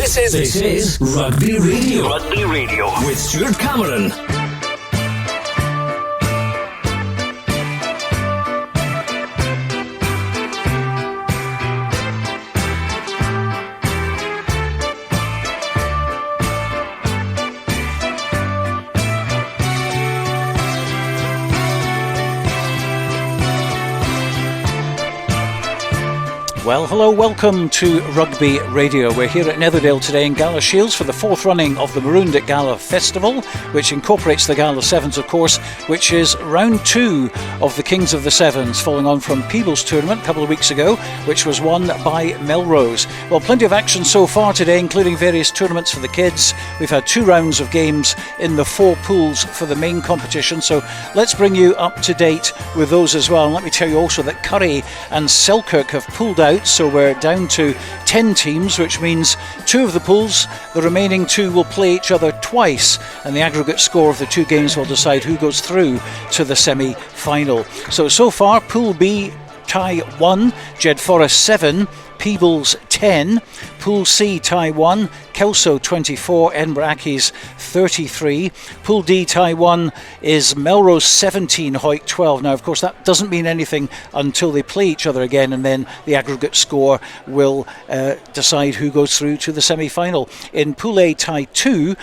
This is Rugby Radio. Rugby Radio With Stuart Cameron. Well, hello, welcome to Rugby Radio. We're here at Netherdale today in Gala Shields for the fourth running of the Maroon'd Gala Festival, which incorporates the Gala Sevens, of course, which is round 2 of the Kings of the Sevens, following on from Peebles tournament a couple of weeks ago, which was won by Melrose. Well, plenty of action so far today, including various tournaments for the kids. We've had 2 rounds of games in the 4 pools for the main competition, so let's bring you up to date with those as well. And let me tell you also that Curry and Selkirk have pulled out, so we're down to 10 teams, which means 2 of the pools, the remaining 2 will play each other twice, and the aggregate score of the 2 games will decide who goes through to the semi-final. So far, Pool B, tie 1, Jed Forest 7, Peebles 10, Pool C tie 1, Kelso 24, Edinburgh Accies 33. Pool D tie 1 is Melrose 17, Hawick 12. Now, of course, that doesn't mean anything until they play each other again, and then the aggregate score will decide who goes through to the semi-final. In Pool A tie 2,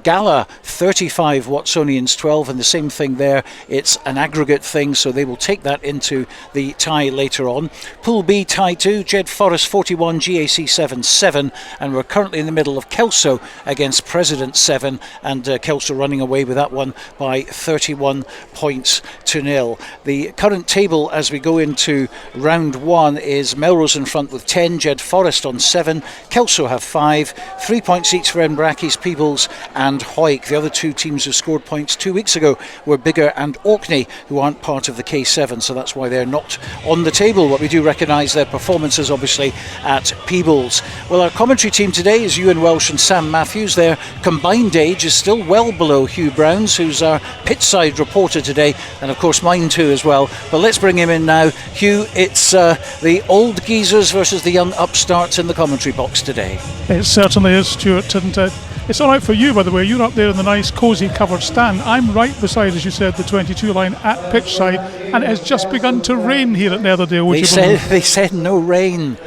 Gala 35, Watsonians 12, and the same thing there. It's an aggregate thing, so they will take that into the tie later on. Pool B tie 2, Jed Forest 41, GAC 7, and we're currently in the middle of Kelso against President 7, and Kelso running away with that one by 31 points to 0. The current table as we go into round 1 is Melrose in front with 10, Jed Forest on 7, Kelso have 5, 3 points each for Edinburgh Accies, Peebles and Hawick. The other 2 teams who scored points 2 weeks ago were Biggar and Orkney, who aren't part of the K7, so that's why they're not on the table, but we do recognise their performances obviously at Peebles. Well, our commentary team today is Ewen, Welsh and Sam Mathews. Their combined age is still well below Hugh Brown's, who's our pitchside reporter today, and of course mine too as well. But let's bring him in now. Hugh, it's the old geezers versus the young upstarts in the commentary box today. It certainly is, Stuart, and it's all right for you, by the way. You're up there in the nice cosy covered stand. I'm right beside, as you said, the 22 line at pitchside, and it has just begun to rain here at Netherdale. They said no rain.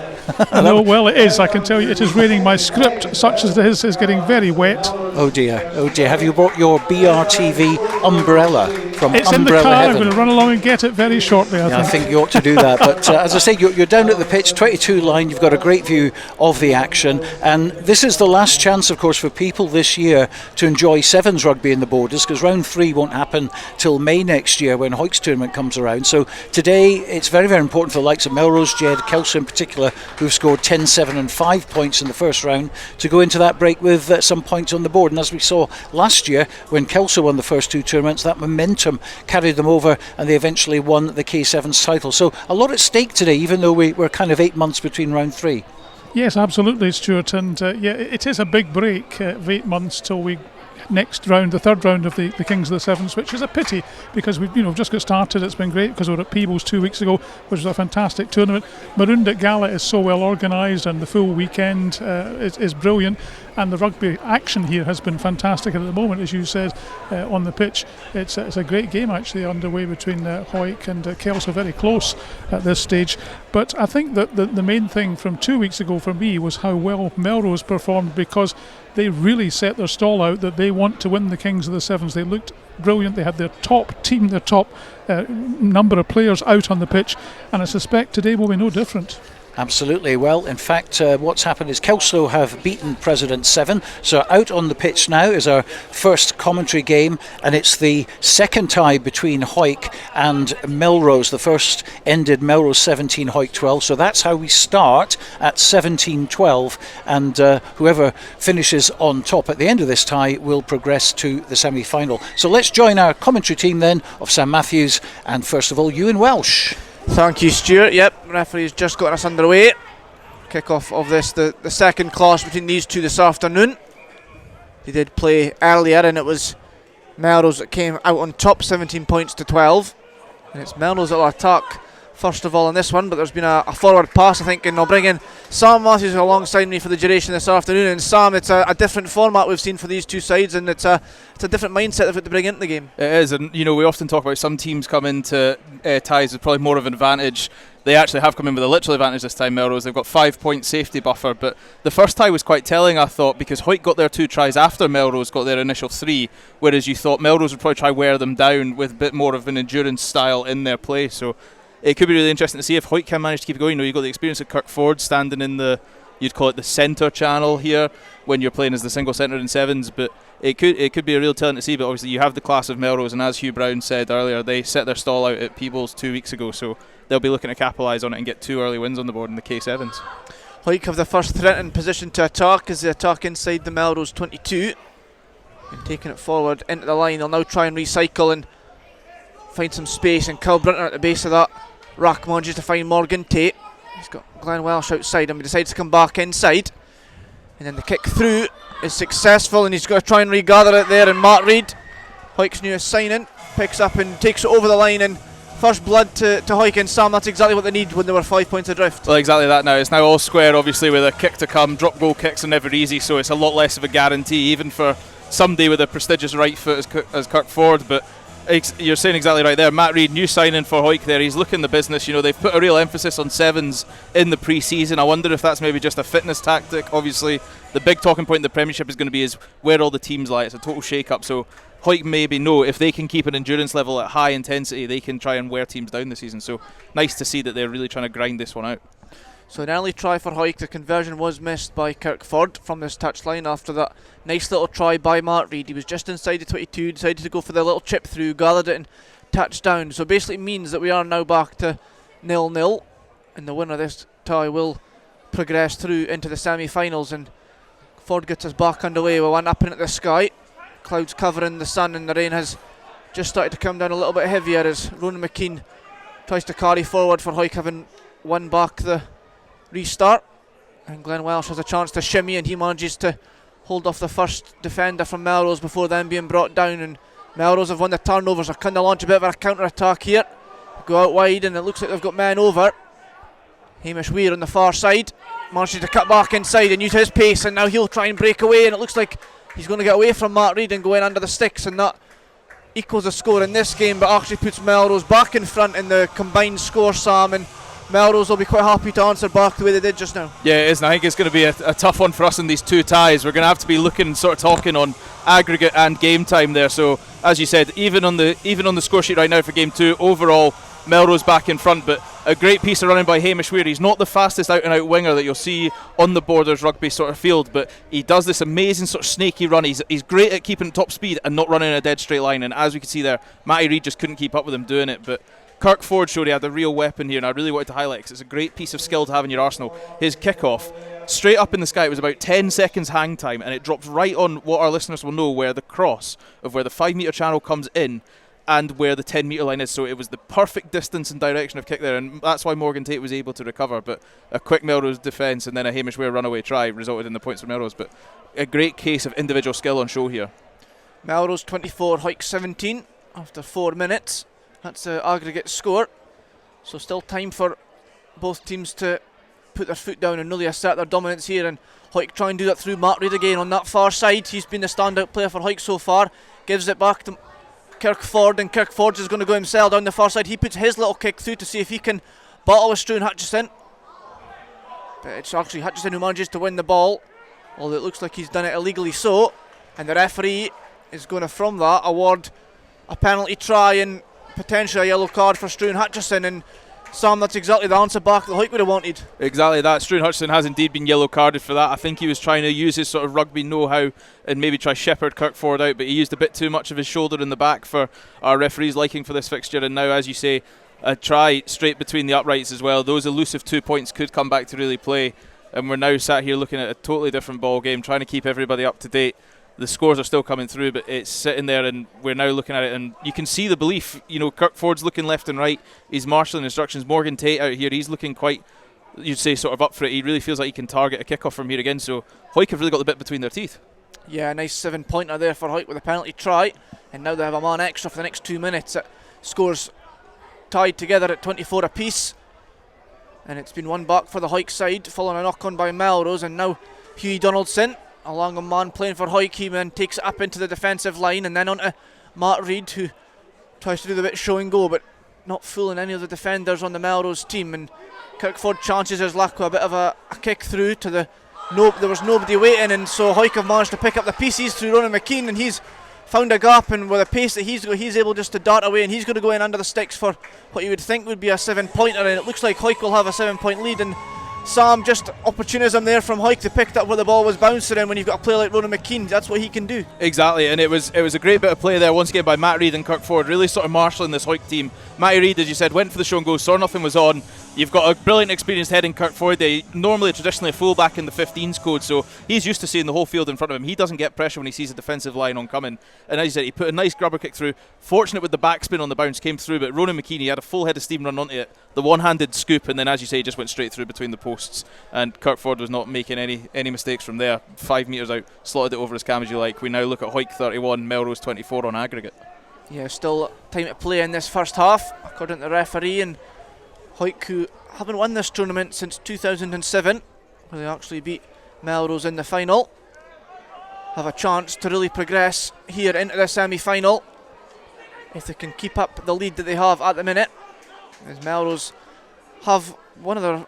No, well, it is. I can tell you, it is raining. My script, such as it is getting very wet. Oh dear. Have you brought your BRTV umbrella from It's Umbrella in the car. Heaven? I'm going to run along and get it very shortly, I think you ought to do that. But as I say, you're down at the pitch, 22 line. You've got a great view of the action, and this is the last chance, of course, for people this year to enjoy Sevens rugby in the Borders, because round 3 won't happen till May next year when Hawick's tournament comes around. So today it's very, very important for the likes of Melrose, Jed, Kelso in particular, who've scored 10, 7 and 5 points in the first round, to go into that break with some points on the board. And as we saw last year when Kelso won the first 2 tournaments, that momentum carried them over and they eventually won the K7's title. So a lot at stake today, even though we're kind of 8 months between round 3. Yes, absolutely, Stuart, and it is a big break of 8 months till we next round, the third round of the Kings of the Sevens, which is a pity because we've just got started. It's been great because we were at Peebles 2 weeks ago, which was a fantastic tournament. Maroon'd Gala is so well organised, and the full weekend is brilliant, and the rugby action here has been fantastic at the moment, as you said, on the pitch. It's a great game actually underway between Hawick and Kelso, very close at this stage. But I think that the main thing from 2 weeks ago for me was how well Melrose performed, because they really set their stall out that they want to win the Kings of the Sevens. They looked brilliant. They had their top team, their top number of players out on the pitch, and I suspect today will be no different. Absolutely. Well, in fact, what's happened is Kelso have beaten President 7. So out on the pitch now is our first commentary game, and it's the second tie between Hawick and Melrose. The first ended Melrose 17, Hawick 12. So that's how we start at 17-12, and whoever finishes on top at the end of this tie will progress to the semi-final. So let's join our commentary team then of Sam Mathews and, first of all, Ewen Welsh. Thank you, Stuart. Yep, referee's just got us underway. Kick-off of this, the second clash between these two this afternoon. They did play earlier, and it was Melrose that came out on top, 17 points to 12. And it's Melrose that will attack first of all in this one, but there's been a forward pass, I think, and they'll bring in Sam Mathews alongside me for the duration this afternoon. And Sam, it's a different format we've seen for these two sides, and it's a different mindset they've got to bring into the game. It is, and we often talk about some teams come into ties with probably more of an advantage. They actually have come in with a literal advantage this time, Melrose. They've got 5-point safety buffer, but the first tie was quite telling, I thought, because Hawick got their 2 tries after Melrose got their initial 3, whereas you thought Melrose would probably try wear them down with a bit more of an endurance style in their play. So it could be really interesting to see if Hawick can manage to keep it going. You've got the experience of Kirkford standing in you'd call it the centre channel here when you're playing as the single centre in sevens, but it could be a real talent to see. But obviously you have the class of Melrose, and as Hugh Brown said earlier, they set their stall out at Peebles 2 weeks ago, so they'll be looking to capitalise on it and get 2 early wins on the board in the K7s. Hawick have the first threat in position to attack as they attack inside the Melrose 22 and taking it forward into the line. They'll now try and recycle and find some space, and Kilbrunter at the base of that rack manages to find Morgan Tate. He's got Glenn Welsh outside and he decides to come back inside, and then the kick through is successful, and he's got to try and regather it there, and Matt Reid, Hawick's newest signing, picks up and takes it over the line, and first blood to Hawick. And Sam, that's exactly what they need when they were 5 points adrift. Well, exactly that now. It's now all square, obviously, with a kick to come. Drop goal kicks are never easy, so it's a lot less of a guarantee, even for somebody with a prestigious right foot as Kirkford. But you're saying exactly right there. Matt Reid, new signing for Hawick there. He's looking the business. They've put a real emphasis on sevens in the pre-season. I wonder if that's maybe just a fitness tactic. Obviously, the big talking point in the Premiership is going to be where all the teams lie. It's a total shake-up. So Hawick maybe know if they can keep an endurance level at high intensity, they can try and wear teams down this season. So nice to see that they're really trying to grind this one out. So an early try for Hawick. The conversion was missed by Kirkford from this touchline after that nice little try by Matt Reid. He was just inside the 22, decided to go for the little chip through, gathered it and touched down. So basically it means that we are now back to 0-0, and the winner of this tie will progress through into the semi-finals. And Ford gets us back underway with one up into the sky. Clouds covering the sun, and the rain has just started to come down a little bit heavier as Ronan McKean tries to carry forward for Hawick, having won back the restart. And Glenn Welsh has a chance to shimmy, and he manages to hold off the first defender from Melrose before then being brought down. And Melrose have won the turnovers. They're kind of launch a bit of a counter-attack here. Go out wide, and it looks like they've got men over. Hamish Weir on the far side manages to cut back inside and use his pace, and now he'll try and break away, and it looks like he's going to get away from Matt Reid and go in under the sticks, and that equals the score in this game, but actually puts Melrose back in front in the combined score, Sam, and Melrose will be quite happy to answer back the way they did just now. Yeah, it is, and I think it's going to be a tough one for us in these 2 ties. We're going to have to be looking and sort of talking on aggregate and game time there. So as you said, even on the score sheet right now for game 2, overall Melrose back in front, but a great piece of running by Hamish Weir. He's not the fastest out and out winger that you'll see on the Borders rugby sort of field, but he does this amazing sort of snaky run. He's great at keeping top speed and not running in a dead straight line, and as we can see there, Matty Reid just couldn't keep up with him doing it. But Kirkford showed he had a real weapon here, and I really wanted to highlight it because it's a great piece of skill to have in your arsenal. His kickoff, straight up in the sky, it was about 10 seconds hang time, and it dropped right on what our listeners will know, where the cross of where the 5 metre channel comes in and where the 10 metre line is. So it was the perfect distance and direction of kick there, and that's why Morgan Tate was able to recover. But a quick Melrose defence and then a Hamish Weir runaway try resulted in the points for Melrose. But a great case of individual skill on show here. Melrose 24, Hawick 17 after 4 minutes. That's the aggregate score. So still time for both teams to put their foot down and really assert their dominance here, and Hawick try and do that through Matt Reid again on that far side. He's been the standout player for Hawick so far. Gives it back to Kirkford, and Kirkford is going to go himself down the far side. He puts his little kick through to see if he can battle with Struan Hutchison, but it's actually Hutchison who manages to win the ball, although it looks like he's done it illegally so, and the referee is going to from that award a penalty try and potentially a yellow card for Struan Hutchison. And Sam, that's exactly the answer back that Hawick would have wanted. Exactly that. Struan Hutchison has indeed been yellow carded for that. I think he was trying to use his sort of rugby know-how and maybe try shepherd Kirkford out, but he used a bit too much of his shoulder in the back for our referee's liking for this fixture. And now, as you say, a try straight between the uprights as well. Those elusive 2 points could come back to really play, and we're now sat here looking at a totally different ball game, trying to keep everybody up to date. The scores are still coming through, but it's sitting there, and we're now looking at it, and you can see the belief. Kirkford's looking left and right. He's marshalling instructions. Morgan Tate out here, he's looking quite, you'd say, sort of up for it. He really feels like he can target a kickoff from here again. So Hawick have really got the bit between their teeth. Yeah, a nice 7-pointer there for Hawick with a penalty try, and now they have a man extra for the next 2 minutes. Scores tied together at 24 apiece. And it's been one back for the Hawick side, following a knock on by Melrose, and now Hughie Donaldson, a long man playing for Hawick. He then takes it up into the defensive line and then onto Matt Reid, who tries to do the bit show and go, but not fooling any of the defenders on the Melrose team. And Kirkford chances his luck with a bit of a kick through to the there was nobody waiting, and so Hawick have managed to pick up the pieces through Ronan McKean, and he's found a gap, and with a pace that he's able just to dart away, and he's going to go in under the sticks for what you would think would be a 7-pointer, and it looks like Hawick will have a 7-point lead. And Sam, just opportunism there from Hawick to pick up where the ball was bouncing, and when you've got a player like Ronan McKean, that's what he can do. Exactly, and it was a great bit of play there once again by Matt Reid and Kirkford, really sort of marshalling this Hawick team. Matty Reid, as you said, went for the show and go, saw nothing was on. You've got a brilliant experienced head in Kirkford. They normally traditionally a full-back in the 15s code, so he's used to seeing the whole field in front of him. He doesn't get pressure when he sees a defensive line on coming. And as you said, he put a nice grubber kick through. Fortunate with the backspin on the bounce, came through, but Ronan McKean, he had a full head of steam run onto it. The one-handed scoop, and then as you say, he just went straight through between the posts. And Kirkford was not making any mistakes from there. 5 metres out, slotted it over as calm as you like. We now look at Hawick 31, Melrose 24 on aggregate. Yeah, still time to play in this first half, according to the referee. And Hawick, who haven't won this tournament since 2007, where they actually beat Melrose in the final, have a chance to really progress here into the semi-final if they can keep up the lead that they have at the minute, as Melrose have one of their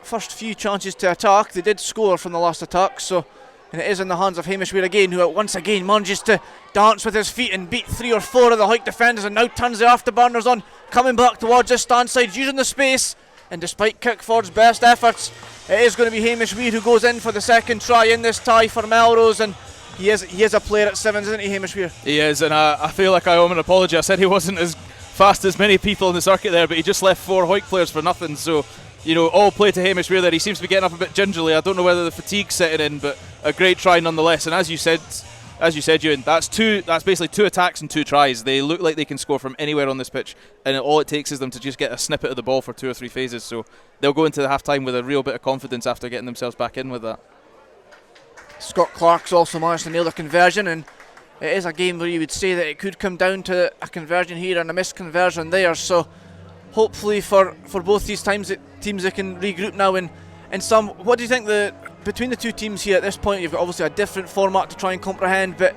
first few chances to attack. They did score from the last attack, so, and it is in the hands of Hamish Weir again, who once again manages to dance with his feet and beat 3 or 4 of the Hawick defenders, and now turns the afterburners on, coming back towards this stand side, using the space. And despite Kirkford's best efforts, it is going to be Hamish Weir who goes in for the second try in this tie for Melrose. And he is a player at sevens, isn't he, Hamish Weir? He is, and I feel like I owe him an apology. I said he wasn't as fast as many people in the circuit there, but he just left 4 Hawick players for nothing. So, you know, all play to Hamish Weir there. He seems to be getting up a bit gingerly. I don't know whether the fatigue's setting in, but a great try nonetheless. And as you said, Euan, that's basically 2 attacks and 2 tries. They look like they can score from anywhere on this pitch, and all it takes is them to just get a snippet of the ball for 2 or 3 phases. So they'll go into the half-time with a real bit of confidence after getting themselves back in with that. Scott Clark's also managed to nail the conversion, and it is a game where you would say that it could come down to a conversion here and a missed conversion there. So hopefully for both these teams they can regroup now. And Sam, what do you think between the two teams here at this point? You've got obviously a different format to try and comprehend, but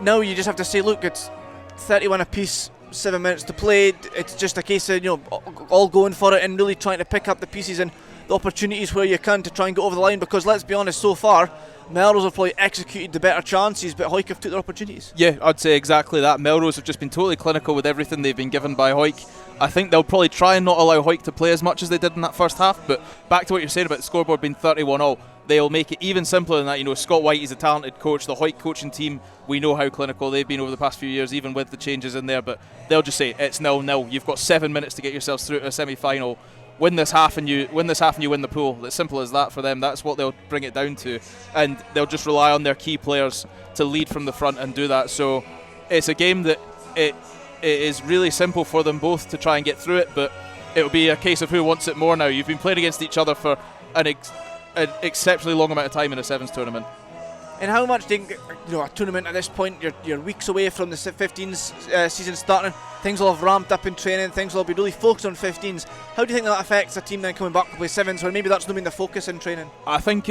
now you just have to say, look, it's 31 apiece, 7 minutes to play. It's just a case of, you know, all going for it and really trying to pick up the pieces and the opportunities where you can to try and get over the line, because let's be honest, so far Melrose have probably executed the better chances, but Hawick have took their opportunities. Yeah, I'd say exactly that. Melrose have just been totally clinical with everything they've been given by Hawick. I think they'll probably try and not allow Hawick to play as much as they did in that first half, but back to what you're saying about the scoreboard being 31-all, they'll make it even simpler than that. You know, Scott White is a talented coach. The Hawick coaching team, we know how clinical they've been over the past few years, even with the changes in there, but they'll just say it's 0-0. You've got 7 minutes to get yourselves through to a semi-final. Win this half and you win the pool. It's simple as that for them. That's what they'll bring it down to, and they'll just rely on their key players to lead from the front and do that. So it's a game that it is really simple for them both to try and get through it, but it'll be a case of who wants it more now. You've been playing against each other for an exceptionally long amount of time in a sevens tournament. And how much do you think, you know, a tournament at this point, you're weeks away from the 15s season starting, things will have ramped up in training, things will be really focused on 15s. How do you think that affects a team then coming back to play sevens, where maybe that's not been the focus in training? I think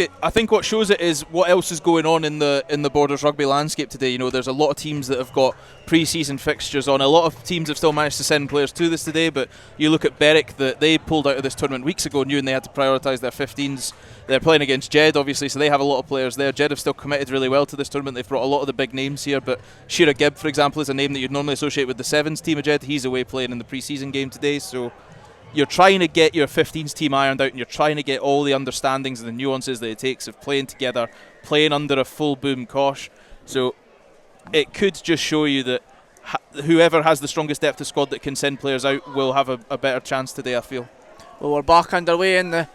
what shows it is what else is going on in the Borders rugby landscape today. You know, there's a lot of teams that have got pre-season fixtures on. A lot of teams have still managed to send players to this today, but you look at Berwick, that they pulled out of this tournament weeks ago, knowing they had to prioritise their 15s. They're playing against Jed, obviously, so they have a lot of players there. Jed have still committed really well to this tournament. They've brought a lot of the big names here, but Shearer Gibb, for example, is a name that you'd normally associate with the sevens team of Jed. He's away playing in the pre-season game today, so you're trying to get your 15s team ironed out, and you're trying to get all the understandings and the nuances that it takes of playing together, playing under a full boom cosh. So it could just show you that whoever has the strongest depth of squad that can send players out will have a better chance today, I feel. Well, we're back underway in the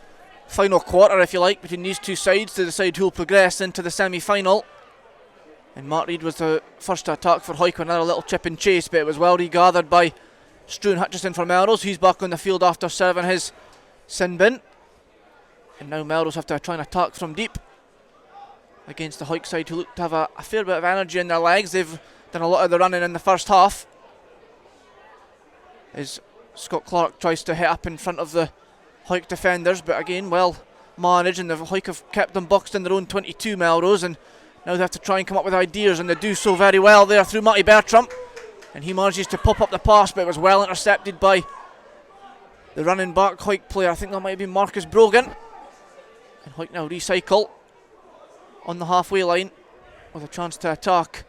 final quarter, if you like, between these two sides to decide who will progress into the semi-final. And Matt Reid was the first to attack for Hawick with another little chip and chase, but it was well regathered by Struan Hutchison for Melrose. He's back on the field after serving his sin bin. And now Melrose have to try and attack from deep against the Hawick side, who look to have a fair bit of energy in their legs. They've done a lot of the running in the first half, as Scott Clark tries to hit up in front of the Hawick defenders, but again, well managed, and the Hawick have kept them boxed in their own 22, Melrose, and now they have to try and come up with ideas, and they do so very well there through Matty Bertram, and he manages to pop up the pass, but it was well intercepted by the running back Hawick player. I think that might have been Marcus Brogan, and Hawick now recycle on the halfway line with a chance to attack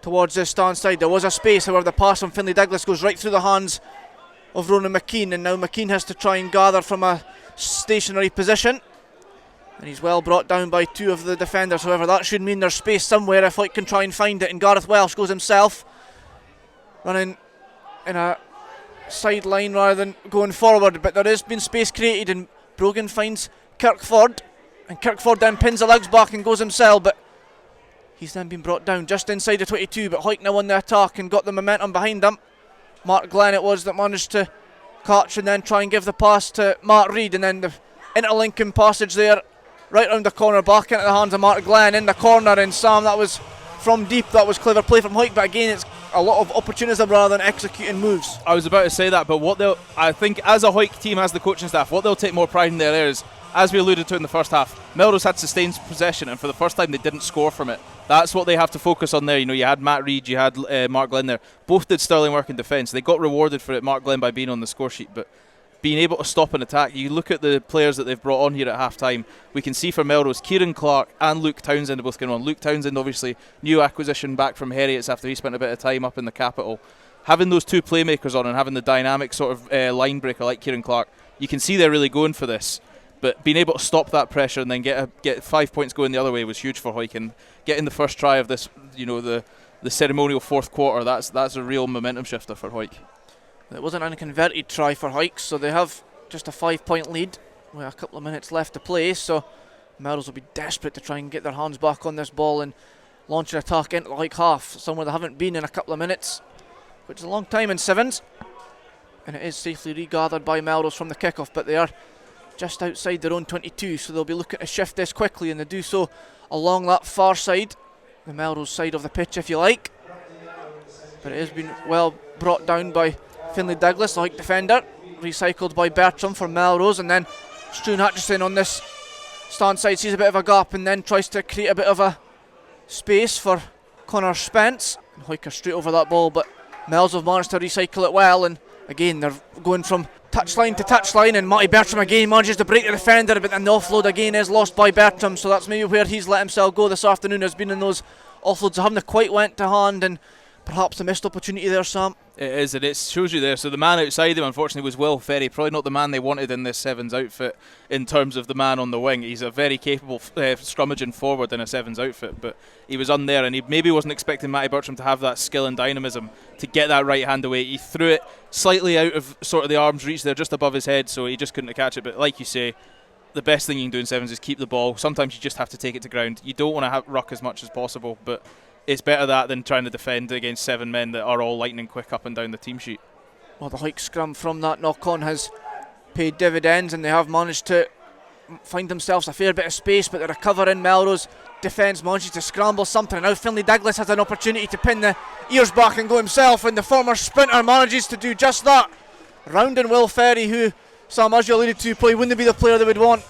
towards the stand side. There was a space, however the pass from Finlay Douglas goes right through the hands of Ronan McKean, and now McKean has to try and gather from a stationary position, and he's well brought down by two of the defenders. However, that should mean there's space somewhere if Hawick can try and find it, and Gareth Welsh goes himself running in a sideline rather than going forward, but there has been space created, and Brogan finds Kirkford, and Kirkford then pins the legs back and goes himself, but he's then been brought down just inside the 22, but Hawick now on the attack and got the momentum behind him. Mark Glenn it was that managed to catch and then try and give the pass to Mark Reid, and then the interlinking passage there right round the corner back into the hands of Mark Glenn in the corner, and Sam, that was from deep, that was clever play from Hawick, but again it's a lot of opportunism rather than executing moves. I was about to say that, but I think as a Hawick team, as the coaching staff, what they'll take more pride in there is, as we alluded to in the first half, Melrose had sustained possession, and for the first time they didn't score from it. That's what they have to focus on there. You know, you had Matt Reid, you had Mark Glenn there. Both did sterling work in defence. They got rewarded for it, Mark Glenn, by being on the score sheet, but being able to stop an attack. You look at the players that they've brought on here at half-time. We can see for Melrose, Kieran Clark and Luke Townsend are both going on. Luke Townsend, obviously, new acquisition back from Heriots after he spent a bit of time up in the capital. Having those two playmakers on and having the dynamic sort of line breaker like Kieran Clark, you can see they're really going for this. But being able to stop that pressure and then get 5 points going the other way was huge for Hawick, and getting the first try of this, you know, the ceremonial fourth quarter, that's a real momentum shifter for Hawick. It wasn't an unconverted try for Hawick, so they have just a 5-point lead with a couple of minutes left to play, so Melrose will be desperate to try and get their hands back on this ball and launch an attack into the Hawick half, somewhere they haven't been in a couple of minutes, which is a long time in sevens, and it is safely regathered by Melrose from the kickoff, but they are just outside their own 22, so they'll be looking to shift this quickly, and they do so along that far side, the Melrose side of the pitch if you like, but it has been well brought down by Finlay Douglas, the Hawick defender, recycled by Bertram for Melrose, and then Struan Hutchison on this stand side sees a bit of a gap and then tries to create a bit of a space for Connor Spence, and Hawick are straight over that ball, but Melrose have managed to recycle it well, and again they're going from touchline to touchline, and Matty Bertram again manages to break the defender, but then the offload again is lost by Bertram, so that's maybe where he's let himself go this afternoon, has been in those offloads that haven't quite went to hand, and perhaps a missed opportunity there, Sam. It is, and it shows you there. So the man outside him, unfortunately, was Will Ferry. Probably not the man they wanted in this Sevens outfit in terms of the man on the wing. He's a very capable scrummaging forward in a Sevens outfit, but he was on there, and he maybe wasn't expecting Matty Bertram to have that skill and dynamism to get that right hand away. He threw it slightly out of sort of the arm's reach there, just above his head, so he just couldn't catch it. But like you say, the best thing you can do in Sevens is keep the ball. Sometimes you just have to take it to ground. You don't want to ruck as much as possible, but it's better that than trying to defend against 7 men that are all lightning quick up and down the team sheet. Well, the Hawick scrum from that knock-on has paid dividends, and they have managed to find themselves a fair bit of space, but the recover in Melrose defence manages to scramble something, and now Finlay Douglas has an opportunity to pin the ears back and go himself, and the former sprinter manages to do just that, rounding Will Ferry, who, Sam, as you alluded to, probably wouldn't be the player they would want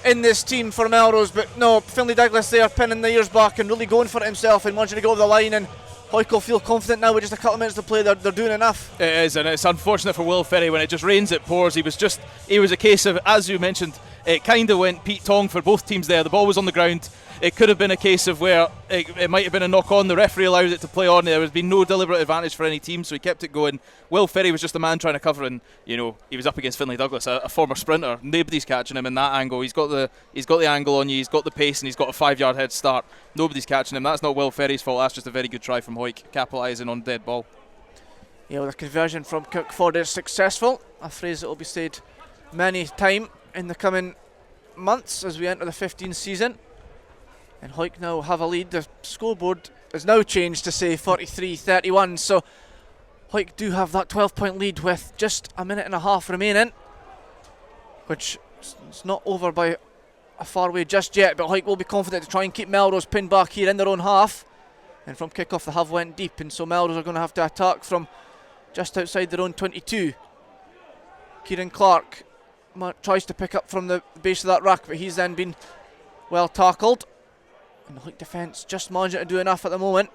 in this team for Melrose, but no, Finlay Douglas there pinning the ears back and really going for it himself and managing to go over the line, and Hawick will feel confident now with just a couple of minutes to play. They're doing enough. It is, and it's unfortunate for Will Ferry. When it just rains it pours. He was a case of, as you mentioned, it kind of went Pete Tong for both teams there. The ball was on the ground. It could have been a case of where it might have been a knock on. The referee allowed it to play on. There has been no deliberate advantage for any team, so he kept it going. Will Ferry was just a man trying to cover, and you know he was up against Finlay Douglas, a former sprinter. Nobody's catching him in that angle. He's got the angle on you. He's got the pace, and he's got a 5-yard head start. Nobody's catching him. That's not Will Ferry's fault. That's just a very good try from Hawick, capitalising on dead ball. Yeah, well, the conversion from Kirkford is successful. A phrase that will be said many times in the coming months as we enter the 15th season. And Hawick now have a lead. The scoreboard has now changed to say 43-31, so Hawick do have that 12-point lead with just a minute and a half remaining, which is not over by a far way just yet, but Hawick will be confident to try and keep Melrose pinned back here in their own half. And from kick-off they have went deep, and so Melrose are going to have to attack from just outside their own 22. Kieran Clark tries to pick up from the base of that rack, but he's then been well tackled. And the Hawick defence just managing to do enough at the moment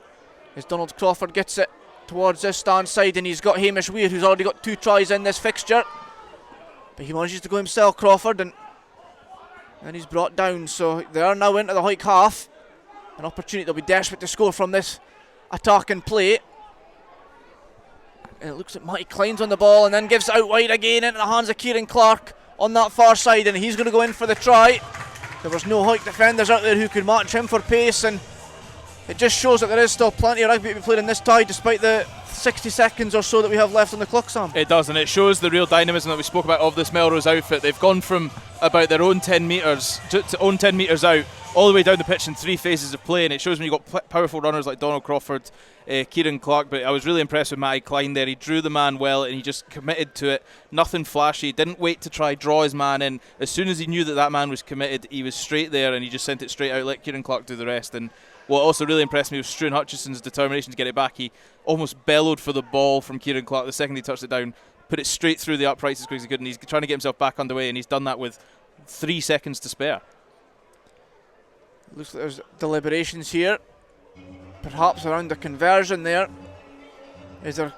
as Donald Crawford gets it towards this stand side, and he's got Hamish Weir, who's already got 2 tries in this fixture. But he manages to go himself, Crawford, and he's brought down. So they are now into the Hawick half. An opportunity, they'll be desperate to score from this attacking play. And it looks like Matty Klein's on the ball and then gives it out wide again into the hands of Kieran Clark on that far side, and he's going to go in for the try. There was no Hawick defenders out there who could match him for pace, and it just shows that there is still plenty of rugby to be played in this tie despite the 60 seconds or so that we have left on the clock, Sam. It does, and it shows the real dynamism that we spoke about of this Melrose outfit. They've gone from about their own 10 metres to own 10 metres out all the way down the pitch in 3 phases of play, and it shows when you've got powerful runners like Donald Crawford, Kieran Clark. But I was really impressed with Matty Klein there. He drew the man well and he just committed to it. Nothing flashy, didn't wait to try draw his man in. As soon as he knew that that man was committed, he was straight there and he just sent it straight out, let Kieran Clark do the rest. And what also really impressed me was Struan Hutchison's determination to get it back. He almost bellowed for the ball from Kieran Clark the second he touched it down, put it straight through the uprights as quick as he could, and he's trying to get himself back underway, and he's done that with 3 seconds to spare. Looks like there's deliberations here, perhaps around the conversion there. Is there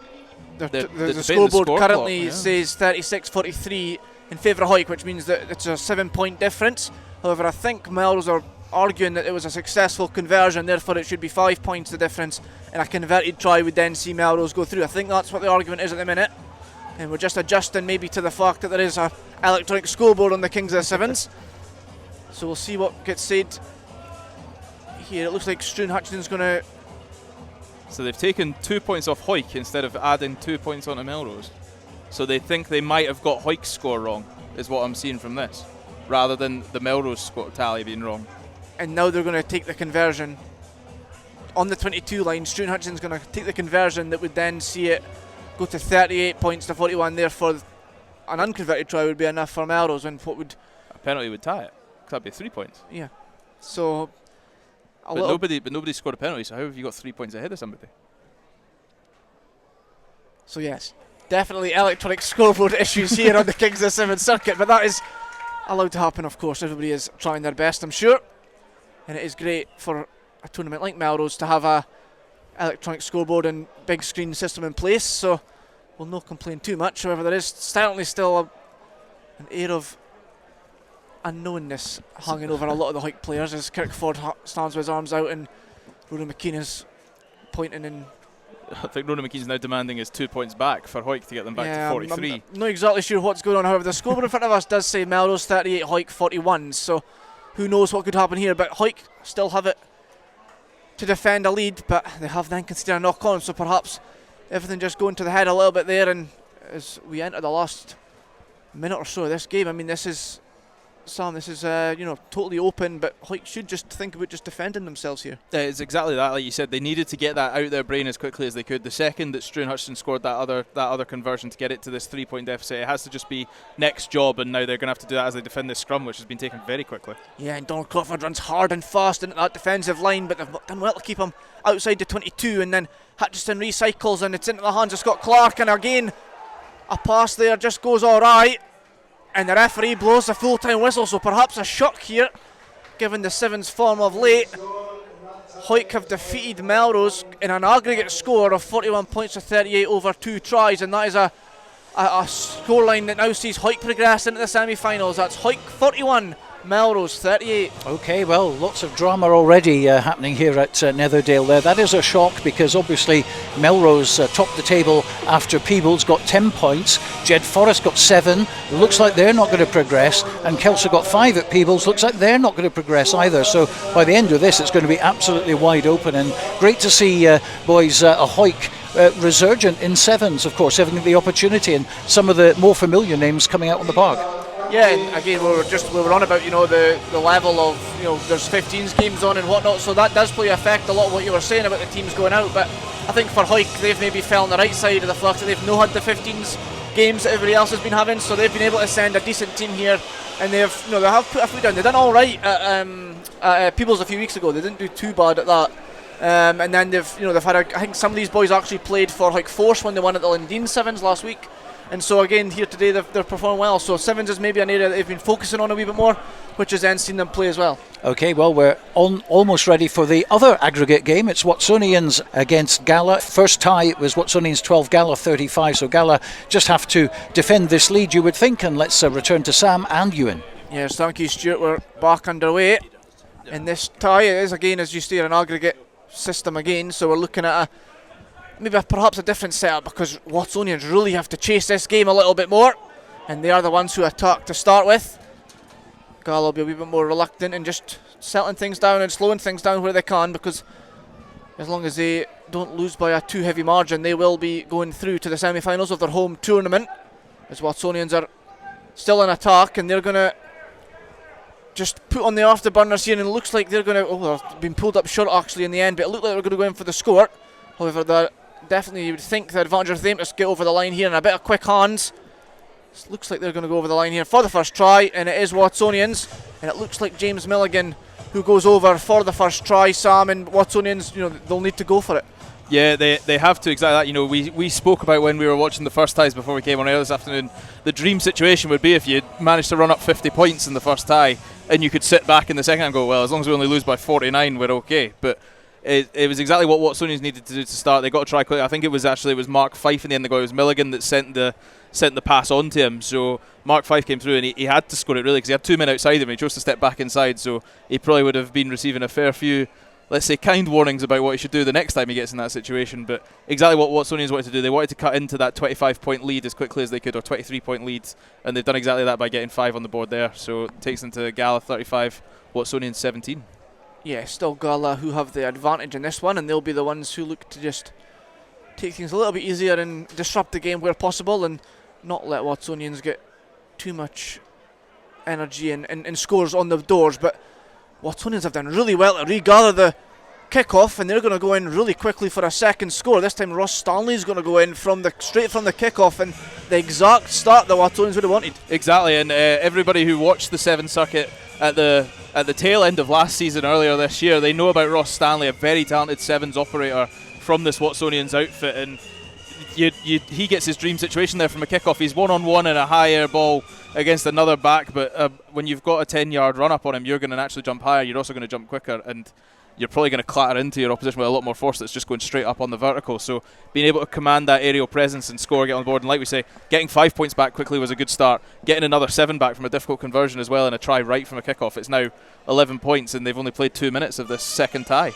the scoreboard currently says 36-43 in favour of Hawick, which means that it's a 7-point difference. However, I think Melrose are arguing that it was a successful conversion, therefore it should be 5 points the difference, and a converted try would then see Melrose go through. I think that's what the argument is at the minute, and we're just adjusting maybe to the fact that there is a electronic scoreboard on the Kings of the Sevens. So we'll see what gets said here. It looks like Struan Hutchison's going to... So they've taken 2 points off Hawick instead of adding 2 points onto Melrose. So they think they might have got Hawick's score wrong, is what I'm seeing from this, rather than the Melrose score tally being wrong. And now they're going to take the conversion on the 22 line. Struan Hutchison's going to take the conversion that would then see it go to 38 points to 41. Therefore, an unconverted try would be enough for Melrose, and what would... A penalty would tie it. That'd be 3 points. Yeah. So... But nobody scored a penalty, so how have you got 3 points ahead of somebody? So yes, definitely electronic scoreboard issues here on the Kings of the Sevens circuit, but that is allowed to happen, of course. Everybody is trying their best, I'm sure. And it is great for a tournament like Melrose to have a electronic scoreboard and big screen system in place, so we'll not complain too much. However, there is certainly still an air of unknownness hanging over a lot of the Hawick players as Kirkford stands with his arms out and Ronan McKean is pointing in. I think Ronan McKean's now demanding his 2 points back for Hawick to get them back to 43. I'm not exactly sure what's going on. However, the scoreboard in front of us does say Melrose 38, Hawick 41, so who knows what could happen here. But Hawick still have it to defend a lead, but they have then considered a knock on, so perhaps everything just going to the head a little bit there. And as we enter the last minute or so of this game, I mean, this is Sam, this is totally open, but Hawick should just think about just defending themselves here. It's exactly that. Like you said, they needed to get that out of their brain as quickly as they could. The second that Struan Hutchison scored that other conversion to get it to this 3 point deficit, it has to just be next job, and now they're going to have to do that as they defend this scrum, which has been taken very quickly. Yeah, and Donald Crawford runs hard and fast into that defensive line, but they've done well to keep him outside the 22, and then Hutchison recycles and it's into the hands of Scott Clark, and again a pass there just goes alright. And the referee blows the full-time whistle, so perhaps a shock here, given the Sevens form of late. Hawick have defeated Melrose in an aggregate score of 41 points to 38 over 2 tries, and that is a scoreline that now sees Hawick progress into the semi-finals. That's Hawick 41, Melrose 38. Okay, well, lots of drama already happening here at Netherdale there. That is a shock because obviously Melrose topped the table after Peebles got 10 points. Jed Forrest got 7. Looks like they're not going to progress. And Kelso got 5 at Peebles. Looks like they're not going to progress either. So by the end of this, it's going to be absolutely wide open. And great to see boys a Hawick resurgent in Sevens, of course, having the opportunity, and some of the more familiar names coming out on the park. Yeah, and again, we were on about the level of there's 15s games on and whatnot, so that does play affect a lot of what you were saying about the teams going out. But I think for Hawick, they've maybe fell on the right side of the fact that they've not had the 15s games that everybody else has been having, so they've been able to send a decent team here, and they have put a foot down. They done all right at Peebles a few weeks ago. They didn't do too bad at that. And then they've had I think some of these boys actually played for Hawick Force when they won at the Lundin Sevens last week. And so again here today they're performing well. So sevens is maybe an area that they've been focusing on a wee bit more, which has then seen them play as well. Okay, well, we're almost ready for the other aggregate game. It's Watsonians against Gala. First tie was Watsonians 12, Gala 35. So Gala just have to defend this lead, you would think. And let's return to Sam and Ewan. Yes, thank you, Stuart. We're back underway. In this tie, it is again, as you say, an aggregate system again. So we're looking at perhaps a different setup, because Watsonians really have to chase this game a little bit more, and they are the ones who attack to start with. Gala will be a wee bit more reluctant and just settling things down and slowing things down where they can, because as long as they don't lose by a too heavy margin, they will be going through to the semi-finals of their home tournament, as Watsonians are still in attack, and they're going to just put on the afterburners here, and it looks like they're going to, they've been pulled up short actually in the end, but it looked like they were going to go in for the score. However, definitely you would think the advantage of them to get over the line here, and a bit of quick hands. It looks like they're going to go over the line here for the first try, and it is Watsonians, and it looks like James Milligan who goes over for the first try. Sam, and Watsonians, they'll need to go for it. Yeah, they have to, exactly that. We spoke about when we were watching the first ties before we came on air this afternoon. The dream situation would be if you managed to run up 50 points in the first tie, and you could sit back in the second and go, well, as long as we only lose by 49, we're okay. But it was exactly what Watsonians needed to do to start. They got to try quickly. I think it was Mark Fife in the end. It was Milligan that sent the pass on to him. So Mark Fife came through, and he had to score it really, because he had two men outside him. He chose to step back inside, so he probably would have been receiving a fair few, let's say, kind warnings about what he should do the next time he gets in that situation. But exactly what Watsonians wanted to do. They wanted to cut into that 25-point lead as quickly as they could, or 23-point lead, and they've done exactly that by getting 5 on the board there. So it takes them to Gala 35, Watsonians 17. Yeah, still Gala who have the advantage in this one, and they'll be the ones who look to just take things a little bit easier and disrupt the game where possible, and not let Watsonians get too much energy and scores on the doors. But Watsonians have done really well to regather the kick-off, and they're going to go in really quickly for a second score. This time Ross Stanley's going to go in straight from the kick-off, and the exact start that Watsonians would have wanted. Exactly, and everybody who watched the Seven Circuit at the tail end of last season, earlier this year, they know about Ross Stanley, a very talented sevens operator from this Watsonians outfit, and he gets his dream situation there from a kick-off. He's one-on-one in a high air ball against another back, but when you've got a 10-yard run-up on him, you're going to naturally jump higher. You're also going to jump quicker, and you're probably going to clatter into your opposition with a lot more force that's just going straight up on the vertical. So being able to command that aerial presence and score, get on board, and like we say, getting 5 points back quickly was a good start. Getting another 7 back from a difficult conversion as well, and a try right from a kickoff. It's now 11 points, and they've only played 2 minutes of this second tie.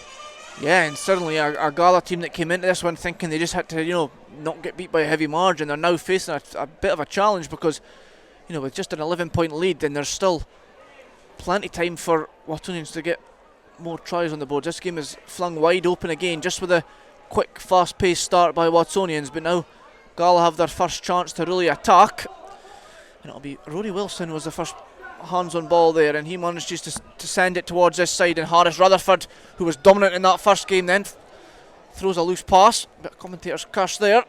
Yeah, and certainly our Gala team that came into this one thinking they just had to, not get beat by a heavy margin, they're now facing a bit of a challenge, because, with just an 11-point lead, then there's still plenty of time for Watsonians to get more tries on the board. This game is flung wide open again, just with a quick, fast-paced start by Watsonians, but now Gala have their first chance to really attack, and it'll be Rory Wilson was the first hands-on ball there, and he manages to send it towards this side, and Harris Rutherford, who was dominant in that first game, then throws a loose pass. Bit of commentator's curse there,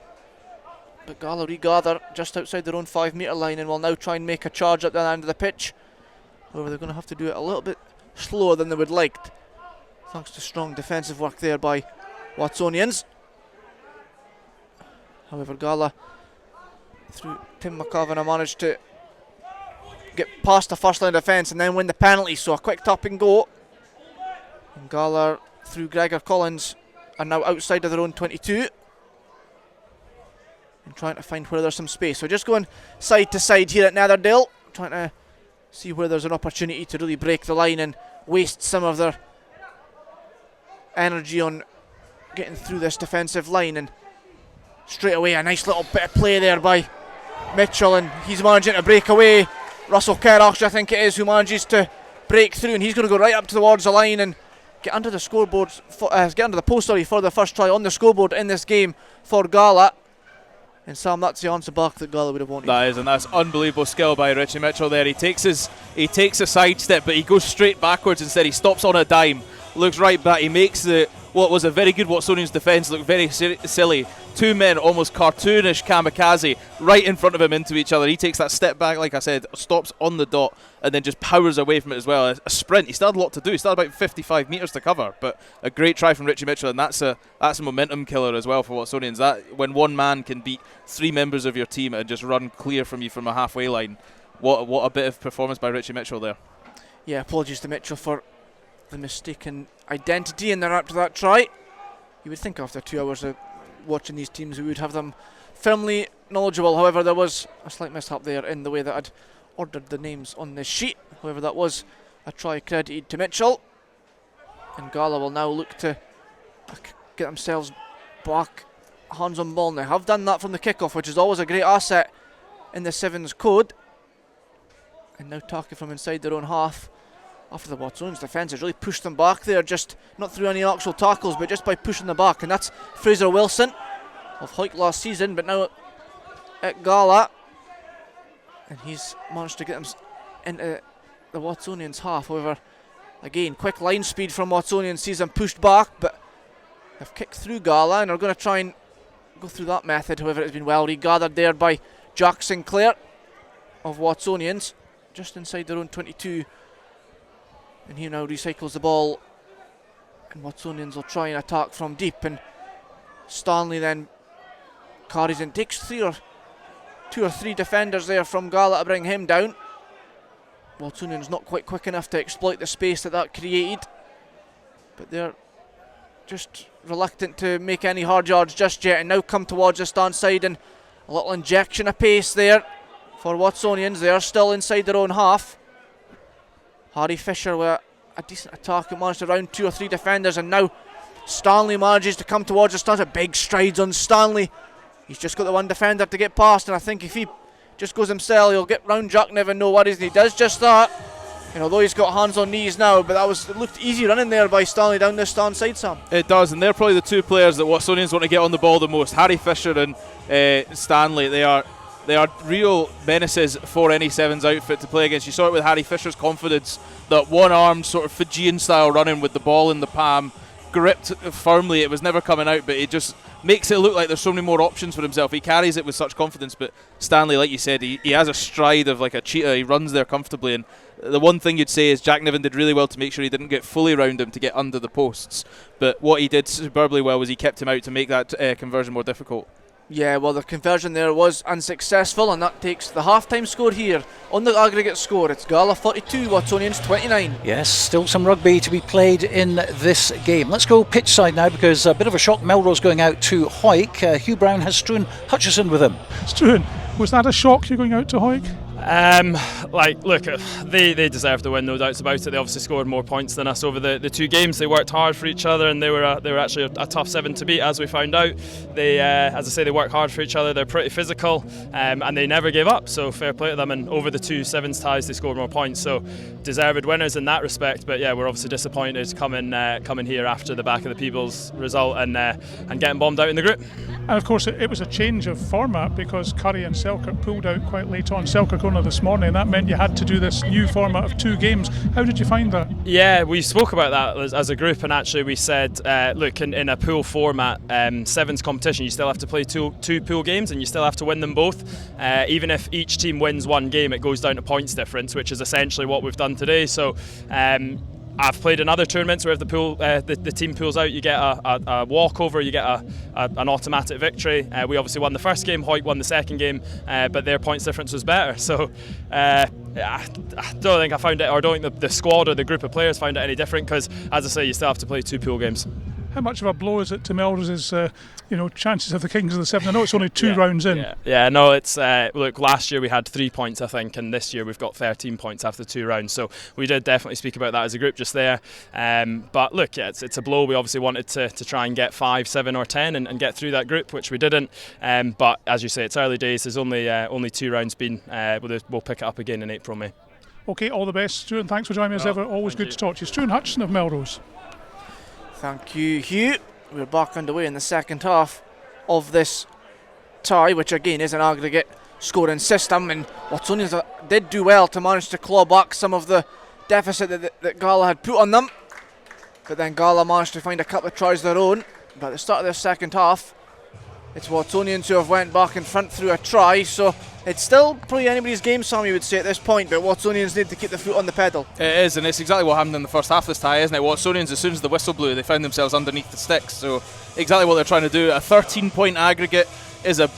but Gala regather just outside their own 5-metre line, and will now try and make a charge at the end of the pitch. However, they're going to have to do it a little bit slower than they would like, thanks to strong defensive work there by Watsonians. However, Gala, through Tim McCavan, managed to get past the first line of defence and then win the penalty, so a quick tap and go. And Gala, through Gregor Collins, are now outside of their own 22 and trying to find where there's some space. So just going side to side here at Netherdale, trying to see where there's an opportunity to really break the line and waste some of their energy on getting through this defensive line. And straight away a nice little bit of play there by Mitchell, and he's managing to break away. Russell Kerroch, I think it is, who manages to break through, and he's going to go right up towards the line and get under the scoreboard, get under the post for the first try on the scoreboard in this game for Gala. And Sam, that's the answer back that Gala would have wanted. That is, and that's unbelievable skill by Richie Mitchell there. He takes a side step, but he goes straight backwards instead. He stops on a dime, looks right back. He makes the what was a very good Watsonians defence look very silly. Two men, almost cartoonish kamikaze, right in front of him into each other. He takes that step back, like I said, stops on the dot, and then just powers away from it as well. A sprint. He still had a lot to do. He still had about 55 metres to cover, but a great try from Richie Mitchell, and that's a momentum killer as well for Watsonians. That when one man can beat three members of your team and just run clear from you from a halfway line, what a bit of performance by Richie Mitchell there. Yeah, apologies to Mitchell for the mistaken identity in the run up to that try. You would think after 2 hours of watching these teams we would have them firmly knowledgeable. However, there was a slight mishap there in the way that I'd ordered the names on the sheet. However, that was a try credited to Mitchell, and Gala will now look to get themselves back hands on ball. They have done that from the kickoff, which is always a great asset in the Sevens code. And now Taka from inside their own half after the Watsonians defence has really pushed them back there, just not through any actual tackles but just by pushing them back. And that's Fraser Wilson of Hawick last season, but now at Gala, and he's managed to get them into the Watsonians half. However, again, quick line speed from Watsonians sees them pushed back, but they've kicked through Gala and are going to try and go through that method. However, it's been well regathered there by Jack Sinclair of Watsonians just inside their own 22, and he now recycles the ball, and Watsonians will try and attack from deep, and Stanley then carries and takes two or three defenders there from Gala to bring him down. Watsonians not quite quick enough to exploit the space that created, but they're just reluctant to make any hard yards just yet, and now come towards the stand side, and a little injection of pace there for Watsonians. They are still inside their own half. Harry Fisher with a decent attack and managed to round two or three defenders, and now Stanley manages to come towards the stand. Big strides on Stanley. He's just got the one defender to get past, and I think if he just goes himself, he'll get round Jack Niven, no worries, and he does just that. And although he's got hands on knees now, but it looked easy running there by Stanley down this stand side, Sam. It does, and they're probably the two players that Watsonians want to get on the ball the most. Harry Fisher and Stanley, they are real menaces for any Sevens outfit to play against. You saw it with Harry Fisher's confidence, that one-armed sort of Fijian style running with the ball in the palm, gripped firmly. It was never coming out, but it just makes it look like there's so many more options for himself. He carries it with such confidence, but Stanley, like you said, he has a stride of like a cheetah. He runs there comfortably, and the one thing you'd say is Jack Niven did really well to make sure he didn't get fully round him to get under the posts, but what he did superbly well was he kept him out to make that conversion more difficult. Yeah, well, the conversion there was unsuccessful, and that takes the half-time score here on the aggregate score. It's Gala 42, Watsonians 29. Yes, still some rugby to be played in this game. Let's go pitch side now, because a bit of a shock. Melrose going out to Hawick. Hugh Brown has Struan Hutchison with him. Struan, was that a shock, you going out to Hawick? Look, they deserve the win, no doubts about it. They obviously scored more points than us over the two games. They worked hard for each other, and they were actually a tough seven to beat, as we found out. They, as I say, they work hard for each other. They're pretty physical, and they never gave up. So fair play to them. And over the two sevens ties, they scored more points. So deserved winners in that respect. But yeah, we're obviously disappointed coming here after the back of the Peebles result and getting bombed out in the group. And of course, it was a change of format because Curry and Selkirk pulled out quite late on. Selkirk only this morning. That meant you had to do this new format of two games. How did you find that? Yeah, we spoke about that as a group, and actually we said, look, in a pool format, sevens competition, you still have to play two pool games, and you still have to win them both. Even if each team wins one game, it goes down to points difference, which is essentially what we've done today. So I've played in other tournaments where if the team pulls out, you get a walkover, you get an automatic victory. We obviously won the first game, Hawick won the second game, but their points difference was better. So I don't think I found it, or don't think the squad or the group of players found it any different, because, as I say, you still have to play two pool games. How much of a blow is it to Melrose's chances of the Kings of the Seven? I know it's only two rounds in. Yeah, no, it's look, last year we had 3 points, I think, and this year we've got 13 points after 2 rounds. So we did definitely speak about that as a group just there. But look, yeah, it's a blow. We obviously wanted to try and get 5, 7 or 10 and get through that group, which we didn't. But as you say, it's early days. There's only 2 rounds been. We'll pick it up again in April, May. Okay, all the best, Stuart. Thanks for joining me as ever. Always good to talk to you. Struan Hutchison of Melrose. Thank you, Hugh. We're back underway in the second half of this tie, which again is an aggregate scoring system, and Watsonians did do well to manage to claw back some of the deficit that Gala had put on them. But then Gala managed to find a couple of tries of their own. But at the start of the second half, it's Watsonians who have went back in front through a try. So it's still probably anybody's game, Sam, you would say at this point. But Watsonians need to keep the foot on the pedal. It is, and it's exactly what happened in the first half of this tie, isn't it? Watsonians, as soon as the whistle blew, they found themselves underneath the sticks. So exactly what they're trying to do. A 13-point aggregate is a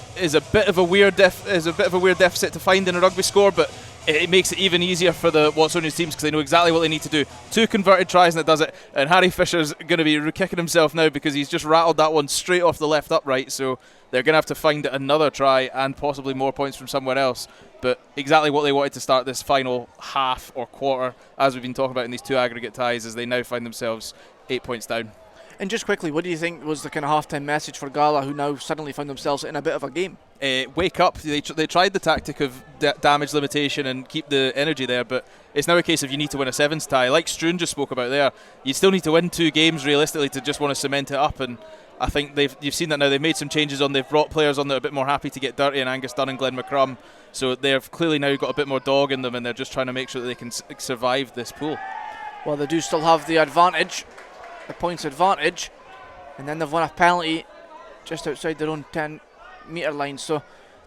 bit of a weird deficit to find in a rugby score, but it makes it even easier for the Watsonians teams because they know exactly what they need to do. 2 converted tries and it does it. And Harry Fisher's going to be kicking himself now because he's just rattled that one straight off the left upright. So they're going to have to find another try and possibly more points from somewhere else. But exactly what they wanted to start this final half or quarter, as we've been talking about in these 2 aggregate ties, as they now find themselves 8 points down. And just quickly, what do you think was the kind of half-time message for Gala, who now suddenly found themselves in a bit of a game? Wake up. They tried the tactic of damage limitation and keep the energy there, but it's now a case of you need to win a sevens tie. Like Struan just spoke about there, you still need to win 2 games realistically to just want to cement it up, and I think you've seen that now. They've made some changes on. They've brought players on that are a bit more happy to get dirty, and Angus Dunn and Glenn McCrum. So they've clearly now got a bit more dog in them, and they're just trying to make sure that they can survive this pool. Well, they do still have the advantage, the points advantage, and then they've won a penalty just outside their own 10-metre line. So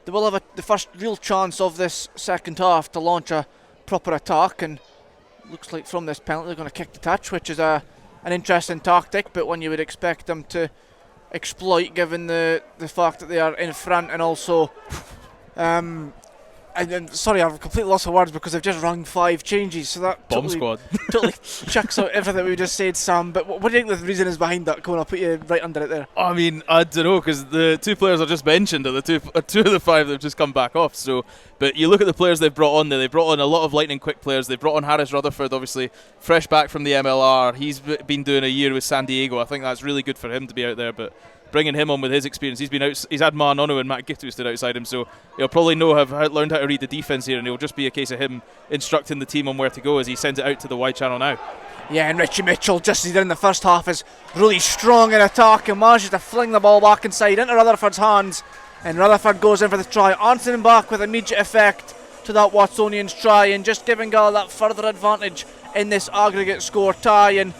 they will have the first real chance of this second half to launch a proper attack, and looks like from this penalty they're going to kick the touch, which is an interesting tactic, but one you would expect them to exploit given the fact that they are in front, and also sorry, I've completely lost for words because they've just rung 5 changes, so that bomb squad totally chucks out everything we just said, Sam. But what do you think the reason is behind that? Come on, I'll put you right under it there. I mean, I don't know, because the 2 players I just mentioned are the 2 of the 5 that have just come back off. So, but you look at the players they've brought on there. They've brought on a lot of lightning quick players. They've brought on Harris Rutherford, obviously fresh back from the MLR. He's been doing a year with San Diego. I think that's really good for him to be out there, but bringing him on with his experience, he's had Manono and Matt Gitu stood outside him, so he'll probably have learned how to read the defence here, and it'll just be a case of him instructing the team on where to go as he sends it out to the wide channel now. Yeah, and Richie Mitchell, just as he did in the first half, is really strong in attack and manages to fling the ball back inside into Rutherford's hands, and Rutherford goes in for the try, answering back with immediate effect to that Watsonians try, and just giving Gala that further advantage in this aggregate score tie. And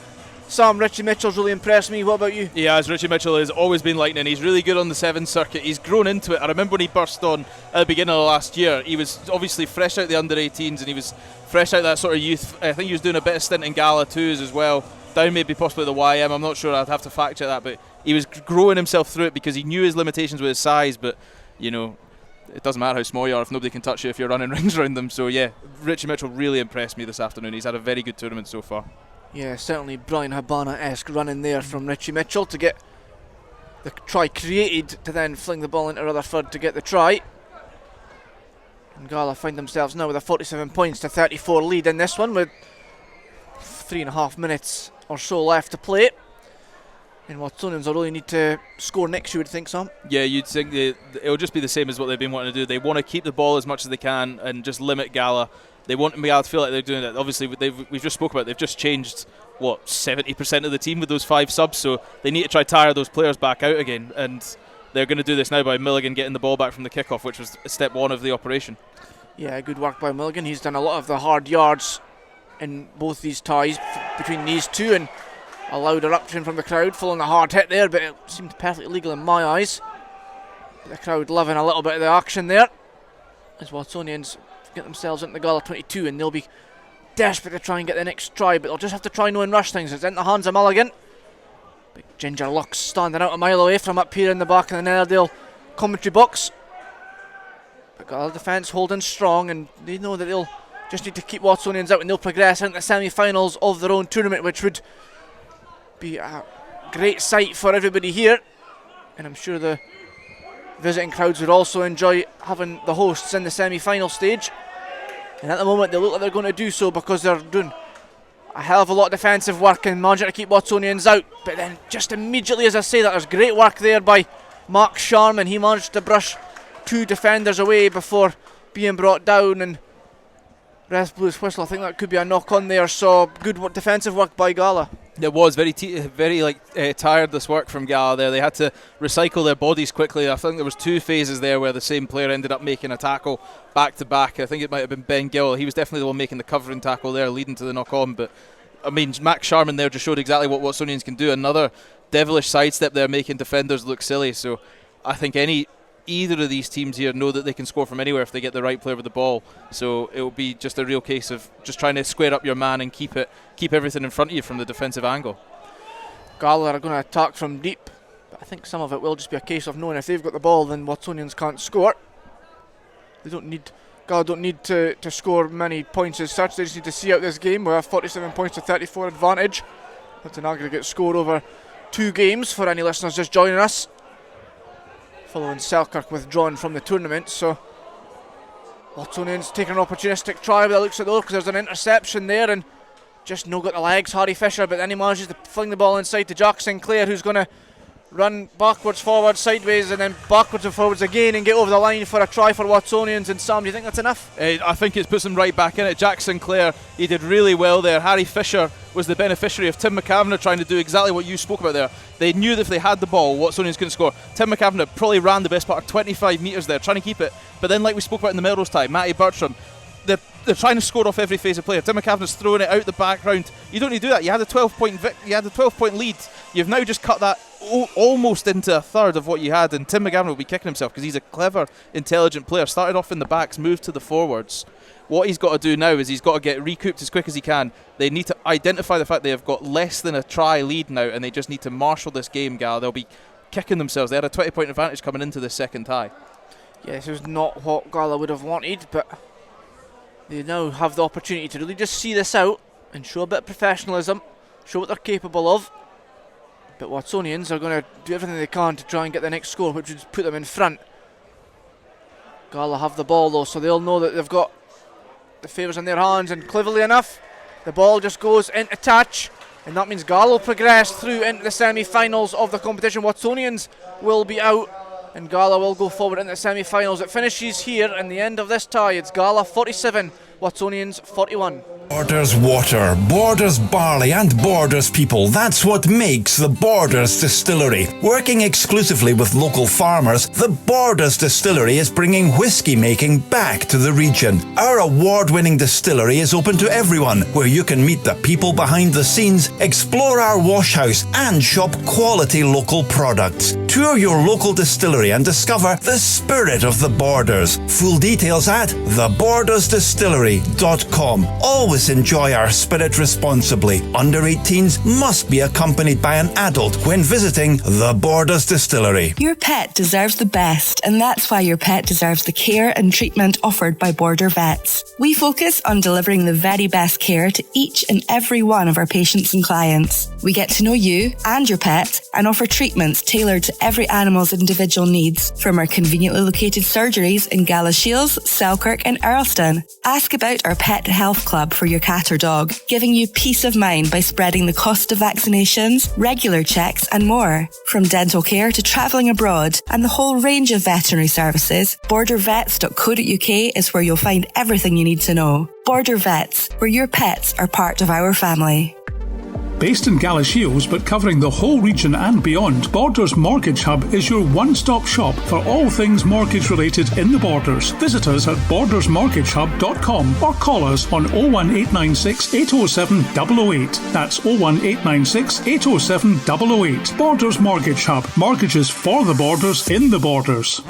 Sam, Richie Mitchell's really impressed me. What about you? Yeah, as Richie Mitchell has always been lightning. He's really good on the 7 circuit. He's grown into it. I remember when he burst on at the beginning of last year, he was obviously fresh out the under-18s, and he was fresh out that sort of youth. I think he was doing a bit of stint in Gala 2s as well, down maybe possibly the YM. I'm not sure, I'd have to fact check that, but he was growing himself through it because he knew his limitations with his size, but you know, it doesn't matter how small you are if nobody can touch you if you're running rings around them. So yeah, Richie Mitchell really impressed me this afternoon. He's had a very good tournament so far. Yeah, certainly Brian Habana-esque running there from Richie Mitchell to get the try created, to then fling the ball into Rutherford to get the try. And Gala find themselves now with a 47 points to 34 lead in this one, with 3.5 minutes or so left to play. And Watsonians will really need to score next, you would think, Sam. Yeah, you'd think it'll just be the same as what they've been wanting to do. They want to keep the ball as much as they can and just limit Gala. They want Gala to feel like they're doing it. Obviously, we've just spoke about it. They've just changed, 70% of the team with those 5 subs, so they need to try tire those players back out again. And they're going to do this now by Milligan getting the ball back from the kickoff, which was step 1 of the operation. Yeah, good work by Milligan. He's done a lot of the hard yards in both these ties between these two, and a loud eruption from the crowd following a hard hit there, but it seemed perfectly legal in my eyes. The crowd loving a little bit of the action there as Watsonians get themselves into the Gala 22, and they'll be desperate to try and get the next try, but they'll just have to try and rush things. It's in the hands of Mulligan. Big Ginger Lux standing out a mile away from up here in the back of the Netherdale commentary box. But Gala defence holding strong, and they know that they'll just need to keep Watsonians out, and they'll progress into the semi-finals of their own tournament, which would be a great sight for everybody here, and I'm sure the visiting crowds would also enjoy having the hosts in the semi-final stage. And at the moment they look like they're going to do so, because they're doing a hell of a lot of defensive work and managing to keep Watsonians out. But then just immediately as I say that, there's great work there by Mark Sharman. He managed to brush 2 defenders away before being brought down, and ref blew his whistle. I think that could be a knock on there, so good defensive work by Gala. It was very tired, this work from Gala there. They had to recycle their bodies quickly. I think there was 2 phases there where the same player ended up making a tackle back to back. I think it might have been Ben Gill. He was definitely the one making the covering tackle there, leading to the knock on, but I mean, Max Sharman there just showed exactly what Watsonians can do. Another devilish sidestep there, making defenders look silly. So I think either of these teams here know that they can score from anywhere if they get the right player with the ball. So it will be just a real case of just trying to square up your man and keep everything in front of you from the defensive angle. Gala are going to attack from deep, but I think some of it will just be a case of knowing if they've got the ball, then Watsonians can't score. Gala don't need to score many points as such. They just need to see out this game. We have 47 points to 34 advantage. That's an aggregate score over 2 games for any listeners just joining us, following Selkirk withdrawn from the tournament. So Watsonians taking an opportunistic try by the looks of those, because there's an interception there and just no got the legs, Harry Fisher, but then he manages to fling the ball inside to Jack Sinclair, who's going to run backwards, forwards, sideways, and then backwards and forwards again and get over the line for a try for Watsonians. And Sam, do you think that's enough? I think it puts him right back in it. Jack Sinclair, he did really well there. Harry Fisher was the beneficiary of Tim McCavan trying to do exactly what you spoke about there. They knew that if they had the ball, Watsonians couldn't score. Tim McCavan probably ran the best part of 25 metres there, trying to keep it. But then, like we spoke about in the Melrose tie, Matty Bertram, they're trying to score off every phase of play. Tim McCavan's throwing it out the background. You don't need to do that. You had a 12-point lead. You've now just cut that almost into a third of what you had, and Tim McCavan will be kicking himself because he's a clever, intelligent player. Started off in the backs, moved to the forwards. What he's got to do now is he's got to get recouped as quick as he can. They need to identify the fact they have got less than a try lead now, and they just need to marshal this game, Gal. They'll be kicking themselves. They had a 20-point advantage coming into the second tie. Yes, it was not what Gala would have wanted, but they now have the opportunity to really just see this out and show a bit of professionalism, show what they're capable of. But Watsonians are going to do everything they can to try and get the next score, which would put them in front. Gala have the ball though, so they'll know that they've got the favours in their hands, and cleverly enough, the ball just goes into touch, and that means Gala will progress through into the semi-finals of the competition. Watsonians will be out, and Gala will go forward in the semi-finals. It finishes here in the end of this tie. It's Gala 47, Watsonians 41. Borders water, Borders barley and Borders people. That's what makes the Borders Distillery. Working exclusively with local farmers, the Borders Distillery is bringing whiskey making back to the region. Our award-winning distillery is open to everyone, where you can meet the people behind the scenes, explore our wash house and shop quality local products. Tour your local distillery and discover the spirit of the Borders. Full details at thebordersdistillery.com. Always enjoy our spirit responsibly. Under 18s must be accompanied by an adult when visiting the Borders Distillery. Your pet deserves the best, and that's why your pet deserves the care and treatment offered by Border Vets. We focus on delivering the very best care to each and every one of our patients and clients. We get to know you and your pet and offer treatments tailored to every animal's individual needs, from our conveniently located surgeries in Galashiels, Selkirk and Earlston. Ask about our Pet Health Club for your cat or dog, giving you peace of mind by spreading the cost of vaccinations, regular checks and more. From dental care to travelling abroad and the whole range of veterinary services, bordervets.co.uk is where you'll find everything you need to know. Border Vets, where your pets are part of our family. Based in Galashiels but covering the whole region and beyond, Borders Mortgage Hub is your one-stop shop for all things mortgage related in the Borders. Visit us at bordersmortgagehub.com or call us on 01896 807 008. That's 01896 807 008. Borders Mortgage Hub. Mortgages for the Borders in the Borders.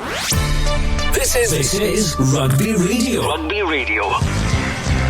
This is Rugby Radio. Rugby Radio.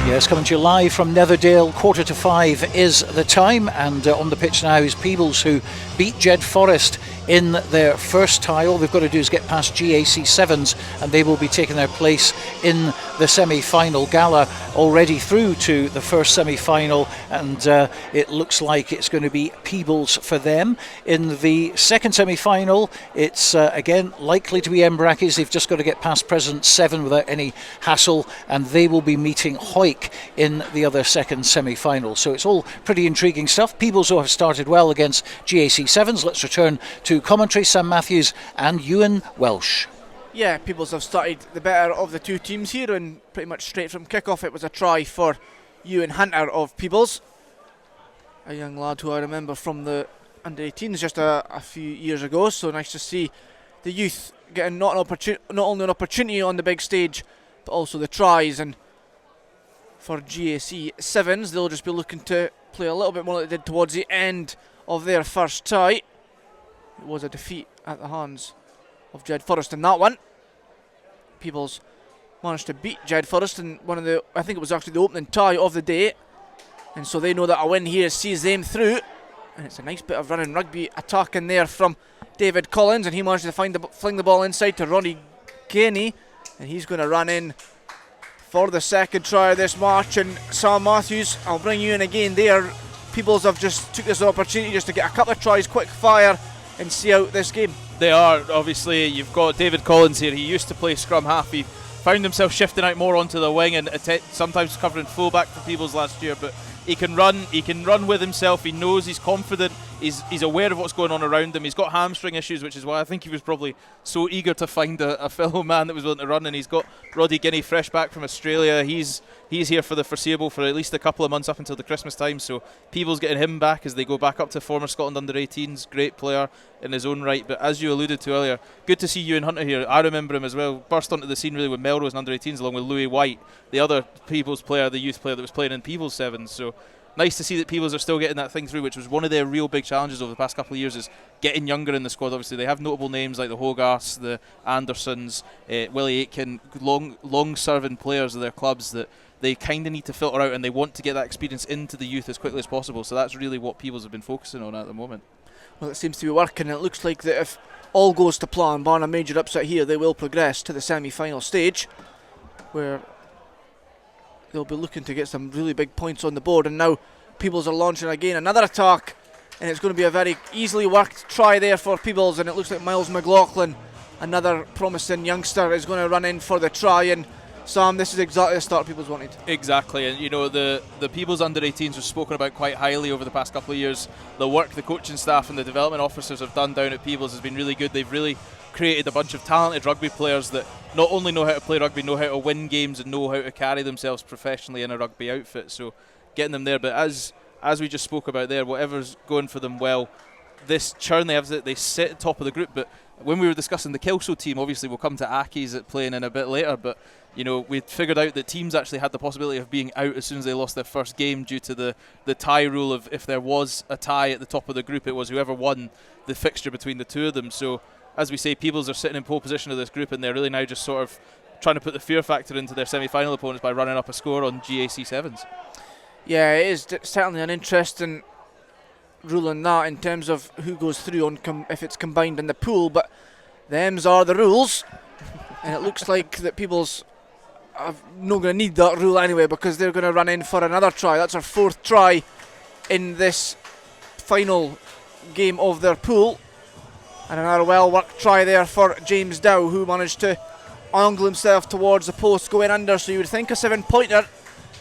Yes, coming to you live from Netherdale. 4:45 is the time, and on the pitch now is Peebles, who beat Jed Forest in their first tie. All they've got to do is get past GAC 7s, and they will be taking their place in the semi-final. Gala already through to the first semi-final, and it looks like it's going to be Peebles for them. In the second semi-final, it's again likely to be Embrackes. They've just got to get past President 7 without any hassle, and they will be meeting Hawick in the other second semi-final. So it's all pretty intriguing stuff. Peebles have started well against GAC 7s. Let's return to commentary. Sam Mathews and Ewen Welsh. Yeah, Peebles have started the better of the two teams here, and pretty much straight from kick-off it was a try for Ewan Hunter of Peebles, a young lad who I remember from the under-18s just a few years ago. So nice to see the youth getting not only an opportunity on the big stage, but also the tries. And for GAC 7s. They'll just be looking to play a little bit more like they did towards the end of their first tie. It was a defeat at the hands of Jed Forrest in that one. Peebles managed to beat Jed Forrest in one of the, I think it was actually the opening tie of the day, and so they know that a win here sees them through. And it's a nice bit of running rugby attack in there from David Collins, and he managed to fling the ball inside to Ronnie Gainey, and he's going to run in for the second try of this match. And Sam Mathews, I'll bring you in again there. Peebles have just took this opportunity just to get a couple of tries quick fire and see out this game. They are, obviously. You've got David Collins here. He used to play scrum half. He found himself shifting out more onto the wing and sometimes covering fullback for Peebles last year, but he can run with himself. He knows, he's confident, he's aware of what's going on around him. He's got hamstring issues, which is why I think he was probably so eager to find a fellow man that was willing to run. And he's got Roddy Guinea fresh back from Australia. He's here for the foreseeable, for at least a couple of months up until the Christmas time. So Peebles getting him back as they go back up to former Scotland under-18s. Great player in his own right. But as you alluded to earlier, good to see Ewan Hunter here. I remember him as well. Burst onto the scene really with Melrose and under-18s along with Louis White, the other Peebles player, the youth player that was playing in Peebles 7s. So nice to see that Peebles are still getting that thing through, which was one of their real big challenges over the past couple of years, is getting younger in the squad. Obviously they have notable names like the Hogarths, the Andersons, Willie Aitken, long serving players of their clubs that they kind of need to filter out, and they want to get that experience into the youth as quickly as possible. So that's really what Peebles have been focusing on at the moment. Well, it seems to be working, and it looks like that if all goes to plan, barring a major upset here, they will progress to the semi-final stage, where they'll be looking to get some really big points on the board. And now Peebles are launching again another attack, and it's going to be a very easily worked try there for Peebles. And it looks like Miles McLaughlin, another promising youngster, is going to run in for the try. And Sam, this is exactly the start Peebles wanted. Exactly, and you know the Peebles under-18s are spoken about quite highly over the past couple of years. The work the coaching staff and the development officers have done down at Peebles has been really good. They've really created a bunch of talented rugby players that not only know how to play rugby, know how to win games and know how to carry themselves professionally in a rugby outfit. So getting them there, but as we just spoke about there, whatever's going for them well, this churn they have, they sit at top of the group. But when we were discussing the Kelso team, obviously we'll come to Accies at playing in a bit later, but you know, we figured out that teams actually had the possibility of being out as soon as they lost their first game due to the tie rule of if there was a tie at the top of the group, it was whoever won the fixture between the two of them. So as we say, Peebles are sitting in pole position of this group, and they're really now just sort of trying to put the fear factor into their semi-final opponents by running up a score on GAC 7s. Yeah, it is certainly an interesting ruling that in terms of who goes through on if it's combined in the pool, but them's are the rules. And it looks like that Peebles are not going to need that rule anyway, because they're going to run in for another try. That's our fourth try in this final game of their pool. And another well-worked try there for James Dow, who managed to angle himself towards the post going under. So you would think a 7-pointer.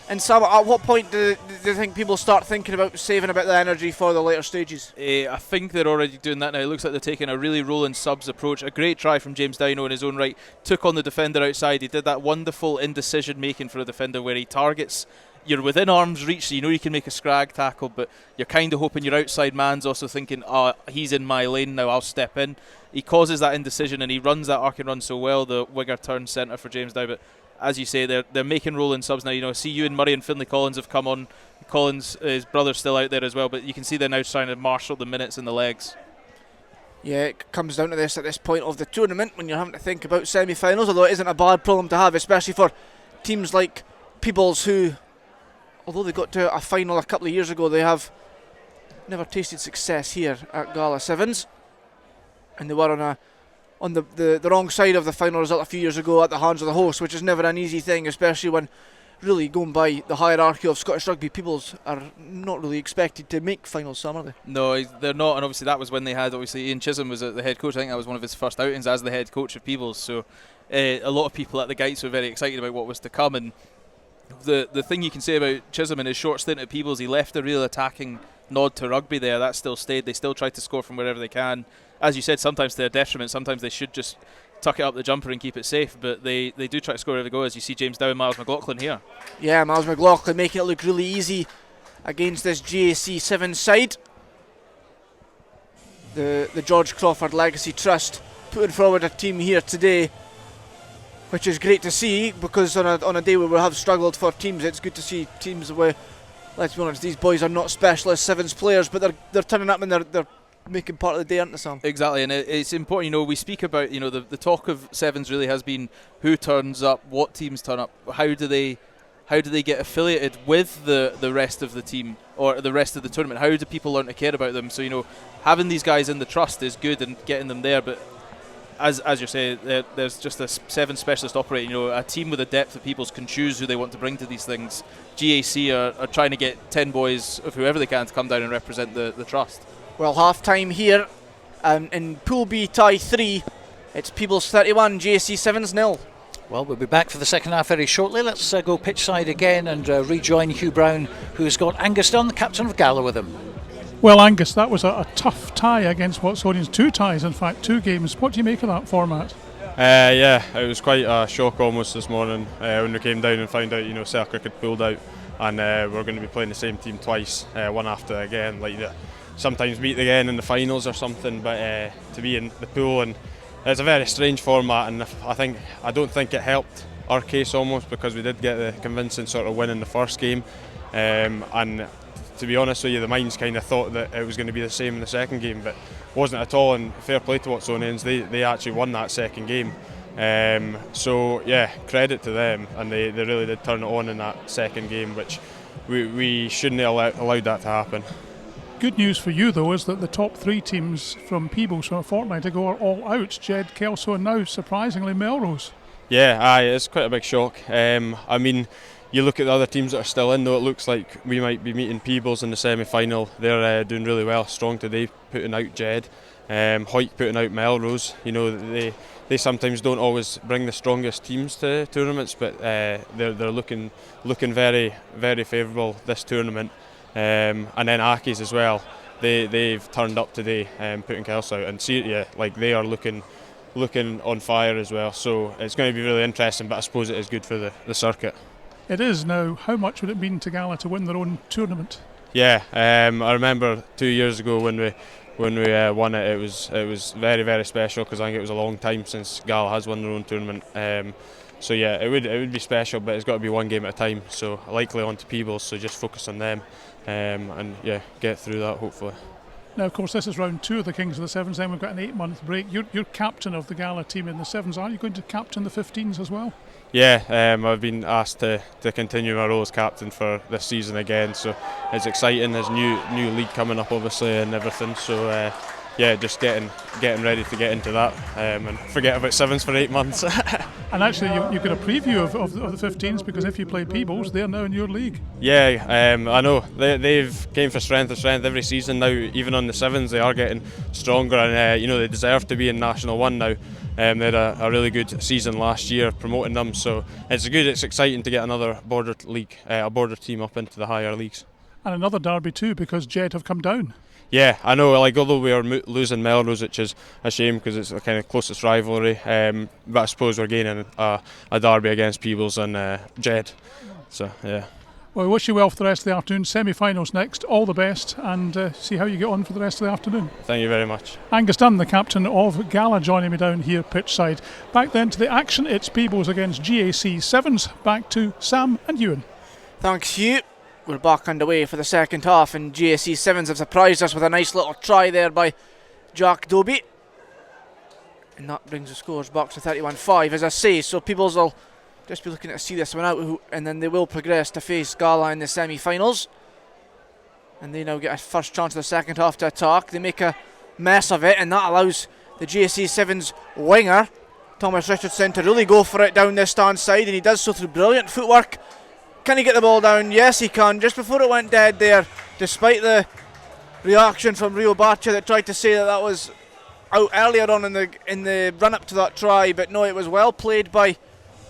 And Sam, at what point do you think people start thinking about saving a bit of the energy for the later stages? I think they're already doing that now. It looks like they're taking a really rolling subs approach. A great try from James Dino in his own right. Took on the defender outside. He did that wonderful indecision making for a defender where he targets. You're within arm's reach, so you know you can make a scrag tackle, but you're kind of hoping your outside man's also thinking, he's in my lane now, I'll step in. He causes that indecision and he runs that arc and run so well, the winger turn centre for James Dow. But as you say, they're making rolling subs now. You know, see Ewan Murray and Finlay Collins have come on. Collins, his brother's still out there as well, but you can see they're now trying to marshal the minutes and the legs. Yeah, it comes down to this at this point of the tournament when you're having to think about semi-finals, although it isn't a bad problem to have, especially for teams like Peebles, who, although they got to a final a couple of years ago, they have never tasted success here at Gala 7s, and they were on the wrong side of the final result a few years ago at the hands of the host, which is never an easy thing, especially when really going by the hierarchy of Scottish rugby, Peebles are not really expected to make finals, Sam, are they? No, they're not, and obviously that was when they had, Ian Chisholm was the head coach. I think that was one of his first outings as the head coach of Peebles, so a lot of people at the Gites were very excited about what was to come. And the thing you can say about Chisholm in his short stint at Peebles, he left a real attacking nod to rugby there. That still stayed. They still tried to score from wherever they can. As you said, sometimes to their detriment, sometimes they should just tuck it up the jumper and keep it safe, but they do try to score wherever they go, as you see James Dow and Miles McLaughlin here. Yeah, Miles McLaughlin making it look really easy against this GAC 7 side. The George Crawford Legacy Trust putting forward a team here today which is great to see, because on a day where we have struggled for teams, it's good to see teams where, let's be honest, these boys are not specialist sevens players, but they're turning up and they're making part of the day, aren't they, Sam? Exactly, and it's important, we speak about, the talk of sevens really has been who turns up, what teams turn up, how do they get affiliated with the rest of the team or the rest of the tournament, how do people learn to care about them? So, having these guys in the trust is good and getting them there, but as you're saying, there's just a seven specialist operating, a team with a depth of Peebles can choose who they want to bring to these things. GAC are trying to get 10 boys of whoever they can to come down and represent the trust. Well, half time here in Pool B tie 3. It's Peebles 31, GAC 7s 0. Well, we'll be back for the second half very shortly. Let's go pitch side again and rejoin Hugh Brown, who's got Angus Dunn, the captain of Gala, with him. Well, Angus, that was a tough tie against Watsonians. 2 ties, in fact, 2 games. What do you make of that format? Yeah, it was quite a shock almost this morning when we came down and found out, Celtic had pulled out, and we're going to be playing the same team twice, one after again, sometimes meet again in the finals or something, but to be in the pool, and it's a very strange format, and I don't think it helped our case almost, because we did get the convincing sort of win in the first game, and to be honest with you, the minds kind of thought that it was going to be the same in the second game, but wasn't at all, and fair play to Watsonians, they actually won that second game. So yeah, credit to them, and they really did turn it on in that second game, which we shouldn't have allowed that to happen. Good news for you, though, is that the top 3 teams from Peebles from a fortnight ago are all out. Jed, Kelso, and now, surprisingly, Melrose. Yeah, it's quite a big shock. You look at the other teams that are still in, though, it looks like we might be meeting Peebles in the semi-final. They're doing really well, strong today, putting out Jed. Hawick putting out Melrose. They sometimes don't always bring the strongest teams to tournaments, but they're looking very, very favourable this tournament. And then Accies as well. They've turned up today, putting Kelso out, and they are looking on fire as well. So it's going to be really interesting, but I suppose it is good for the circuit. It is now. How much would it mean to Gala to win their own tournament? Yeah, I remember 2 years ago when we won it. It was very, very special, because I think it was a long time since Gala has won their own tournament. So yeah, it would be special, but it's got to be one game at a time. So likely on to Peebles. So just focus on them, and yeah, get through that hopefully. Now, of course, this is round 2 of the Kings of the Sevens. Then we've got an 8-month break. You're captain of the Gala team in the Sevens. Are you going to captain the 15s as well? Yeah, I've been asked to continue my role as captain for this season again, so it's exciting. There's new league coming up obviously and everything, so yeah, just getting ready to get into that, and forget about sevens for 8 months. And actually you get a preview of the 15s, because if you play Peebles, they're now in your league. Yeah, I know they've came for strength to strength every season now. Even on the sevens they are getting stronger, and they deserve to be in National 1 now. They had a really good season last year promoting them, so it's exciting to get another border league, a border team up into the higher leagues. And another derby too, because Jed have come down. Yeah, I know, although we are losing Melrose, which is a shame because it's the kind of closest rivalry, but I suppose we're gaining a derby against Peebles and Jed, so yeah. Well, we wish you well for the rest of the afternoon. Semi-finals next. All the best, and see how you get on for the rest of the afternoon. Thank you very much. Angus Dunn, the captain of Gala, joining me down here pitchside. Back then to the action. It's Peebles against GAC Sevens. Back to Sam and Ewan. Thanks, Hugh. We're back underway for the second half, and GAC Sevens have surprised us with a nice little try there by Jack Dobie. And that brings the scores back to 31-5, as I say. So Peebles will just be looking to see this one out, and then they will progress to face Gala in the semi-finals. And they now get a first chance of the second half to attack. They make a mess of it, and that allows the GAC Sevens winger, Thomas Richardson, to really go for it down this stand side, and he does so through brilliant footwork. Can he get the ball down? Yes, he can. Just before it went dead there, despite the reaction from Rio Bacha that tried to say that was out earlier on in the run-up to that try, but no, it was well played by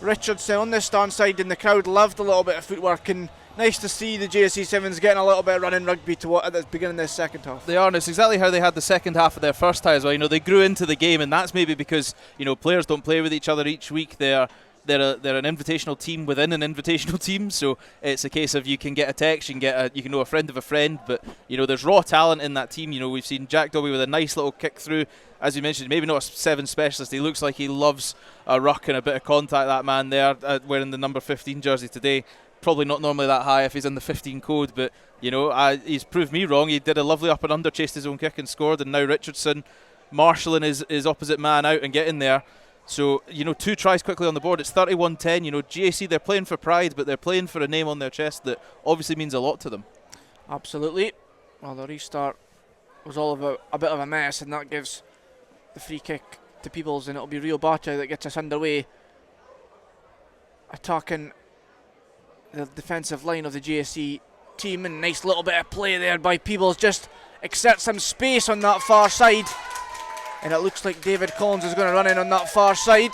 Richardson on this stand side, and the crowd loved a little bit of footwork, and nice to see the GAC Sevens getting a little bit of running rugby at the beginning of this second half. They are, and it's exactly how they had the second half of their first tie as well. They grew into the game, and that's maybe because players don't play with each other each week. They are they're an invitational team within an invitational team, so it's a case of you can get a text, you can know a friend of a friend, but there's raw talent in that team. We've seen Jack Dobby with a nice little kick through, as you mentioned, maybe not a 7 specialist. He looks like he loves a ruck and a bit of contact, that man there, wearing the number 15 jersey today. Probably not normally that high if he's in the 15 code, but he's proved me wrong. He did a lovely up and under, chased his own kick and scored, and now Richardson marshalling his opposite man out and getting there. So 2 tries quickly on the board. It's 31-10. GAC, they're playing for pride, but they're playing for a name on their chest that obviously means a lot to them. Absolutely. Well, the restart was all about a bit of a mess, and that gives the free kick to Peebles, and it'll be Rio Bata that gets us underway, attacking the defensive line of the GSC team. And nice little bit of play there by Peebles, just exerts some space on that far side, and it looks like David Collins is going to run in on that far side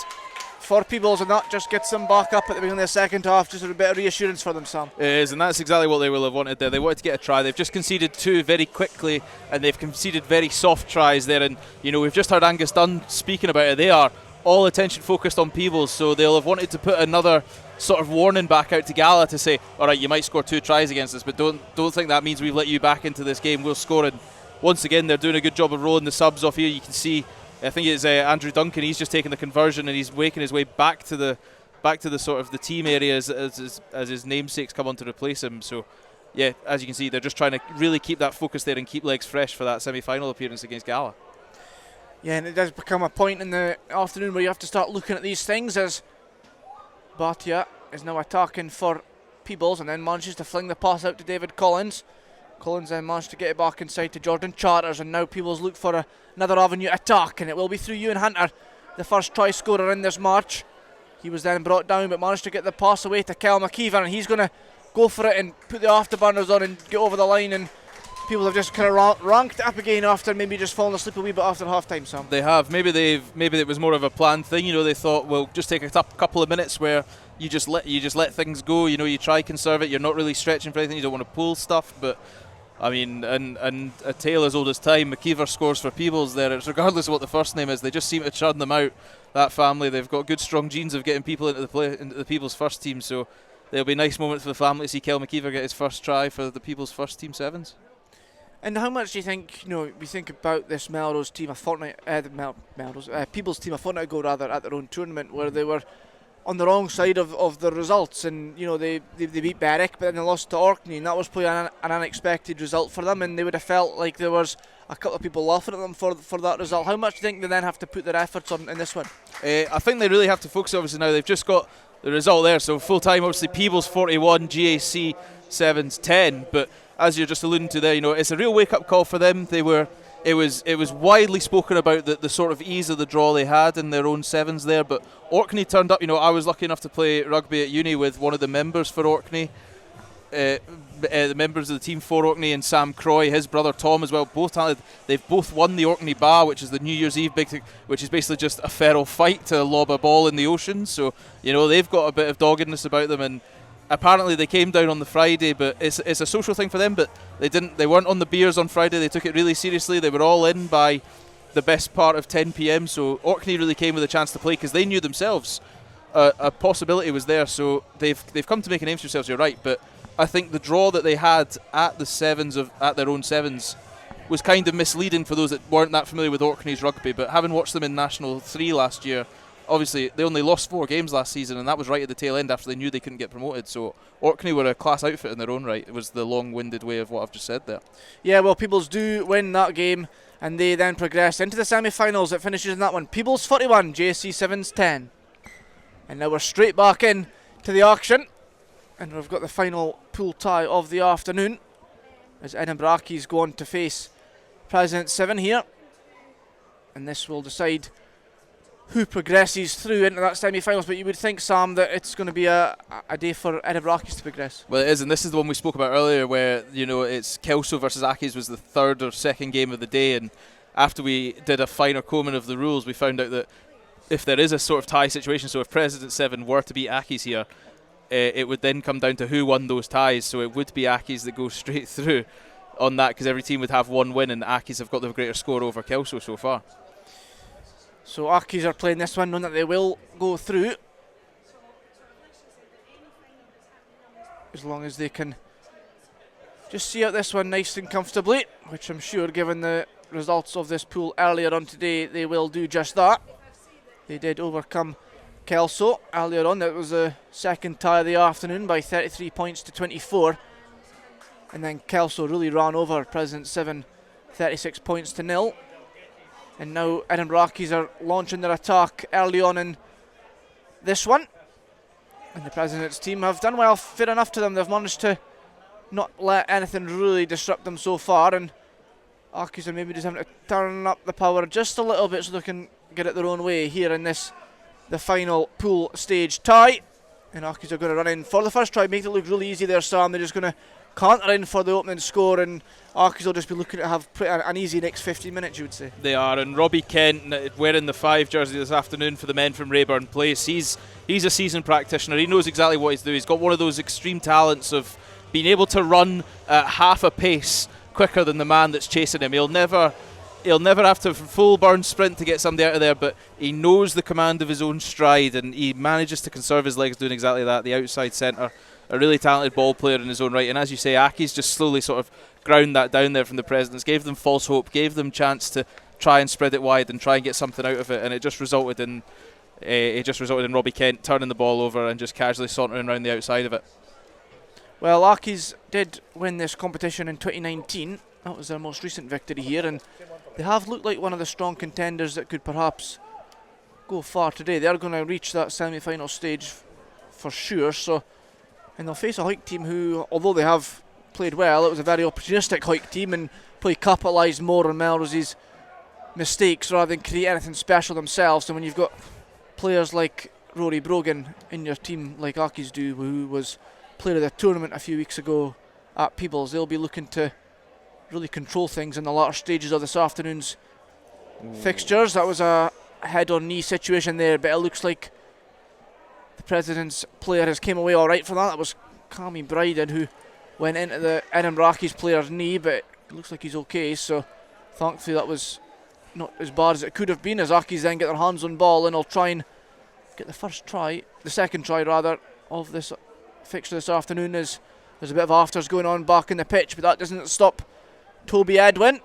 for Peebles, and that just gets them back up at the beginning of the second half. Just a bit of reassurance for them, Sam. It is, and that's exactly what they will have wanted there. They wanted to get a try. They've just conceded 2 very quickly, and they've conceded very soft tries there. And we've just heard Angus Dunn speaking about it. They are all attention focused on Peebles, so they'll have wanted to put another sort of warning back out to Gala to say, all right, you might score 2 tries against us, but don't think that means we've let you back into this game. We'll score. And once again, they're doing a good job of rolling the subs off here. You can see, I think it's Andrew Duncan. He's just taking the conversion and he's making his way back to the sort of the team area as his namesakes come on to replace him. So yeah, as you can see, they're just trying to really keep that focus there and keep legs fresh for that semi-final appearance against Gala. Yeah, and it does become a point in the afternoon where you have to start looking at these things, as Bhatia is now attacking for Peebles and then manages to fling the pass out to David Collins. Collins then managed to get it back inside to Jordan Charters, and now Peebles look for another avenue attack, and it will be through Ewan Hunter, the first try scorer in this match. He was then brought down but managed to get the pass away to Kel McKeever, and he's going to go for it and put the afterburners on and get over the line, and people have just kind of ranked it up again after maybe just falling asleep a wee bit after half time, Sam. They have. Maybe it was more of a planned thing. They thought, we'll just take a couple of minutes where you just let things go. You try conserve it. You're not really stretching for anything. You don't want to pull stuff. But I mean, and a tale as old as time. McKeever scores for Peebles there. It's regardless of what the first name is. They just seem to churn them out. That family, they've got good strong genes of getting people into the Peebles first team. So there'll be a nice moment for the family to see Kel McKeever get his first try for the Peebles first team sevens. And how much do you think, we think about this Melrose team Peebles team a fortnight ago rather, at their own tournament, where they were on the wrong side of the results, and they beat Berwick but then they lost to Orkney, and that was probably an unexpected result for them, and they would have felt like there was a couple of people laughing at them for that result. How much do you think they then have to put their efforts on in this one? I think they really have to focus. Obviously now they've just got the result there, so full time obviously Peebles 41, GAC 7s 10, but as you're just alluding to there, it's a real wake-up call for them. It was widely spoken about the sort of ease of the draw they had in their own sevens there, but Orkney turned up. I was lucky enough to play rugby at uni with one of the members for Orkney, the members of the team for Orkney, and Sam Croy, his brother Tom as well. They've both won the Orkney Ba, which is the New Year's Eve big thing, which is basically just a feral fight to lob a ball in the ocean. So they've got a bit of doggedness about them, and apparently they came down on the Friday, but it's a social thing for them. But they weren't on the beers on Friday. They took it really seriously. They were all in by the best part of 10 p.m. So Orkney really came with a chance to play because they knew themselves a possibility was there. So they've come to make a name for themselves. You're right, but I think the draw that they had at the sevens at their own sevens was kind of misleading for those that weren't that familiar with Orkney's rugby. But having watched them in National 3 last year, obviously they only lost 4 games last season, and that was right at the tail end after they knew they couldn't get promoted. So Orkney were a class outfit in their own right. It was the long-winded way of what I've just said there. Yeah, well, Peebles do win that game, and they then progress into the semi-finals. It finishes in that one. Peebles 41, JC 7s 10. And now we're straight back in to the action, and we've got the final pool tie of the afternoon as Edinburgh Accies go on to face President 7 here, and this will decide who progresses through into that semi-finals. But you would think, Sam, that it's going to be a day for Edinburgh Accies to progress. Well, it is, and this is the one we spoke about earlier where, it's Kelso versus Accies was the third or second game of the day, and after we did a finer combing of the rules, we found out that if there is a sort of tie situation, so if President 7 were to beat Accies here, it would then come down to who won those ties. So it would be Accies that goes straight through on that, because every team would have one win, and Accies have got the greater score over Kelso so far. So Accies are playing this one knowing that they will go through. as long as they can just see out this one nice and comfortably, which I'm sure, given the results of this pool earlier on today, they will do just that. They did overcome Kelso earlier on. That was the second tie of the afternoon by 33 points to 24. And then Kelso really ran over President 7, 36 points to 0. And now Edinburgh Accies are launching their attack early on in this one. And the President's team have done well, fair enough to them. They've managed to not let anything really disrupt them so far. And Accies are maybe just having to turn up the power just a little bit so they can get it their own way here in this, the final pool stage tie. And Accies are going to run in for the first try, make it look really easy there, Sam. They're just going to canter in for the opening score, and Accies will just be looking to have an easy next 15 minutes, you would say. They are, and Robbie Kent wearing the 5 jersey this afternoon for the men from Rayburn Place. He's a seasoned practitioner. He knows exactly what he's doing. He's got one of those extreme talents of being able to run at half a pace quicker than the man that's chasing him. He'll never have to full burn sprint to get somebody out of there, but he knows the command of his own stride, and he manages to conserve his legs doing exactly that. The outside centre, a really talented ball player in his own right, and as you say, Accies just slowly sort of ground that down there from the Presidents, gave them false hope, gave them chance to try and spread it wide and try and get something out of it, and it just resulted in Robbie Kent turning the ball over and just casually sauntering around the outside of it. Well, Accies did win this competition in 2019. That was their most recent victory here, and they have looked like one of the strong contenders that could perhaps go far today. They are going to reach that semi-final stage for sure. So, and they'll face a Hawick team who, although they have played well, it was a very opportunistic Hawick team and probably capitalised more on Melrose's mistakes rather than create anything special themselves. And when you've got players like Rory Brogan in your team, like Accies do, who was player of the tournament a few weeks ago at Peebles, they'll be looking to really control things in the latter stages of this afternoon's fixtures. That was a head-on-knee situation there, but it looks like the President's player has came away all right from that. That was Cammy Bryden who went into the Edinburgh Accies player's knee, but it looks like he's okay, so thankfully that was not as bad as it could have been, as Accies then get their hands on ball and will try and get the second try rather, of this fixture this afternoon. As there's a bit of afters going on back in the pitch, but that doesn't stop Toby Edwin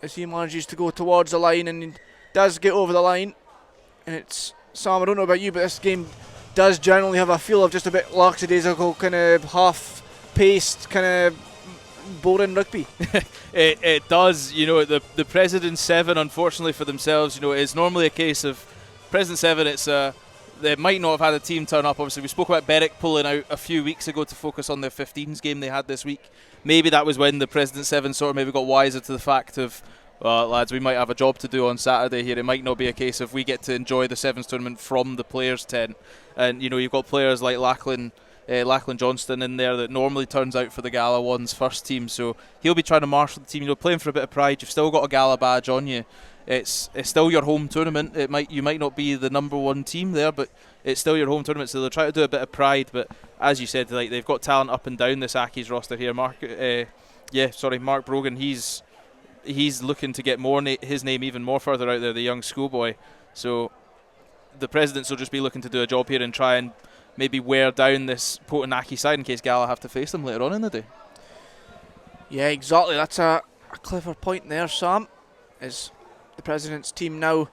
as he manages to go towards the line, and he does get over the line. And it's, Sam, I don't know about you, but this game does generally have a feel of just a bit lackadaisical, kind of half-paced, kind of boring rugby. It does. You know, the President 7, unfortunately for themselves, you know, it's normally a case of President 7, they might not have had a team turn up. Obviously, we spoke about Berwick pulling out a few weeks ago to focus on their 15s game they had this week. Maybe that was when the President 7 sort of maybe got wiser to the fact of, well, lads, we might have a job to do on Saturday here. It might not be a case of we get to enjoy the Sevens tournament from the players' tent. And, you know, you've got players like Lachlan Johnston in there that normally turns out for the Gala one's first team. So he'll be trying to marshal the team, you know, playing for a bit of pride. You've still got a Gala badge on you. It's still your home tournament. You might not be the number one team there, but it's still your home tournament, so they'll try to do a bit of pride. But as you said, like, they've got talent up and down this Accies roster here. Mark Brogan, he's looking to get his name even more further out there, the young schoolboy. So the Presidents will just be looking to do a job here and try and maybe wear down this potent Accies side in case Gala have to face them later on in the day. Yeah, exactly. That's a clever point there, Sam. Is the President's team now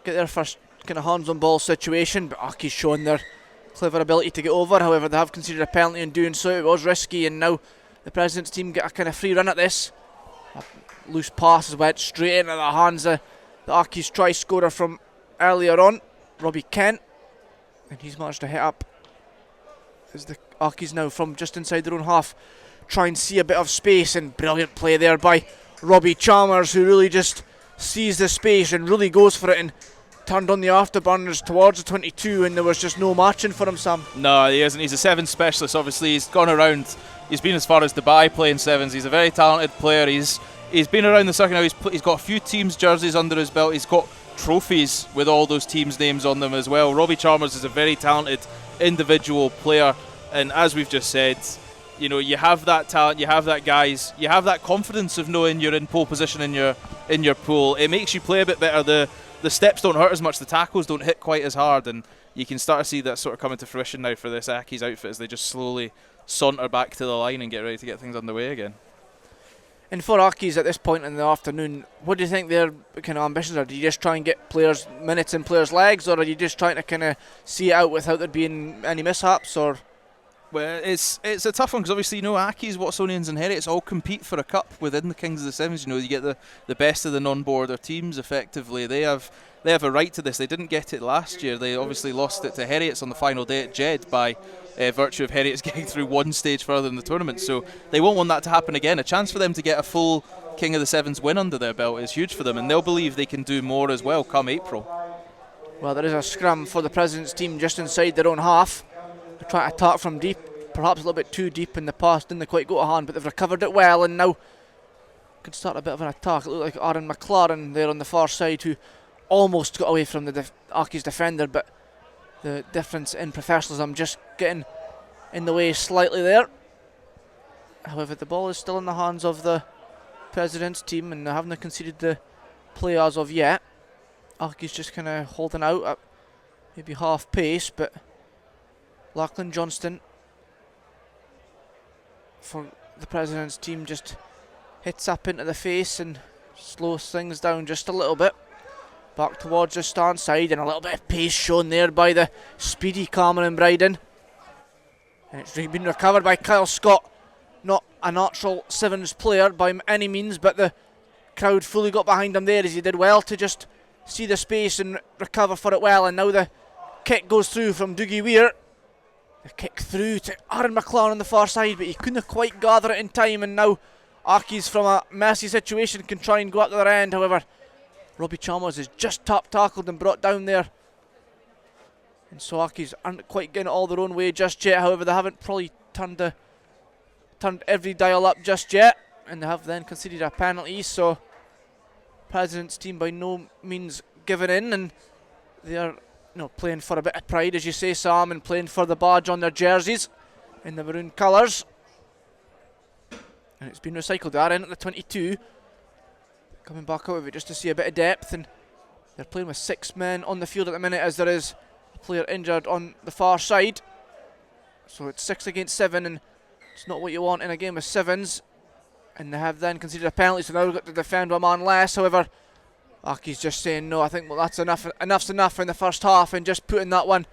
get their first kind of hands-on-ball situation, but Accies showing their clever ability to get over. However, they have conceded a penalty in doing so. It was risky, and now the President's team get a kind of free run at this. A loose passes went straight into the hands of the Accies try scorer from earlier on, Robbie Kent, and he's managed to hit up as the Accies now from just inside their own half try and see a bit of space, and brilliant play there by Robbie Chalmers, who really just sees the space and really goes for it and turned on the afterburners towards the 22, and there was just no matching for him, Sam. No, he isn't. He's a sevens specialist. Obviously, he's gone around. He's been as far as Dubai playing sevens. He's a very talented player. He's been around the circuit now. He's got a few teams' jerseys under his belt. He's got trophies with all those teams' names on them as well. Robbie Chalmers is a very talented individual player, and as we've just said, you know, you have that talent, you have that guys, you have that confidence of knowing you're in pole position in your in your pool. It makes you play a bit better. The steps don't hurt as much, the tackles don't hit quite as hard, and you can start to see that sort of coming to fruition now for this Accies outfit as they just slowly saunter back to the line and get ready to get things underway again. And for Accies at this point in the afternoon, what do you think their kind of ambitions are? Do you just try and get players minutes in players' legs, or are you just trying to kind of see it out without there being any mishaps? Or well, it's a tough one because obviously Accies, Watsonians and Heriots all compete for a cup within the Kings of the Sevens. You get the best of the non-border teams effectively. They have a right to this. They didn't get it last year. They obviously lost it to Heriots on the final day at Jed by virtue of Heriots getting through one stage further in the tournament. So they won't want that to happen again. A chance for them to get a full King of the Sevens win under their belt is huge for them, and they'll believe they can do more as well come April. Well, there is a scrum for the President's team just inside their own half. They're trying to attack from deep, perhaps a little bit too deep in the past, didn't they quite go to hand, but they've recovered it well and now could start a bit of an attack. It looked like Aaron McLaren there on the far side who almost got away from the Accies defender, but the difference in professionalism just getting in the way slightly there. However, the ball is still in the hands of the President's team and they haven't conceded the play as of yet. Accies just kind of holding out at maybe half pace, but Lachlan Johnston for the President's team just hits up into the face and slows things down just a little bit. Back towards the stand side, and a little bit of pace shown there by the speedy Cameron Bryden. And it's been recovered by Kyle Scott. Not a natural Sevens player by any means, but the crowd fully got behind him there as he did well to just see the space and recover for it well. And now the kick goes through from Dougie Weir. The kick through to Aaron McLaren on the far side, but he couldn't quite gather it in time, and now Accies from a messy situation can try and go up the other end. However, Robbie Chalmers is just tackled and brought down there. And so Accies aren't quite getting it all their own way just yet. However, they haven't probably turned every dial up just yet, and they have then conceded a penalty. So President's team by no means giving in, and they are playing for a bit of pride, as you say, Sam, and playing for the badge on their jerseys in the maroon colours. And it's been recycled. They are in at the 22. Coming back out of it just to see a bit of depth, and they're playing with 6 men on the field at the minute as there is a player injured on the far side. So it's 6 against 7, and it's not what you want in a game of sevens. And they have then conceded a penalty, so now they've got to defend one man less. However, Accies just saying no, I think that's enough. Enough's enough in the first half, and just putting that one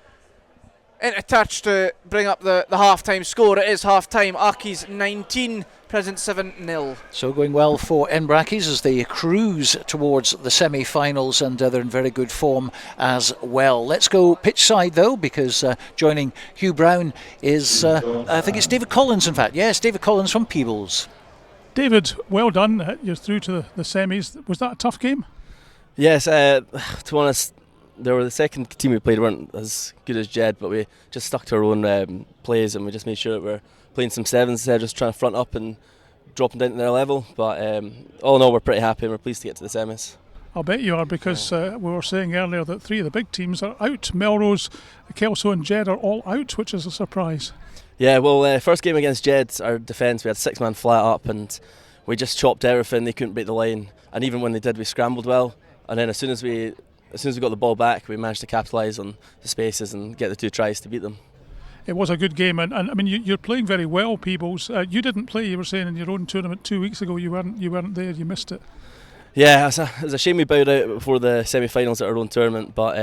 into touch to bring up the half-time score. It is half-time. Accies 19, President 7-0. So going well for Edinburgh Accies as they cruise towards the semi-finals, and they're in very good form as well. Let's go pitch side though, because joining Hugh Brown is, I think it's David Collins in fact. Yes, David Collins from Peebles. David, well done. You're through to the semis. Was that a tough game? Yes, to be honest, they were the second team we played weren't as good as Jed, but we just stuck to our own plays, and we just made sure that we're playing some sevens instead of just trying to front up and dropping down to their level. But all in all, we're pretty happy and we're pleased to get to the semis. I'll bet you are, because we were saying earlier that 3 of the big teams are out. Melrose, Kelso and Jed are all out, which is a surprise. Yeah, well, first game against Jed, our defence, we had 6 man flat up and we just chopped everything. They couldn't break the line, and even when they did, we scrambled well. And then as soon as we got the ball back, we managed to capitalise on the spaces and get the 2 tries to beat them. It was a good game, and I mean you're playing very well, Peebles. You didn't play. You were saying in your own tournament 2 weeks ago you weren't there. You missed it. Yeah, it was a shame we bowed out before the semi-finals at our own tournament. But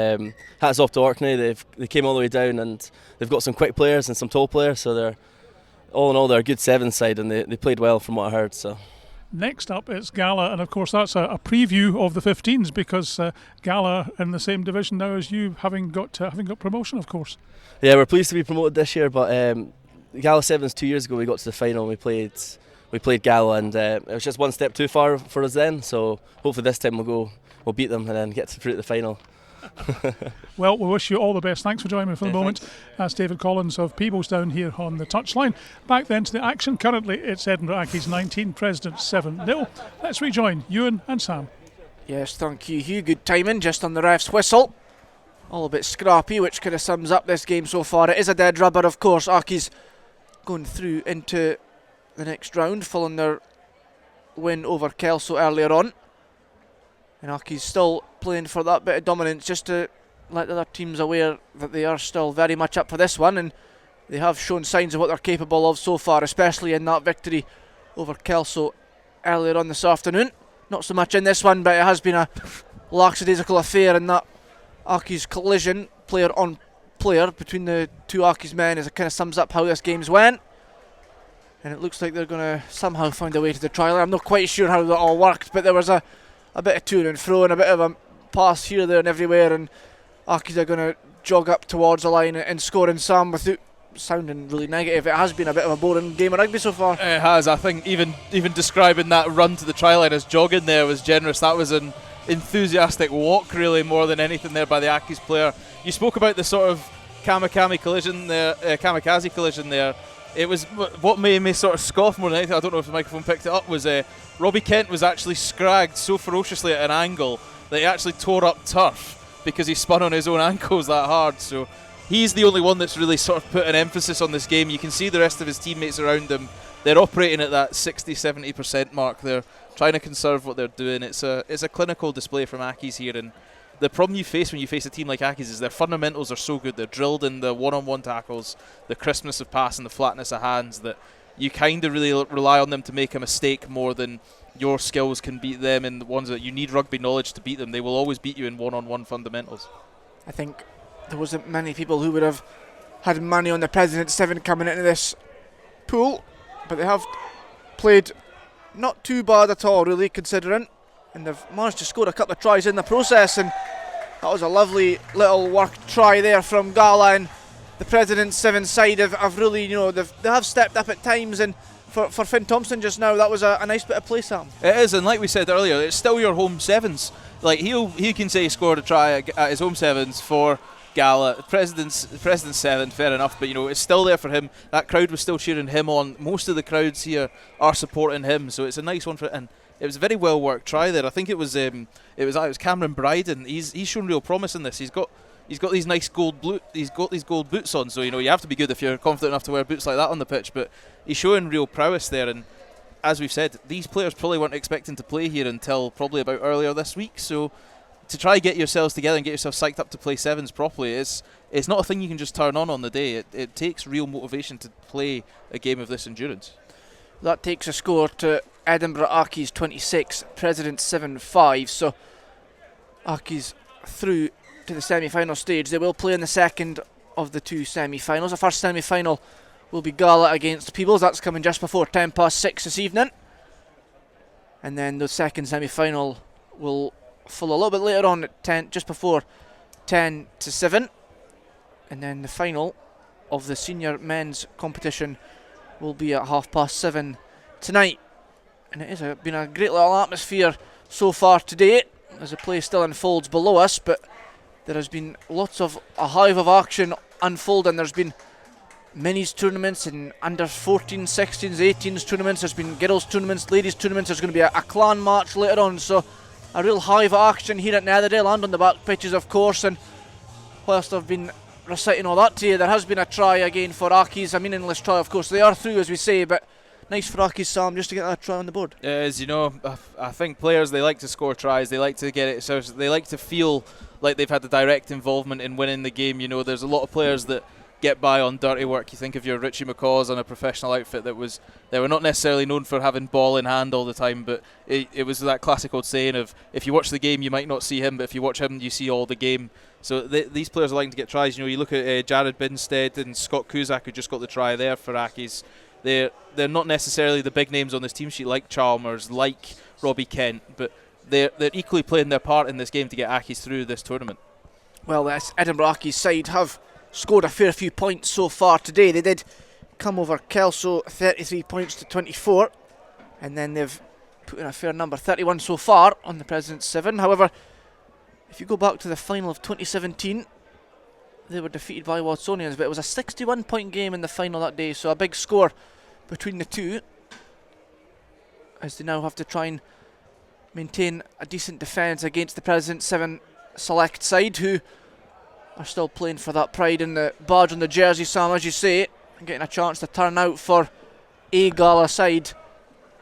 hats off to Orkney. They came all the way down, and they've got some quick players and some tall players. So they're all in all they're a good sevens side, and they played well from what I heard. So. Next up it's Gala, and of course that's a preview of the 15s, because Gala in the same division now as you, having got promotion, of course. Yeah, we're pleased to be promoted this year, but Gala Sevens 2 years ago we got to the final and we played Gala, and it was just one step too far for us then, so hopefully this time we'll beat them and then get through to the final. Well, we wish you all the best. Thanks for joining me for the moment. Thanks. That's David Collins of Peebles down here on the touchline. Back then to the action. Currently it's Edinburgh Accies 19, President 7-0. Let's rejoin Ewan and Sam. Yes, thank you, Hugh. Good timing just on the ref's whistle. All a bit scrappy, which kind of sums up this game so far. It is a dead rubber, of course. Accies going through into the next round following their win over Kelso earlier on. And Accies still playing for that bit of dominance, just to let the other teams aware that they are still very much up for this one, and they have shown signs of what they're capable of so far, especially in that victory over Kelso earlier on this afternoon. Not so much in this one, but it has been a lackadaisical affair in that Accies collision, player on player, between the two Accies men, as it kind of sums up how this game's went. And it looks like they're going to somehow find a way to the try line. I'm not quite sure how that all worked, but there was a bit of to and fro and a bit of a pass here, there and everywhere, and Accies are going to jog up towards the line and scoring some without sounding really negative. It has been a bit of a boring game of rugby so far. It has. I think even describing that run to the try line as jogging there was generous. That was an enthusiastic walk, really, more than anything there by the Accies player. You spoke about the sort of kamikaze collision there. It was what made me sort of scoff more than anything. I don't know if the microphone picked it up. Was Robbie Kent was actually scragged so ferociously at an angle that he actually tore up turf because he spun on his own ankles that hard. So he's the only one that's really sort of put an emphasis on this game. You can see the rest of his teammates around him. They're operating at that 60-70% mark. They're trying to conserve what they're doing. It's a clinical display from Accies here, and the problem you face when you face a team like Accies is their fundamentals are so good. They're drilled in the one-on-one tackles, the crispness of pass and the flatness of hands, that you kind of really rely on them to make a mistake more than your skills can beat them in the ones that you need rugby knowledge to beat them. They will always beat you in one-on-one fundamentals. I think there wasn't many people who would have had money on the President's 7 coming into this pool, but they have played not too bad at all, really, considering, and they've managed to score a couple of tries in the process, and that was a lovely little work try there from Gala, and the President's 7 side have really, they have stepped up at times, and for Finn Thompson just now, that was a nice bit of play, Sam. It is, and like we said earlier, it's still your home sevens. Like he can say he scored a try at his home sevens for Gala, President's 7, fair enough, but it's still there for him. That crowd was still cheering him on. Most of the crowds here are supporting him, so it's a nice one for, and it was a very well worked try there. I think it was Cameron Bryden. He's shown real promise in this. He's got these nice gold boots on, so you have to be good if you're confident enough to wear boots like that on the pitch, but he's showing real prowess there. And as we've said, these players probably weren't expecting to play here until probably about earlier this week, so to try get yourselves together and get yourself psyched up to play sevens properly, it's not a thing you can just turn on the day. It takes real motivation to play a game of this endurance. That takes a score to Edinburgh Accies 26, President's 7-5, so Accies through to the semi-final stage. They will play in the second of the two semi-finals. The first semi-final will be Gala against Peebles. That's coming just before 6:10 this evening, and then the second semi-final will follow a little bit later on at 10, just before 6:50, and then the final of the senior men's competition will be at 7:30 tonight. And it has been a great little atmosphere so far today as the play still unfolds below us, but there has been lots of a hive of action unfolding. There's been minis tournaments and under 14s, 16s, 18s tournaments. There's been girls tournaments, ladies tournaments. There's going to be a clan match later on, so a real hive of action here at Netherdale and on the back pitches, of course. And whilst I've been reciting all that to you, there has been a try again for Accies, a meaningless try, of course. They are through, as we say, but nice for Accies, Sam, just to get that try on the board. It is, I think players, they like to score tries, they like to get it, so they like to feel like they've had a direct involvement in winning the game. There's a lot of players that get by on dirty work. You think of your Richie McCaws on a professional outfit they were not necessarily known for having ball in hand all the time, but it was that classic old saying of, if you watch the game you might not see him, but if you watch him you see all the game. So these players are liking to get tries. You look at Jared Binstead and Scott Cusack, who just got the try there for Accies. They're not necessarily the big names on this team sheet like Chalmers, like Robbie Kent, but they're equally playing their part in this game to get Accies through this tournament. Well, this Edinburgh Accies side have scored a fair few points so far today. They did come over Kelso 33 points to 24, and then they've put in a fair number, 31 so far on the President's 7. However, if you go back to the final of 2017, they were defeated by Watsonians, but it was a 61 point game in the final that day, so a big score between the two, as they now have to try and maintain a decent defence against the President's 7 select side, who are still playing for that pride in the badge on the jersey, Sam, as you say, and getting a chance to turn out for a Gala side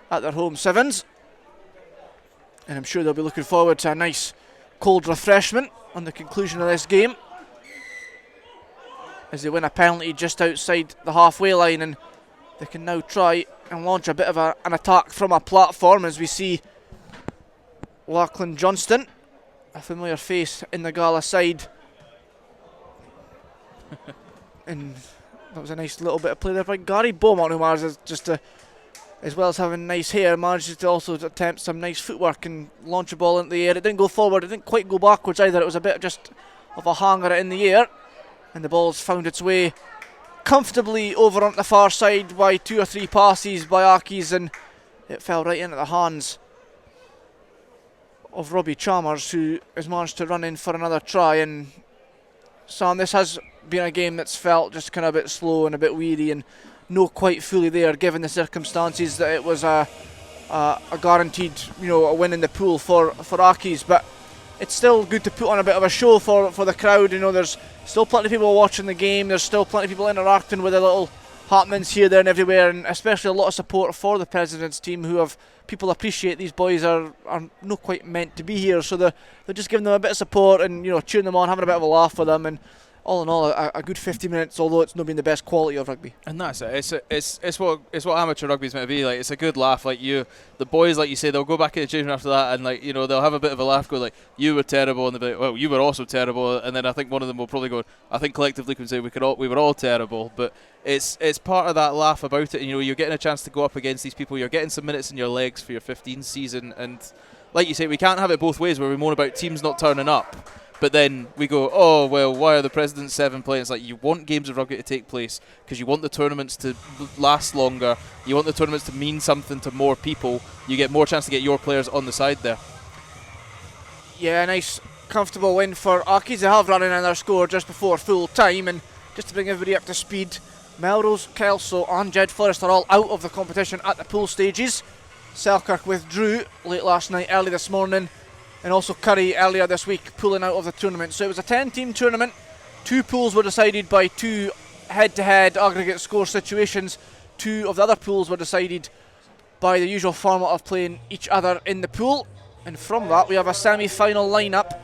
at their home sevens. and I'm sure they'll be looking forward to a nice cold refreshment on the conclusion of this game, as they win a penalty just outside the halfway line, and they can now try and launch a bit of an attack from a platform, as we see Lachlan Johnston, a familiar face in the Gala side. And that was a nice little bit of play there by Gary Beaumont, who manages just to, as well as having nice hair, manages to also attempt some nice footwork and launch a ball into the air. It didn't go forward, it didn't quite go backwards either, it was a bit just of a hanger in the air, and the ball's found its way comfortably over onto the far side by 2 or 3 passes by Accies, and it fell right into the hands of Robbie Chalmers, who has managed to run in for another try. And Sam, this has been a game that's felt just kind of a bit slow and a bit weary and not quite fully there, given the circumstances that it was a guaranteed, a win in the pool for Accies. But it's still good to put on a bit of a show for the crowd. There's still plenty of people watching the game, there's still plenty of people interacting with the little happenings here, there and everywhere, and especially a lot of support for the President's team, who people appreciate these boys are not quite meant to be here, so they're just giving them a bit of support and cheering them on, having a bit of a laugh with them, and all in all a good 50 minutes, although it's not been the best quality of rugby. And that's it. It's what amateur rugby's meant to be like. It's a good laugh. Like the boys, like you say, they'll go back in the change room after that, and they'll have a bit of a laugh. Go like, you were terrible, and they'll be like, well, you were also terrible. And then I think one of them will probably go, I think collectively can say we were all terrible. But it's part of that laugh about it. You're getting a chance to go up against these people. You're getting some minutes in your legs for your 15th season, and like you say, we can't have it both ways, where we moan about teams not turning up, but then we go, oh, well, why are the President's 7 playing? It's like, you want games of rugby to take place because you want the tournaments to last longer. You want the tournaments to mean something to more people. You get more chance to get your players on the side there. Yeah, nice, comfortable win for Accies. They have run in their score just before full time, and just to bring everybody up to speed, Melrose, Kelso and Jed Forest are all out of the competition at the pool stages. Selkirk withdrew late last night, early this morning, and also Curry earlier this week pulling out of the tournament. So it was a 10-team tournament. 2 pools were decided by 2 head-to-head aggregate score situations. 2 of the other pools were decided by the usual format of playing each other in the pool. And from that we have a semi-final lineup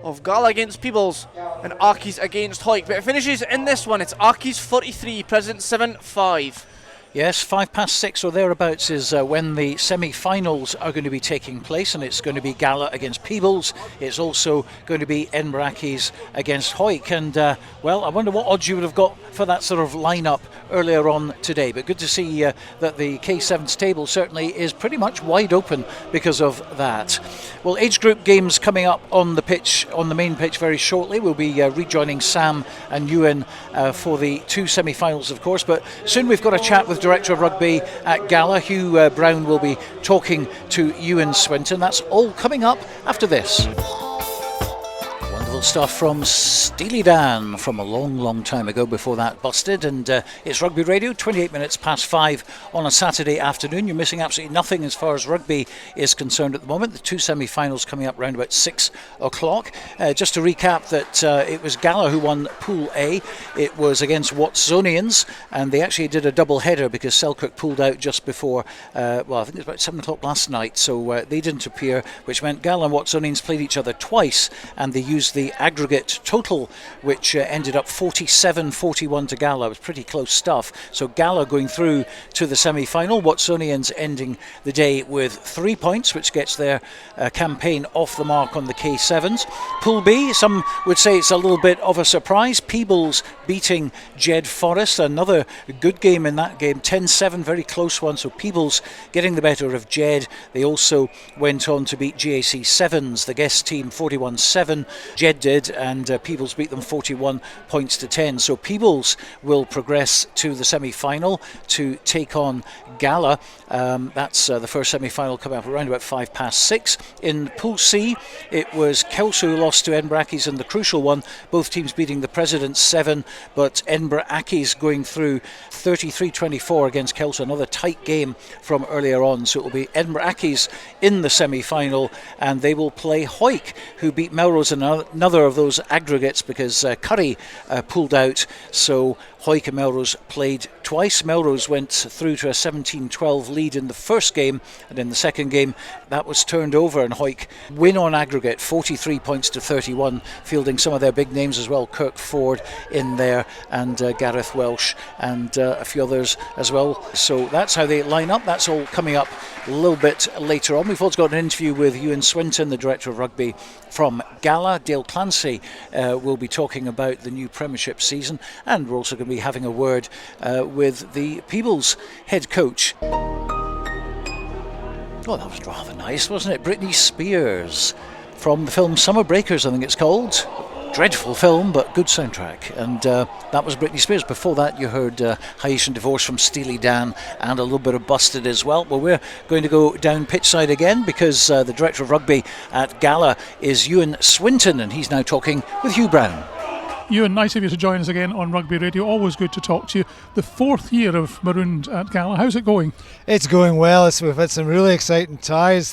of Gala against Peebles and Accies against Hawick. But it finishes in this one. It's Accies 43, President 7-5. Yes, 6:05 or thereabouts is when the semi-finals are going to be taking place, and it's going to be Gala against Peebles. It's also going to be Edinburgh Accies against Hawick, and well, I wonder what odds you would have got for that sort of lineup earlier on today. But good to see that the K7's table certainly is pretty much wide open because of that. Well, age group games coming up on the pitch, on the main pitch, very shortly. We'll be rejoining Sam and Ewen for the 2 semi-finals, of course. But soon we've got a chat with Director of Rugby at Gala, Hugh Brown, will be talking to Ewen Swinton. That's all coming up after this. Wonderful stuff from Steely Dan from a long time ago, before that Busted, and it's Rugby Radio, 28 minutes past 5 on a Saturday afternoon. You're missing absolutely nothing as far as rugby is concerned at the moment. The 2 semi-finals coming up round about 6 o'clock. Just to recap that it was Gala who won Pool A. It was against Watsonians, and they actually did a double header because Selkirk pulled out just before, I think it was about 7 o'clock last night, so they didn't appear, which meant Gala and Watsonians played each other twice, and they used the aggregate total, which ended up 47-41 to Gala. It was pretty close stuff. So Gala going through to the semi-final. Watsonians ending the day with 3 points, which gets their campaign off the mark on the K7s. Pool B, some would say it's a little bit of a surprise. Peebles beating Jed Forest. Another good game in that game. 10-7, very close one. So Peebles getting the better of Jed. They also went on to beat GAC Sevens, the guest team, 41-7. Jed did, and Peebles beat them 41 points to 10. So Peebles will progress to the semi-final to take on Gala. That's the first semi-final coming up around about 6:05. In Pool C, it was Kelso who lost to Edinburgh Accies in the crucial one. Both teams beating the President's 7, but Edinburgh Accies going through 33-24 against Kelso. Another tight game from earlier on. So it will be Edinburgh Accies in the semi-final, and they will play Hawick, who beat Melrose in another of those aggregates because Curry pulled out. So Hawick and Melrose played twice. Melrose went through to a 17-12 lead in the first game, and in the second game that was turned over, and Hawick win on aggregate 43 points to 31, fielding some of their big names as well, Kirk Ford in there, and Gareth Welsh, and a few others as well. So that's how they line up. That's all coming up a little bit later on. We've also got an interview with Ewen Swinton, the Director of Rugby from Gala. Dale Clancy will be talking about the new Premiership season, and we're also going to be having a word with the Peebles head coach. Oh, that was rather nice, wasn't it? Britney Spears from the film Summer Breakers, I think it's called. Dreadful film, but good soundtrack. And that was Britney Spears. Before that, you heard Haitian Divorce from Steely Dan, and a little bit of Busted as well. Well, we're going to go down pitchside again, because the Director of Rugby at Gala is Ewen Swinton, and he's now talking with Hugh Brown. Ewen, nice of you to join us again on Rugby Radio. Always good to talk to you. The 4th year of Maroon'd at Gala. How's it going? It's going well. We've had some really exciting ties.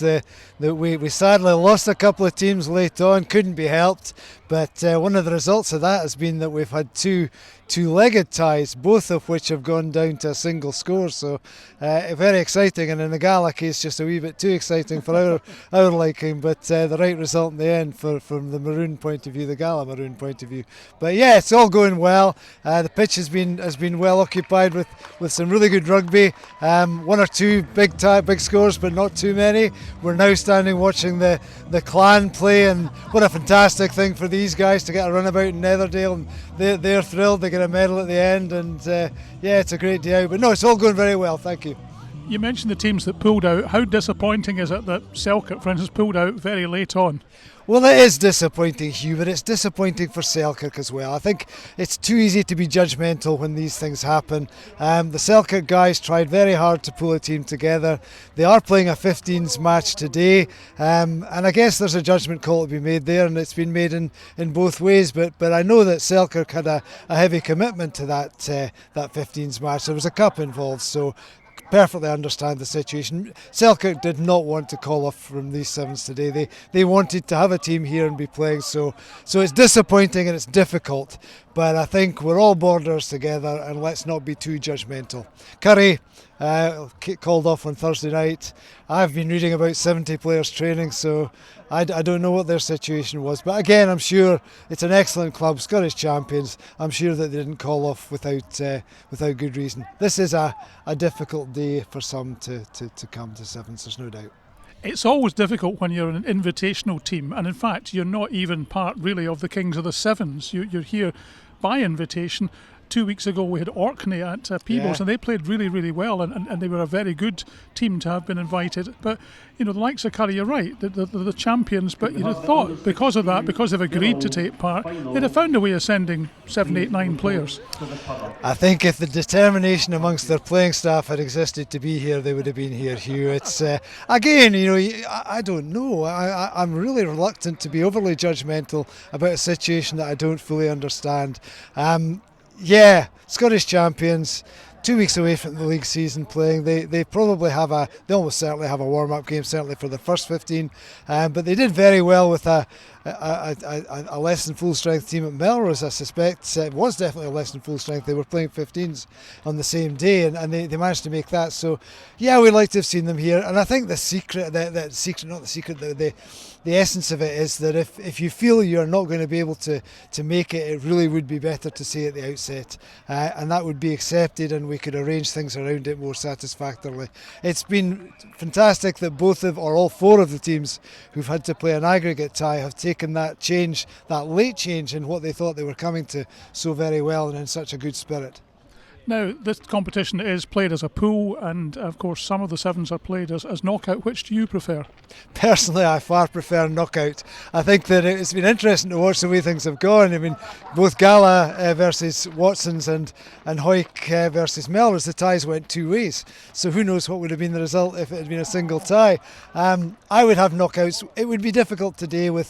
We sadly lost a couple of teams late on, couldn't be helped. But one of the results of that has been that we've had two-legged ties, both of which have gone down to a single score. So very exciting, and in the Gala case, just a wee bit too exciting for our liking. But the right result in the end from the Maroon point of view, the Gala Maroon point of view. But yeah, it's all going well. The pitch has been well occupied with some really good rugby. One or two big scores, but not too many. We're now standing watching the Clan play, and what a fantastic thing for these guys to get a runabout in Netherdale, and they're thrilled they get a medal at the end, and yeah, it's a great day out. But no, it's all going very well, thank you. You mentioned the teams that pulled out. How disappointing is it that Selkirk, for instance, pulled out very late on? Well, it is disappointing, Hugh, but it's disappointing for Selkirk as well. I think it's too easy to be judgmental when these things happen. The Selkirk guys tried very hard to pull a team together. They are playing a 15s match today, and I guess there's a judgment call to be made there, and it's been made in both ways. But I know that Selkirk had a heavy commitment to that 15s match. There was a cup involved, so perfectly understand the situation. Selkirk did not want to call off from these sevens today. They wanted to have a team here and be playing, so it's disappointing and it's difficult, but I think we're all borders together, and let's not be too judgmental. Curry called off on Thursday night. I've been reading about 70 players training, so I don't know what their situation was, but again, I'm sure it's an excellent club, Scottish champions. I'm sure that they didn't call off without good reason. This is a difficult day for some to come to sevens, there's no doubt. It's always difficult when you're an invitational team, and in fact you're not even part really of the Kings of the Sevens. You're here by invitation. 2 weeks ago we had Orkney at Peebles, and they played really, really well, and they were a very good team to have been invited. But you know, the likes of Curry, you're right, the champions, but you'd have thought because of that, because they've agreed to take part, they'd have found a way of sending 7, 8, 9 players. I think if the determination amongst their playing staff had existed to be here, they would have been here, Hugh. It's again, you know, I don't know. I'm really reluctant to be overly judgmental about a situation that I don't fully understand. Yeah, Scottish champions, 2 weeks away from the league season playing. They probably they almost certainly have a warm-up game, certainly for the first 15, but they did very well with a less than full strength team at Melrose. I suspect it was definitely a less than full strength. They were playing 15s on the same day, and they managed to make that. So yeah, we'd like to have seen them here, and I think the essence of it is that if you feel you're not going to be able to make it, it really would be better to say at the outset, and that would be accepted, and we could arrange things around it more satisfactorily. It's been fantastic that all four of the teams who've had to play an aggregate tie have taken that late change in what they thought they were coming to so very well and in such a good spirit. Now, this competition is played as a pool, and of course some of the sevens are played as knockout. Which do you prefer? Personally, I far prefer knockout. I think that it's been interesting to watch the way things have gone. I mean, both Gala versus Watsons and Hawick versus Melrose, the ties went two ways. So who knows what would have been the result if it had been a single tie. I would have knockouts. It would be difficult today with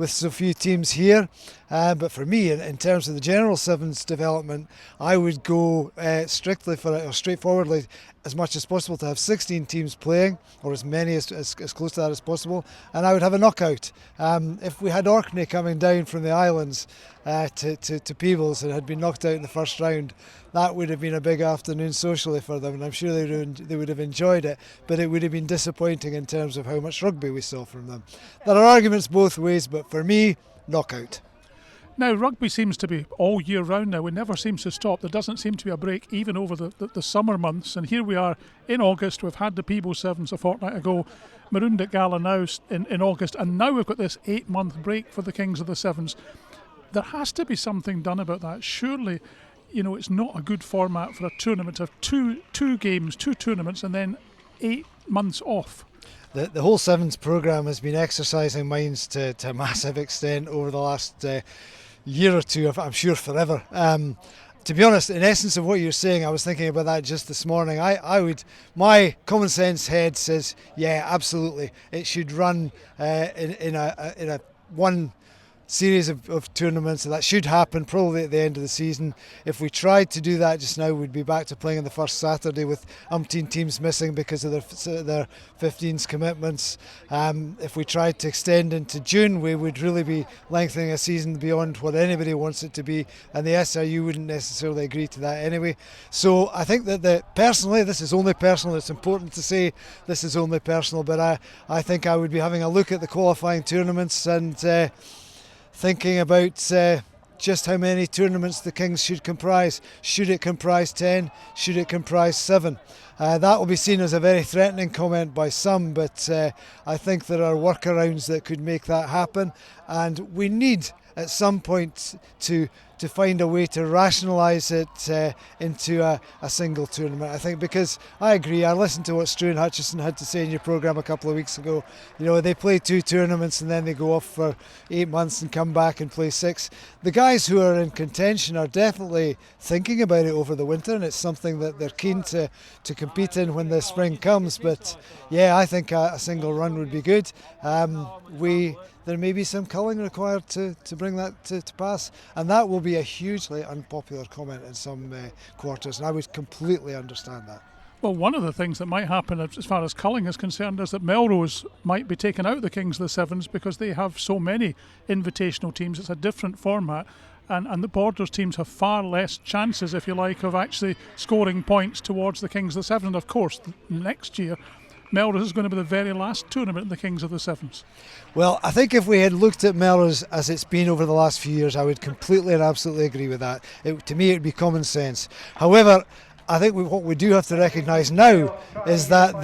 so few teams here. But for me, in terms of the general sevens development, I would go strictly for it, or straightforwardly, as much as possible to have 16 teams playing, or as many as close to that as possible, and I would have a knockout. If we had Orkney coming down from the islands to Peebles and had been knocked out in the first round, that would have been a big afternoon socially for them, and I'm sure they would have enjoyed it, but it would have been disappointing in terms of how much rugby we saw from them. There are arguments both ways, but for me, knockout. Now, rugby seems to be all year round now. It never seems to stop. There doesn't seem to be a break even over the summer months. And here we are in August. We've had the Peebles Sevens a fortnight ago, Maroon'd Gala now in August, and now we've got this 8-month break for the Kings of the Sevens. There has to be something done about that. Surely, it's not a good format for a tournament of two games, 2 tournaments, and then 8 months off. The whole Sevens programme has been exercising minds to a massive extent over the last year or two, I'm sure forever. To be honest, in essence of what you're saying, I was thinking about that just this morning. My common sense head says, yeah, absolutely, it should run in a one series of tournaments, and that should happen probably at the end of the season. If we tried to do that just now, we'd be back to playing on the first Saturday with umpteen teams missing because of their 15s commitments. If we tried to extend into June, we would really be lengthening a season beyond what anybody wants it to be, and the SRU wouldn't necessarily agree to that anyway. So I think that personally, this is only personal, it's important to say this is only personal, but I think I would be having a look at the qualifying tournaments and thinking about just how many tournaments the Kings should comprise. Should it comprise 10? Should it comprise 7? That will be seen as a very threatening comment by some, but I think there are workarounds that could make that happen, and we need at some point to find a way to rationalise it into a single tournament. I think, because I agree, I listened to what Struan Hutchison had to say in your programme a couple of weeks ago. They play 2 tournaments and then they go off for 8 months and come back and play 6. The guys who are in contention are definitely thinking about it over the winter, and it's something that they're keen to compete in when the spring comes. But yeah, I think a single run would be good. There may be some culling required to bring that to pass, and that will be a hugely unpopular comment in some quarters, and I would completely understand that. Well, one of the things that might happen as far as culling is concerned is that Melrose might be taken out of the Kings of the Sevens because they have so many invitational teams. It's a different format, and the Borders teams have far less chances, if you like, of actually scoring points towards the Kings of the Sevens. And of course, next year, Melrose is going to be the very last tournament in the Kings of the Sevens. Well, I think if we had looked at Melrose as it's been over the last few years, I would completely and absolutely agree with that. To me, it would be common sense. However, I think what we do have to recognise now is that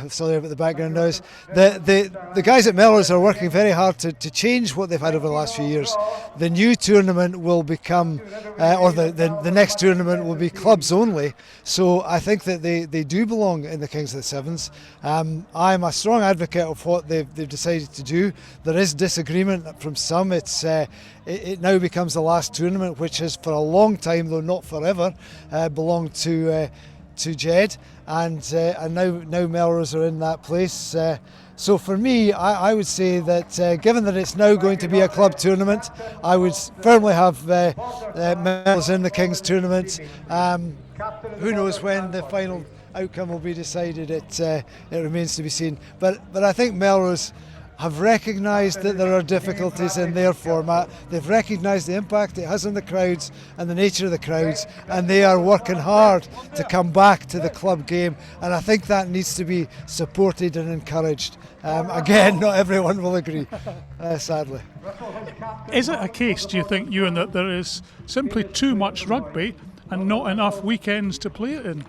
sorry about the background noise. The guys at Melrose are working very hard to change what they've had over the last few years. The new tournament will become, or the next tournament will be clubs only. So I think that they do belong in the Kings of the Sevens. I'm a strong advocate of what they've decided to do. There is disagreement from some. It now becomes the last tournament, which has for a long time, though not forever, belonged to Jed, and now Melrose are in that place. So for me, I would say that given that it's now going to be a club tournament, I would firmly have Melrose in the Kings tournament. Who knows when the final outcome will be decided? It remains to be seen. But I think Melrose have recognised that there are difficulties in their format. They've recognised the impact it has on the crowds and the nature of the crowds, and they are working hard to come back to the club game, and I think that needs to be supported and encouraged. Again, not everyone will agree, sadly. Is it a case, do you think, Euan, that there is simply too much rugby and not enough weekends to play it in?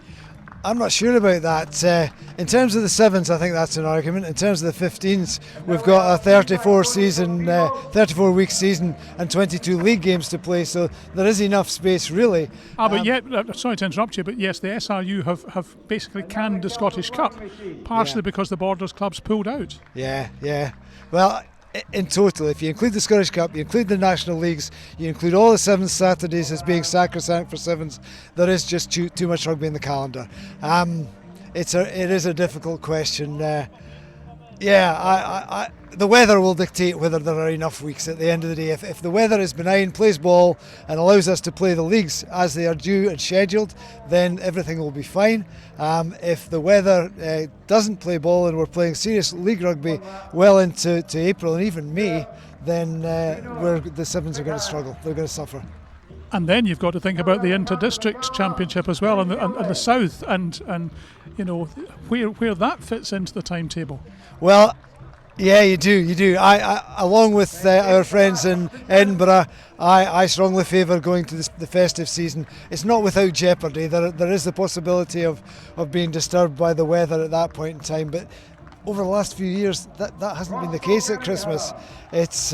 I'm not sure about that. In terms of the Sevens, I think that's an argument. In terms of the 15s, we've got a 34-week season and 22 league games to play, so there is enough space, really. But yet, sorry to interrupt you, but yes, the SRU have basically canned the Scottish Cup, partially because the Borders clubs pulled out. Yeah. Well, in total, if you include the Scottish Cup, you include the National Leagues, you include all the Sevens Saturdays as being sacrosanct for Sevens, there is just too much rugby in the calendar. It is a difficult question. Yeah, the weather will dictate whether there are enough weeks at the end of the day. If the weather is benign, plays ball and allows us to play the leagues as they are due and scheduled, then everything will be fine. If the weather doesn't play ball and we're playing serious league rugby well into April and even May, then the Sevens are going to struggle. They're going to suffer. And then you've got to think about the inter-district championship as well, and the south, and you know where that fits into the timetable. Well, yeah, you do. I along with our friends in Edinburgh, I strongly favour going to the festive season. It's not without jeopardy. There is the possibility of being disturbed by the weather at that point in time, but over the last few years that hasn't been the case at Christmas. It's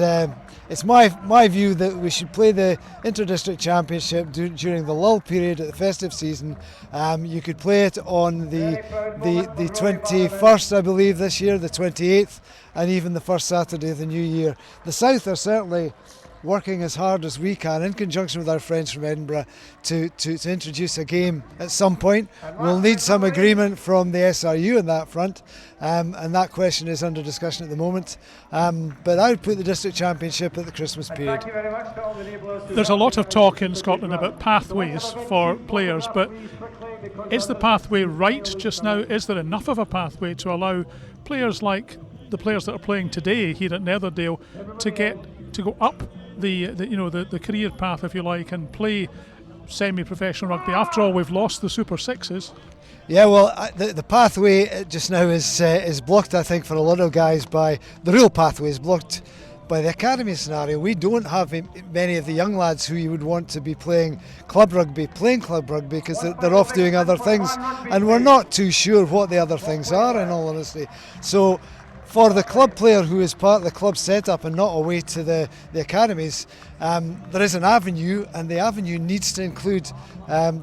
my view that we should play the inter-district championship during the lull period at the festive season. You could play it on the 21st, I believe, this year, the 28th, and even the first Saturday of the new year. The South are certainly working as hard as we can in conjunction with our friends from Edinburgh to introduce a game at some point. We'll need some agreement from the SRU on that front, and that question is under discussion at the moment, but I would put the district championship at the Christmas period. There's a lot of talk in Scotland about pathways for players, but is the pathway right just now? Is there enough of a pathway to allow players like the players that are playing today here at Netherdale to go up the career path, if you like, and play semi-professional rugby? After all, we've lost the Super Sixes. Yeah, well, the pathway just now is blocked, I think, for a lot of guys by the real pathway is blocked by the academy scenario. We don't have many of the young lads who you would want to be playing club rugby because they're off doing other things, and we're not too sure what the other things are, in all honesty. So for the club player who is part of the club setup and not away to the academies, there is an avenue, and the avenue needs to include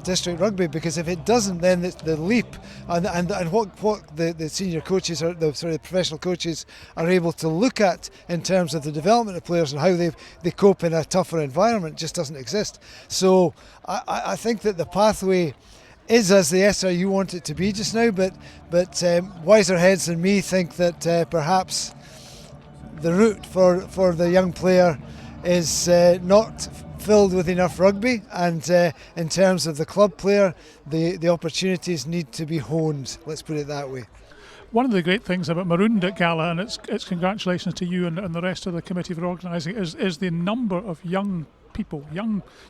district rugby, because if it doesn't, then the leap and what the senior coaches or the professional coaches are able to look at in terms of the development of players and how they cope in a tougher environment just doesn't exist. So I think that the pathway is as the SRU want it to be just now, but wiser heads than me think that perhaps the route for the young player is not filled with enough rugby, and in terms of the club player, the opportunities need to be honed, let's put it that way. One of the great things about Maroon'd Gala, and it's congratulations to you and the rest of the committee for organising, is the number of young people,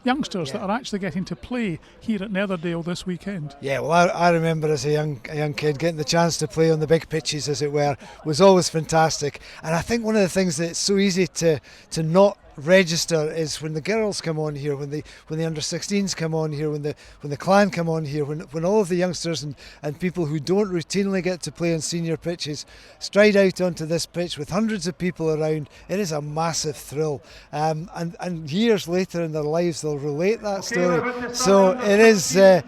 youngsters that are actually getting to play here at Netherdale this weekend. Yeah, well, I remember as a young kid getting the chance to play on the big pitches, as it were, was always fantastic. And I think one of the things that's so easy to not register is when the girls come on here, when the under-16s come on here, when the clan come on here, when all of the youngsters and people who don't routinely get to play on senior pitches stride out onto this pitch with hundreds of people around. It is a massive thrill, and years later in their lives they'll relate that story. So it is sorry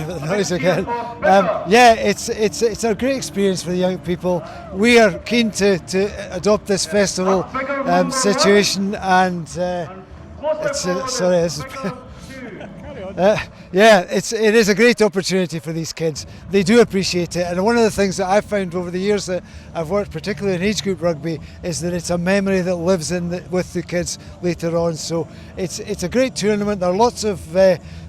about the noise again. It's a great experience for the young people. We are keen to adopt this festival situation, and it is a great opportunity for these kids. They do appreciate it, and one of the things that I've found over the years that I've worked particularly in age group rugby is that it's a memory that lives with the kids later on. So it's a great tournament. There are lots of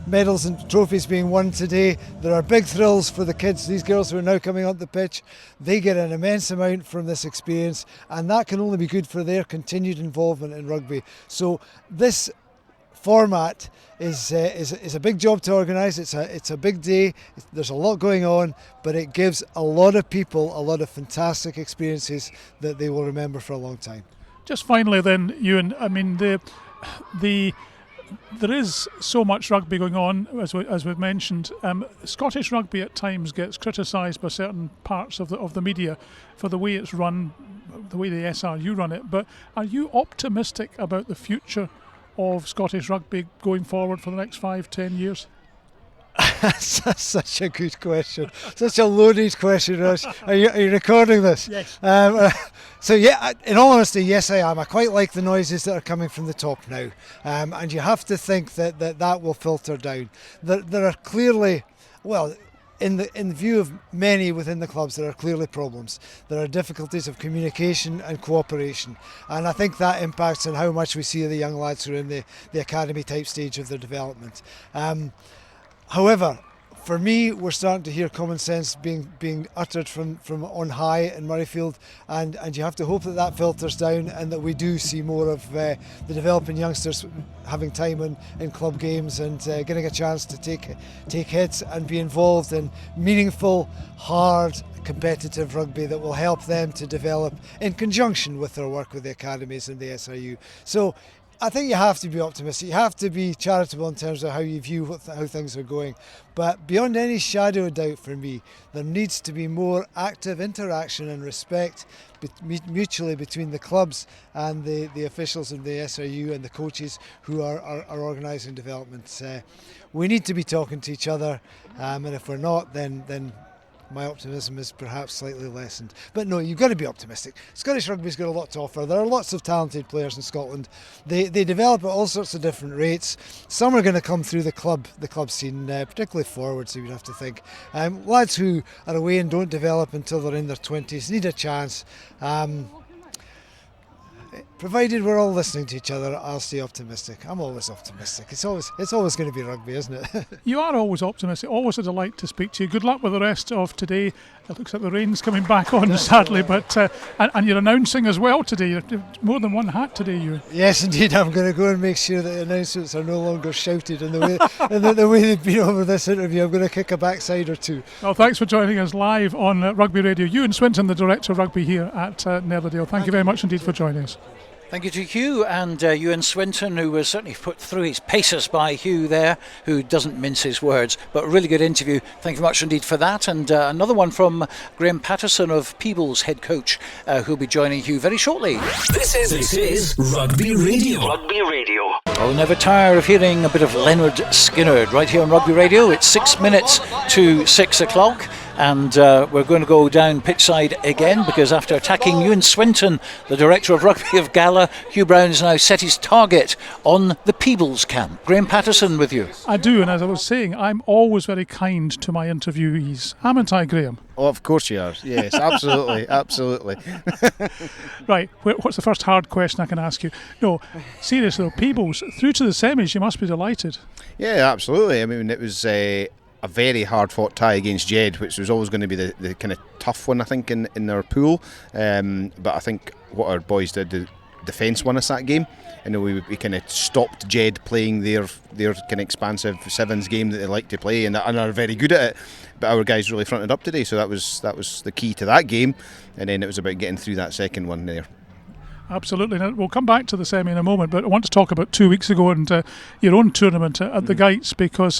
medals and trophies being won today. There are big thrills for the kids. These girls who are now coming on the pitch, they get an immense amount from this experience, and that can only be good for their continued involvement in rugby. So this format is a big job to organise. It's a big day. There's a lot going on, but it gives a lot of people a lot of fantastic experiences that they will remember for a long time. Just finally then, Ewan, I mean there is so much rugby going on, as we've mentioned. Scottish rugby at times gets criticised by certain parts of the media for the way it's run, the way the SRU run it. But are you optimistic about the future of Scottish rugby going forward for the next 5-10 years? That's such a good question. Such a loaded question, Rush. Are you recording this? Yes. So yeah, in all honesty, yes I am. I quite like the noises that are coming from the top now. And you have to think that will filter down. There are clearly, well, in view of many within the clubs, there are clearly problems. There are difficulties of communication and cooperation, and I think that impacts on how much we see of the young lads who are in the academy type stage of their development. However, for me, we're starting to hear common sense being uttered from on high in Murrayfield, and you have to hope that filters down, and that we do see more of the developing youngsters having time in club games and getting a chance to take hits and be involved in meaningful, hard, competitive rugby that will help them to develop in conjunction with their work with the academies and the SRU. So I think you have to be optimistic. You have to be charitable in terms of how you view how things are going. But beyond any shadow of doubt for me, there needs to be more active interaction and respect mutually between the clubs and the officials of the SRU and the coaches who are organising development. We need to be talking to each other, and if we're not, then my optimism is perhaps slightly lessened. But no, you've got to be optimistic. Scottish rugby's got a lot to offer. There are lots of talented players in Scotland. They develop at all sorts of different rates. Some are going to come through the club scene, particularly forwards, you would have to think. Lads who are away and don't develop until they're in their 20s need a chance. Provided we're all listening to each other, I'll stay optimistic. I'm always optimistic. It's always going to be rugby, isn't it? You are always optimistic. Always a delight to speak to you. Good luck with the rest of today. It looks like the rain's coming back on, sadly, but and you're announcing as well today. You're more than one hat today, Ewan. Yes, indeed. I'm going to go and make sure that the announcements are no longer shouted in the way the way they've been over this interview. I'm going to kick a backside or two. Well, thanks for joining us live on Rugby Radio. Ewan Swinton, the Director of Rugby here at Netherdale. Thank you very much indeed for joining us. Thank you to Hugh and Ewan Swinton, who was certainly put through his paces by Hugh there, who doesn't mince his words, but a really good interview. Thank you much indeed for that. And another one from Graeme Paterson of Peebles, head coach, who'll be joining Hugh very shortly. This is Rugby Radio. Rugby Radio. I'll never tire of hearing a bit of Leonard Skinner right here on Rugby Radio. It's 6 minutes to 6 o'clock. And we're going to go down pitchside again, because after attacking Ewan Swinton, the Director of Rugby of Gala, Hugh Brown has now set his target on the Peebles camp. Graeme Paterson with you. I do, and as I was saying, I'm always very kind to my interviewees. Haven't I, Graeme? Oh, of course you are. Yes, absolutely, absolutely. Right, what's the first hard question I can ask you? No, seriously though, Peebles, through to the semis, you must be delighted. Yeah, absolutely. I mean, it was a very hard fought tie against Jed, which was always going to be the kind of tough one, I think, in our pool. But I think what our boys did, the defence won us that game. And we kind of stopped Jed playing their kind of expansive sevens game that they like to play, and are very good at it. But our guys really fronted up today, so that was the key to that game. And then it was about getting through that second one there. Absolutely. Now, we'll come back to the semi in a moment, but I want to talk about 2 weeks ago and your own tournament at the Gites, because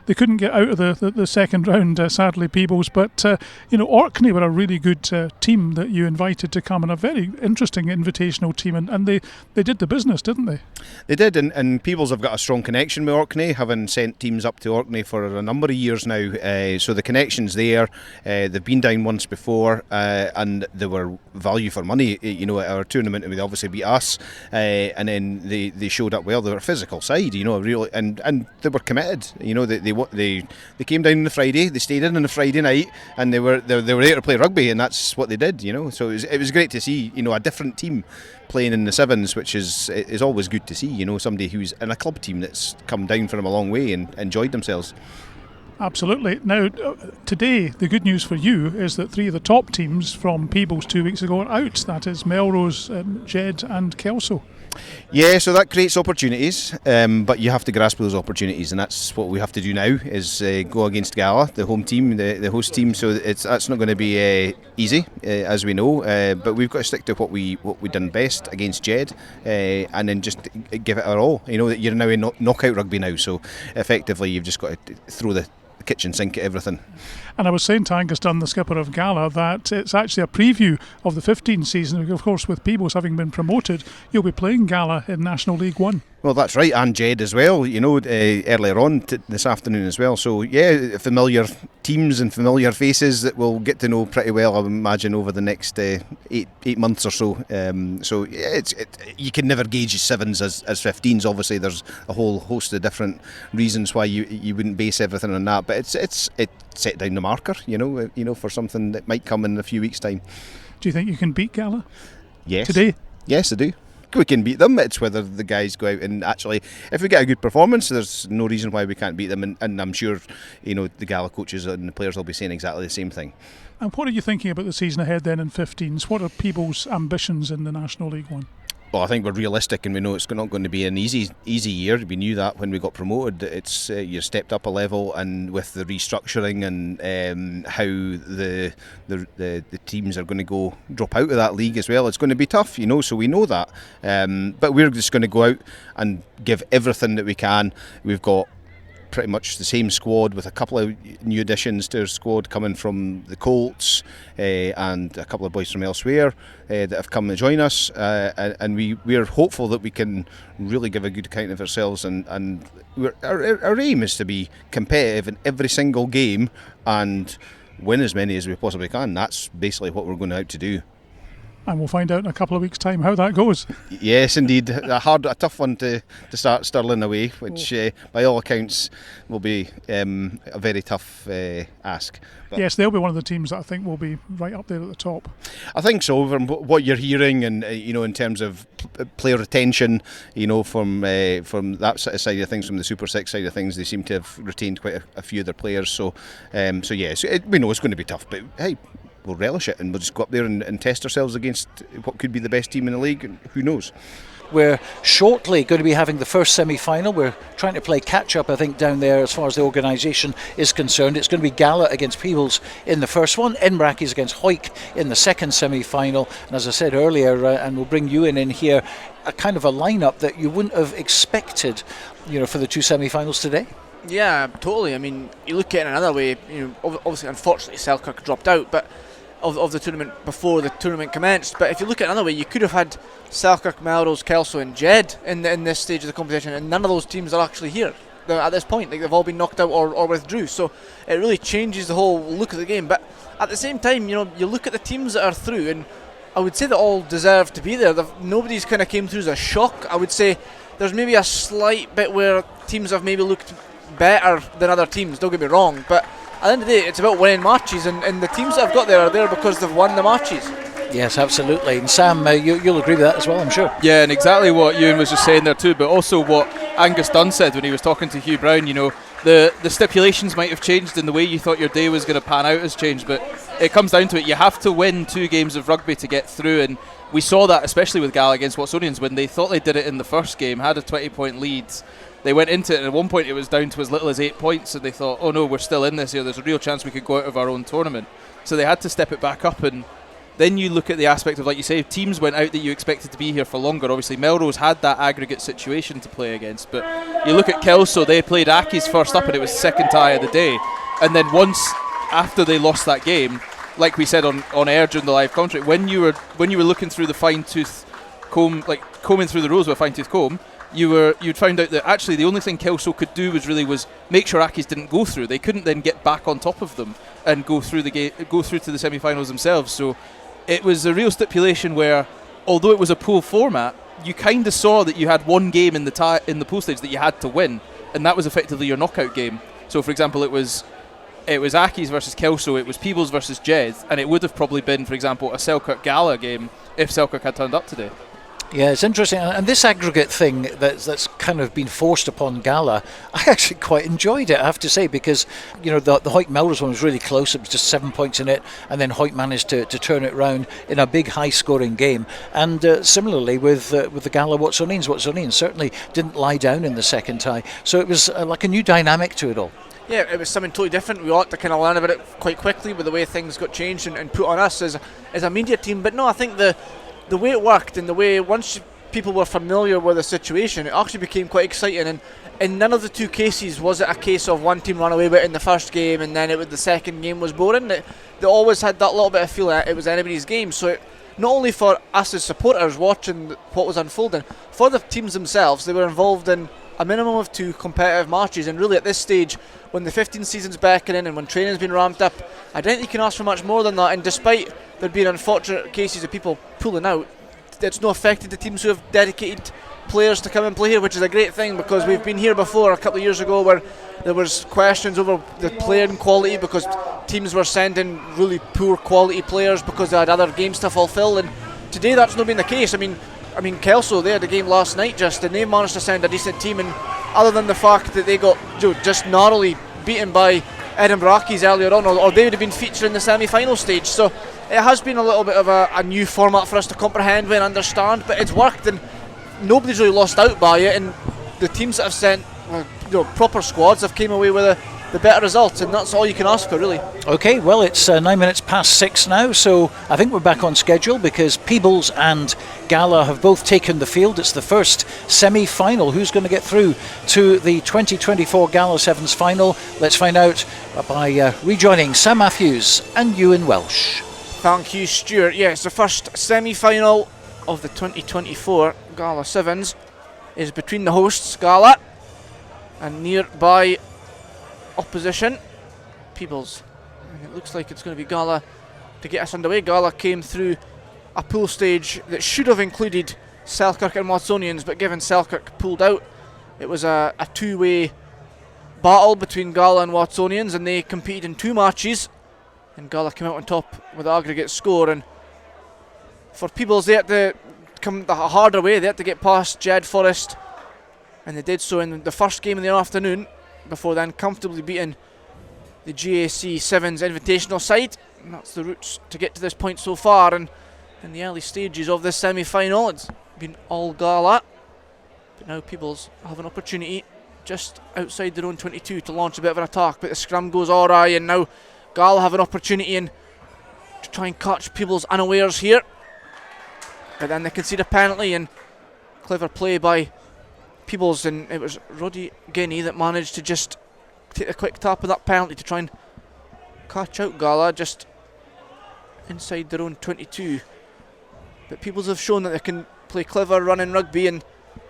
they couldn't get out of the second round, sadly, Peebles. But, Orkney were a really good team that you invited to come, and a very interesting invitational team, and they did the business, didn't they? They did, and Peebles have got a strong connection with Orkney, having sent teams up to Orkney for a number of years now. So the connection's there. They've been down once before, and they were value for money, at our tournament. They obviously beat us, and then they showed up well. They were a physical side, really, and they were committed. They came down on the Friday, they stayed in on the Friday night, and they were there to play rugby, and that's what they did. So it was great to see a different team playing in the sevens, which is always good to see. Somebody who's in a club team that's come down from a long way and enjoyed themselves. Absolutely. Now, today, the good news for you is that 3 of the top teams from Peebles 2 weeks ago are out. That is Melrose, Jed and Kelso. Yeah, so that creates opportunities, but you have to grasp those opportunities, and that's what we have to do now, is go against Gala, the home team, the host team. So that's not going to be easy, as we know, but we've got to stick to what we done best against Jed, and then just give it our all. You're now in knockout rugby now, so effectively you've just got to throw the kitchen sink at everything. And I was saying to Angus Dunn, the skipper of Gala, that it's actually a preview of the 15 season. Of course, with Peebles having been promoted, you'll be playing Gala in National League 1. Well, that's right, and Jed as well, earlier on this afternoon as well. So, yeah, familiar teams and familiar faces that we'll get to know pretty well, I would imagine, over the next 8 months or so. So, yeah, you can never gauge sevens as 15s. Obviously, there's a whole host of different reasons why you wouldn't base everything on that. But it's set down the marker, for something that might come in a few weeks' time. Do you think you can beat Gala? Yes. Today? Yes, I do. We can beat them. It's whether the guys go out and actually, if we get a good performance, there's no reason why we can't beat them. And I'm sure, the Gala coaches and the players will be saying exactly the same thing. And what are you thinking about the season ahead then in 15s? What are Peebles' ambitions in the National League One? Well, I think we're realistic, and we know it's not going to be an easy year. We knew that when we got promoted. It's you stepped up a level, and with the restructuring and how the teams are going to drop out of that league as well, it's going to be tough, So we know that, but we're just going to go out and give everything that we can. We've got pretty much the same squad with a couple of new additions to our squad coming from the Colts and a couple of boys from elsewhere that have come to join us, and we're hopeful that we can really give a good account of ourselves, and our aim is to be competitive in every single game and win as many as we possibly can. That's basically what we're going out to do. And we'll find out in a couple of weeks' time how that goes. Yes, indeed. A tough one to start Stirling away, which by all accounts will be a very tough ask. But yes, they'll be one of the teams that I think will be right up there at the top. I think so, from what you're hearing, and in terms of player retention, from that side of things, from the Super 6 side of things, they seem to have retained quite a few of their players. So yes, we know it's going to be tough, but hey, we'll relish it, and we'll just go up there and test ourselves against what could be the best team in the league, and who knows. We're shortly going to be having the first semi-final. We're trying to play catch-up, I think, down there as far as the organisation is concerned. It's going to be Gala against Peebles in the first one, Inbrackies against Hawick in the second semi-final, and as I said earlier, and we'll bring Ewen in here, a kind of a lineup that you wouldn't have expected, for the two semi-finals today. Yeah, totally. I mean, you look at it another way, obviously, unfortunately, Selkirk dropped out, but of the tournament before the tournament commenced. But if you look at another way, you could have had Selkirk, Melrose, Kelso and Jed in this stage of the competition, and none of those teams are actually here at this point. They've all been knocked out or withdrew, so it really changes the whole look of the game. But at the same time, you look at the teams that are through, and I would say they all deserve to be there. Nobody's kind of came through as a shock. I would say there's maybe a slight bit where teams have maybe looked better than other teams, don't get me wrong, but at the end of the day, it's about winning matches, and the teams that have got there are there because they've won the matches. Yes, absolutely. And Sam, you'll agree with that as well, I'm sure. Yeah, and exactly what Ewan was just saying there too, but also what Angus Dunn said when he was talking to Hugh Brown. The stipulations might have changed, and the way you thought your day was going to pan out has changed, but it comes down to it. You have to win 2 games of rugby to get through, and we saw that especially with Gala against Watsonians when they thought they did it in the first game, had a 20-point lead. They went into it, and at one point it was down to as little as 8 points, and they thought, oh no, we're still in this here, there's a real chance we could go out of our own tournament. So they had to step it back up, and then you look at the aspect of, like you say, teams went out that you expected to be here for longer. Obviously Melrose had that aggregate situation to play against, but you look at Kelso, they played Accies first up, and it was second tie of the day. And then once after they lost that game, like we said on air during the live commentary, when you were looking through the fine-tooth comb, like combing through the rows with a fine-tooth comb, you'd found out that actually the only thing Kelso could do was make sure Accies didn't go through. They couldn't then get back on top of them and go through to the semi-finals themselves. So it was a real stipulation where, although it was a pool format, you kind of saw that you had one game in the pool stage that you had to win, and that was effectively your knockout game. So for example, it was Accies versus Kelso, it was Peebles versus Jed, and it would have probably been, for example, a Selkirk Gala game if Selkirk had turned up today. Yeah, it's interesting, and this aggregate thing that's kind of been forced upon Gala, I actually quite enjoyed it, I have to say, because the Hawick Melrose one was really close. It was just 7 points in it, and then Hawick managed to turn it round in a big high-scoring game. And similarly with the Gala Watsonians certainly didn't lie down in the second tie, so it was like a new dynamic to it all. Yeah, it was something totally different. We ought to kind of learn about it quite quickly with the way things got changed and put on us as a media team. But no, I think the way it worked, and the way once people were familiar with the situation, it actually became quite exciting. And in none of the two cases was it a case of one team ran away with it in the first game and then the second game was boring. They always had that little bit of feeling that it was anybody's game. So not only for us as supporters watching what was unfolding, for the teams themselves. They were involved in a minimum of 2 competitive matches, and really at this stage, when the 15 season's beckoning and when training's been ramped up, I don't think you can ask for much more than that. And despite there being unfortunate cases of people pulling out, it's not affected the teams who have dedicated players to come and play here, which is a great thing, because we've been here before a couple of years ago where there was questions over the playing quality because teams were sending really poor quality players because they had other games to fulfil, and today that's not been the case. I mean Kelso, they had a game last night and they managed to send a decent team, and other than the fact that they got just narrowly beaten by Edinburgh Accies earlier on, or they would have been featured in the semi-final stage. So it has been a little bit of a new format for us to comprehend and understand, but it's worked and nobody's really lost out by it, and the teams that have sent proper squads have came away with the better results, and that's all you can ask for, really. Okay, well, it's 9 minutes past 6 now, so I think we're back on schedule because Peebles and Gala have both taken the field. It's the first semi-final. Who's going to get through to the 2024 Gala Sevens final? Let's find out by rejoining Sam Mathews and Ewen Welsh. Thank you, Stuart. Yeah, it's the first semi-final of the 2024 Gala Sevens is between the hosts, Gala, and nearby opposition, Peebles. And it looks like it's going to be Gala to get us underway. Gala came through a pool stage that should have included Selkirk and Watsonians, but given Selkirk pulled out, it was a two-way battle between Gala and Watsonians, and they competed in 2 matches, and Gala came out on top with the aggregate score. And for Peebles, they had to come the harder way. They had to get past Jed Forest, and they did so in the first game in the afternoon, before then comfortably beating the GAC Sevens Invitational side. And that's the routes to get to this point so far. And in the early stages of this semi-final, it's been all Gala, but now Peebles have an opportunity just outside their own 22 to launch a bit of an attack, but the scrum goes awry, and now Gala have an opportunity to try and catch Peebles unawares here, but then they concede a penalty, and clever play by Peebles, and it was Roddy Guinea that managed to just take a quick tap of that penalty to try and catch out Gala just inside their own 22. But Peebles have shown that they can play clever running rugby, and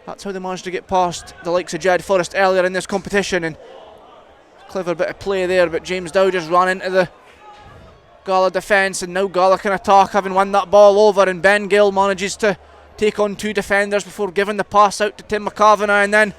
that's how they managed to get past the likes of Jed Forest earlier in this competition. And clever bit of play there, but James Dow just ran into the Gala defence, and now Gala can attack, having won that ball over, and Ben Gill manages to take on 2 defenders before giving the pass out to Tim McCavanagh, and then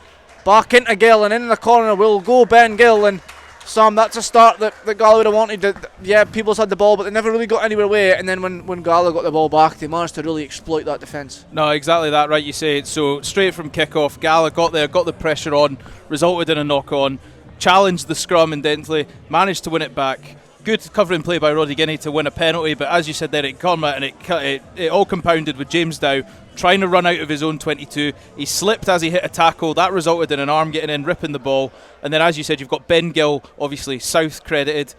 back into Gill, and in the corner will go Ben Gill. And Sam, that's a start that Gala would have wanted. Yeah, Peebles had the ball, but they never really got anywhere with it, and then when Gala got the ball back, they managed to really exploit that defence. No, exactly that, right, you say it. So straight from kick-off, Gala got there, got the pressure on, resulted in a knock-on, challenged the scrum intently, managed to win it back. Good covering play by Roddy Guinea to win a penalty, but as you said there, it came out and it all compounded with James Dow trying to run out of his own 22. He slipped as he hit a tackle. That resulted in an arm getting in, ripping the ball. And then, as you said, you've got Ben Gill, obviously South credited,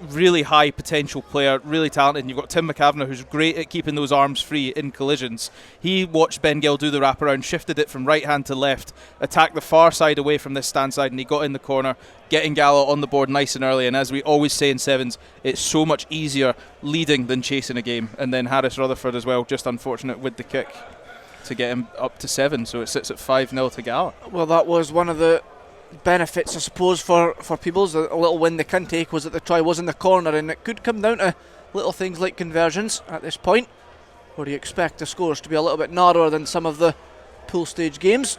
really high potential player, really talented. And you've got Tim McCavanagh, who's great at keeping those arms free in collisions. He watched Ben Gill do the wraparound, shifted it from right hand to left, attacked the far side away from this stand side, and he got in the corner, getting Gala on the board nice and early. And as we always say in Sevens, it's so much easier leading than chasing a game. And then Harris Rutherford as well, just unfortunate with the kick to get him up to 7, so it sits at 5-0 to Gala. Well, that was one of the benefits, I suppose, for Peebles. A little win they can take was that the try was in the corner, and it could come down to little things like conversions at this point, where you expect the scores to be a little bit narrower than some of the pool stage games.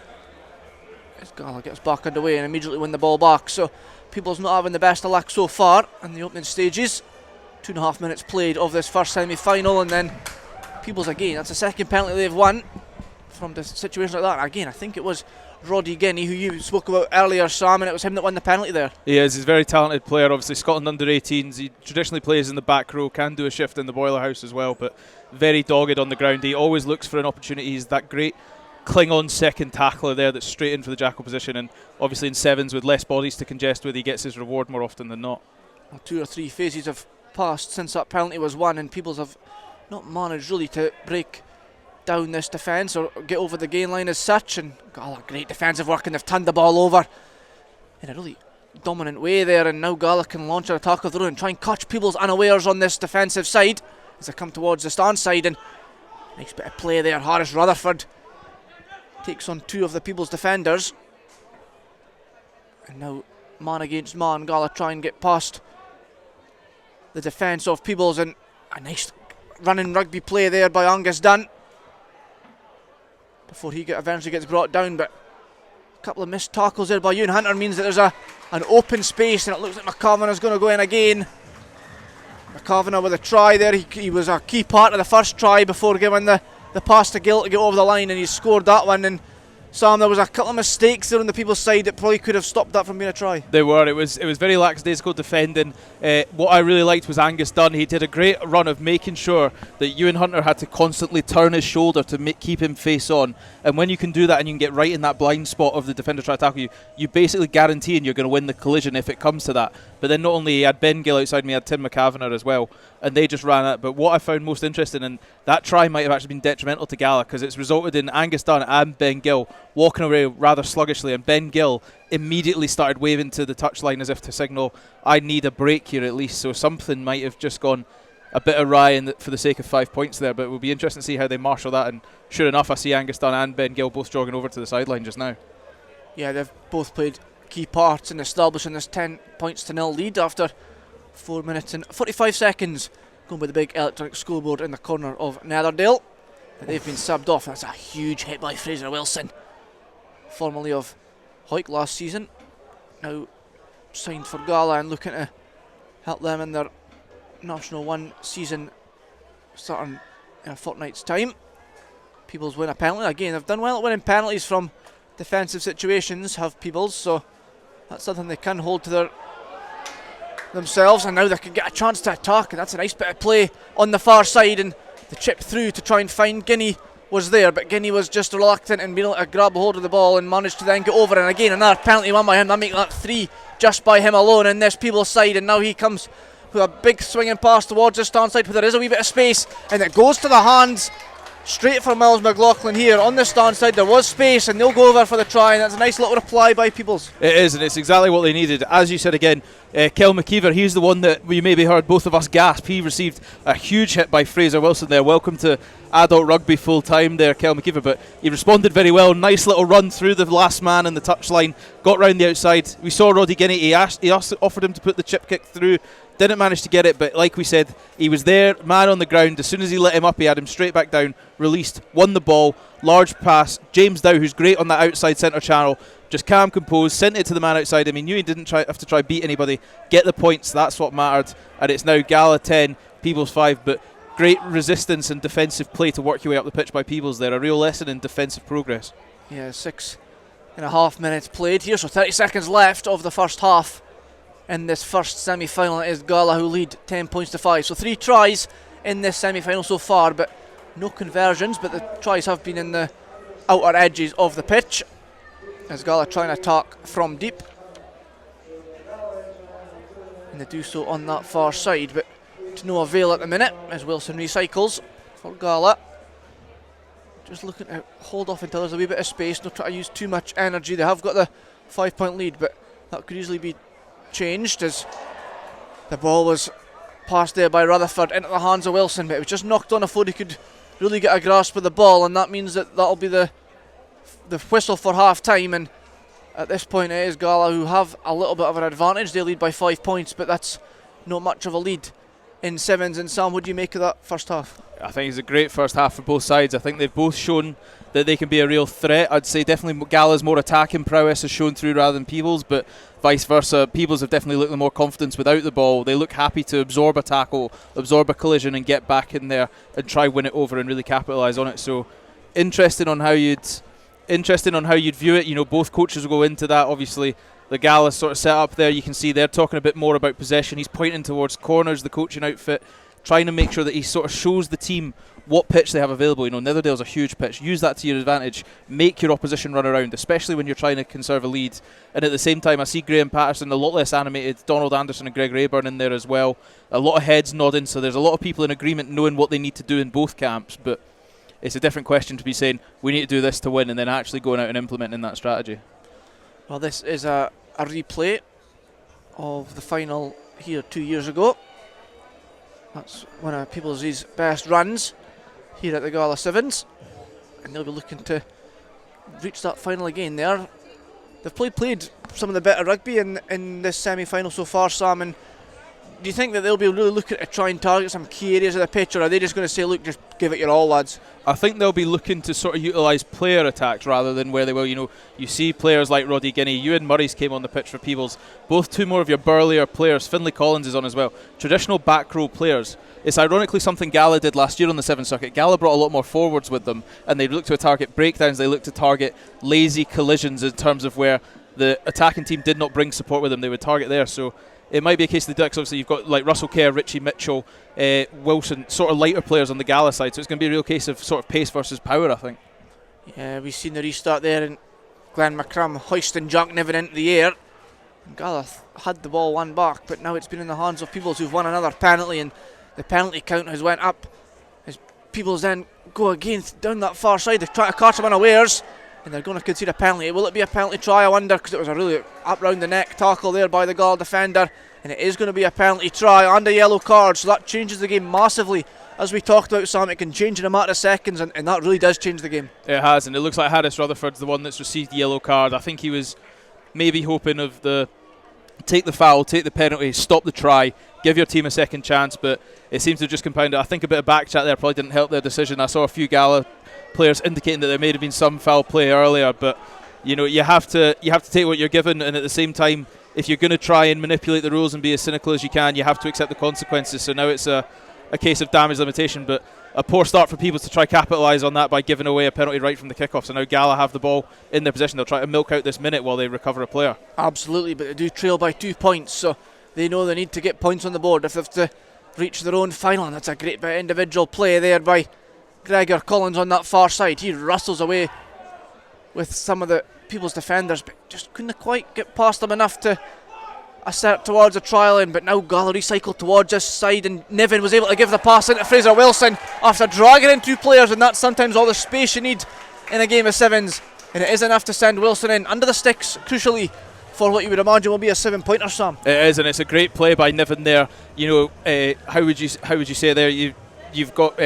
As Gala gets back underway and immediately win the ball back, so Peebles not having the best of luck so far in the opening stages. 2.5 minutes played of this first semi-final, and then Peebles again. That's the second penalty they've won from the situation like that. Again, I think it was Roddy Guinea, who you spoke about earlier, Sam, and it was him that won the penalty there. He is. He's a very talented player. Obviously, Scotland under-18s. He traditionally plays in the back row, can do a shift in the boiler house as well, but very dogged on the ground. He always looks for an opportunity. He's that great cling-on second tackler there that's straight in for the jackal position, and obviously in Sevens with less bodies to congest with, he gets his reward more often than not. Well, 2 or 3 phases have passed since that penalty was won, and Peebles have not managed really to break down this defence or get over the gain line as such. And Gala, great defensive work, and they've turned the ball over in a really dominant way there, and now Gala can launch an attack of their own and try and catch Peebles unawares on this defensive side as they come towards the stand side. And Nice bit of play there. Harris Rutherford takes on 2 of the Peebles defenders. And now man against man, Gala try and get past the defence of Peebles, and a nice running rugby play there by Angus Dunn before he eventually gets brought down. But a couple of missed tackles there by Ewan Hunter means that there's an open space, and it looks like McCavanagh is going to go in again. McCavanagh with a try there. He was a key part of the first try before giving the pass to Gill to get over the line, and he scored that one. And Sam, there was a couple of mistakes there on the People's side that probably could have stopped that from being a try. There were. It was very lackadaisical defending. What I really liked was Angus Dunn. He did a great run of making sure that Ewan Hunter had to constantly turn his shoulder to keep him face on. And when you can do that and you can get right in that blind spot of the defender trying to tackle you, you basically guaranteeing you're going to win the collision if it comes to that. But then not only he had Ben Gill outside me, he had Tim McCavanagh as well, and they just ran it. But what I found most interesting, and that try might have actually been detrimental to Gala, because it's resulted in Angus Dunn and Ben Gill walking away rather sluggishly, and Ben Gill immediately started waving to the touchline as if to signal, I need a break here at least. So something might have just gone a bit awry for the sake of 5 points there, but it will be interesting to see how they marshal that. And sure enough, I see Angus Dunn and Ben Gill both jogging over to the sideline just now. Yeah, they've both played key parts in establishing this 10 points to 0 lead after 4 minutes and 45 seconds, going by the big electronic scoreboard in the corner of Netherdale. They've been subbed off. That's a huge hit by Fraser Wilson, formerly of Hawick last season, now signed for Gala and looking to help them in their National 1 season starting in a fortnight's time. Peebles win a penalty. Again, they've done well at winning penalties from defensive situations, have Peebles, so that's something they can hold to themselves, and now they can get a chance to attack, and that's a nice bit of play on the far side, and the chip through to try and find Guinea was there, but Guinea was just reluctant and being able to grab a hold of the ball and managed to then get over. And again, another penalty won by him. That makes that 3 just by him alone in this Peebles side, and now he comes with a big swinging pass towards the stand side where there is a wee bit of space, and it goes to the hands straight for Miles McLaughlin here on the stand side. There was space, and they'll go over for the try, and that's a nice little reply by Peebles. It is, and it's exactly what they needed. As you said again, Kel McKeever, he's the one that we maybe heard both of us gasp. He received a huge hit by Fraser Wilson there. Welcome to adult rugby full time there, Kel McKeever, but he responded very well. Nice little run through the last man in the touchline, got round the outside. We saw Roddy Guinea, he offered him to put the chip kick through, didn't manage to get it, but like we said, he was there, man on the ground. As soon as he let him up, he had him straight back down, released, won the ball, large pass. James Dow, who's great on that outside centre channel, just calm, composed, sent it to the man outside him. He knew he didn't have to try beat anybody, get the points, that's what mattered. And it's now Gala 10, Peebles 5, but great resistance and defensive play to work your way up the pitch by Peebles there. A real lesson in defensive progress. Yeah, 6.5 minutes played here, so 30 seconds left of the first half. In this first semi-final, it is Gala who lead 10 points to 5. So 3 tries in this semi-final so far, but no conversions, but the tries have been in the outer edges of the pitch, as Gala try and attack from deep, and they do so on that far side, but to no avail at the minute as Wilson recycles for Gala. Just looking to hold off until there's a wee bit of space, not try to use too much energy. They have got the 5-point lead, but that could easily be changed as the ball was passed there by Rutherford into the hands of Wilson, but it was just knocked on before he could really get a grasp of the ball, and that means that that'll be the whistle for half time. And at this point it is Gala who have a little bit of an advantage. They lead by 5 points, but that's not much of a lead in sevens. And Sam, what do you make of that first half? I think it's a great first half for both sides. I think they've both shown that they can be a real threat. I'd say definitely Gala's more attacking prowess has shown through rather than Peebles, but vice versa. Peebles have definitely looked with more confidence without the ball. They look happy to absorb a tackle, absorb a collision, and get back in there and try win it over and really capitalise on it. So interesting on how you'd view it. You know, both coaches will go into that. Obviously, the Gala sort of set up there. You can see they're talking a bit more about possession. He's pointing towards corners, the coaching outfit, trying to make sure that he sort of shows the team what pitch they have available. You know, Netherdale's a huge pitch. Use that to your advantage. Make your opposition run around, especially when you're trying to conserve a lead. And at the same time, I see Graeme Paterson a lot less animated. Donald Anderson and Greg Rayburn in there as well. A lot of heads nodding, so there's a lot of people in agreement knowing what they need to do in both camps. But it's a different question to be saying, we need to do this to win, and then actually going out and implementing that strategy. Well, this is a replay of the final here 2 years ago. That's one of Peebles' best runs. here at the Gala Sevens, and they'll be looking to reach that final again there. They've played some of the better rugby in this semi-final so far, Sam, and do you think that they'll be really looking to try and target some key areas of the pitch, or are they just going to say, look, just give it your all, lads? I think they'll be looking to sort of utilise player attacks rather than where they will. You see players like Roddy Guinea, Ewan Murray's came on the pitch for Peebles, both two more of your burlier players. Finlay Collins is on as well. Traditional back row players. It's ironically something Gala did last year on the Sevens circuit. Gala brought a lot more forwards with them, and they looked to target breakdowns, they looked to target lazy collisions in terms of where the attacking team did not bring support with them. They would target there, so it might be a case of the Ducks. Obviously, you've got like Russell Kerr, Richie Mitchell, Wilson, sort of lighter players on the Gala side. So it's going to be a real case of sort of pace versus power, I think. Yeah, we've seen the restart there, and Glenn McCrum hoisting Jack Niven into the air. And Gala had the ball won back, but now it's been in the hands of Peebles, who've won another penalty, and the penalty count has went up as Peebles then go again down that far side. They try to catch him unawares, and they're going to concede a penalty. Will it be a penalty try, I wonder, because it was a really up round the neck tackle there by the Gala defender, and it is going to be a penalty try and a yellow card, so that changes the game massively. As we talked about, Sam, it can change in a matter of seconds, and that really does change the game. It has, and it looks like Harris Rutherford's the one that's received the yellow card. I think he was maybe hoping of the take the foul, take the penalty, stop the try, give your team a second chance, but it seems to have just compounded. I think a bit of back chat there probably didn't help their decision. I saw a few Gala players indicating that there may have been some foul play earlier, but you have to take what you're given, and at the same time, if you're going to try and manipulate the rules and be as cynical as you can, you have to accept the consequences. So now it's a case of damage limitation, but a poor start for Peebles to try capitalise on that by giving away a penalty right from the kickoff. So now Gala have the ball in their possession. They'll try to milk out this minute while they recover a player. Absolutely, but they do trail by 2 points, so they know they need to get points on the board if they have to reach their own final. And that's a great bit of individual play there by Gregor Collins on that far side. He wrestles away with some of the Peebles defenders, but just couldn't quite get past them enough to assert towards a trial in. But now Gala recycled towards this side, and Niven was able to give the pass into Fraser Wilson after dragging in two players, and that's sometimes all the space you need in a game of sevens, and it is enough to send Wilson in under the sticks, crucially, for what you would imagine will be a 7-pointer, Sam. It is, and it's a great play by Niven there. How would you say there? You've got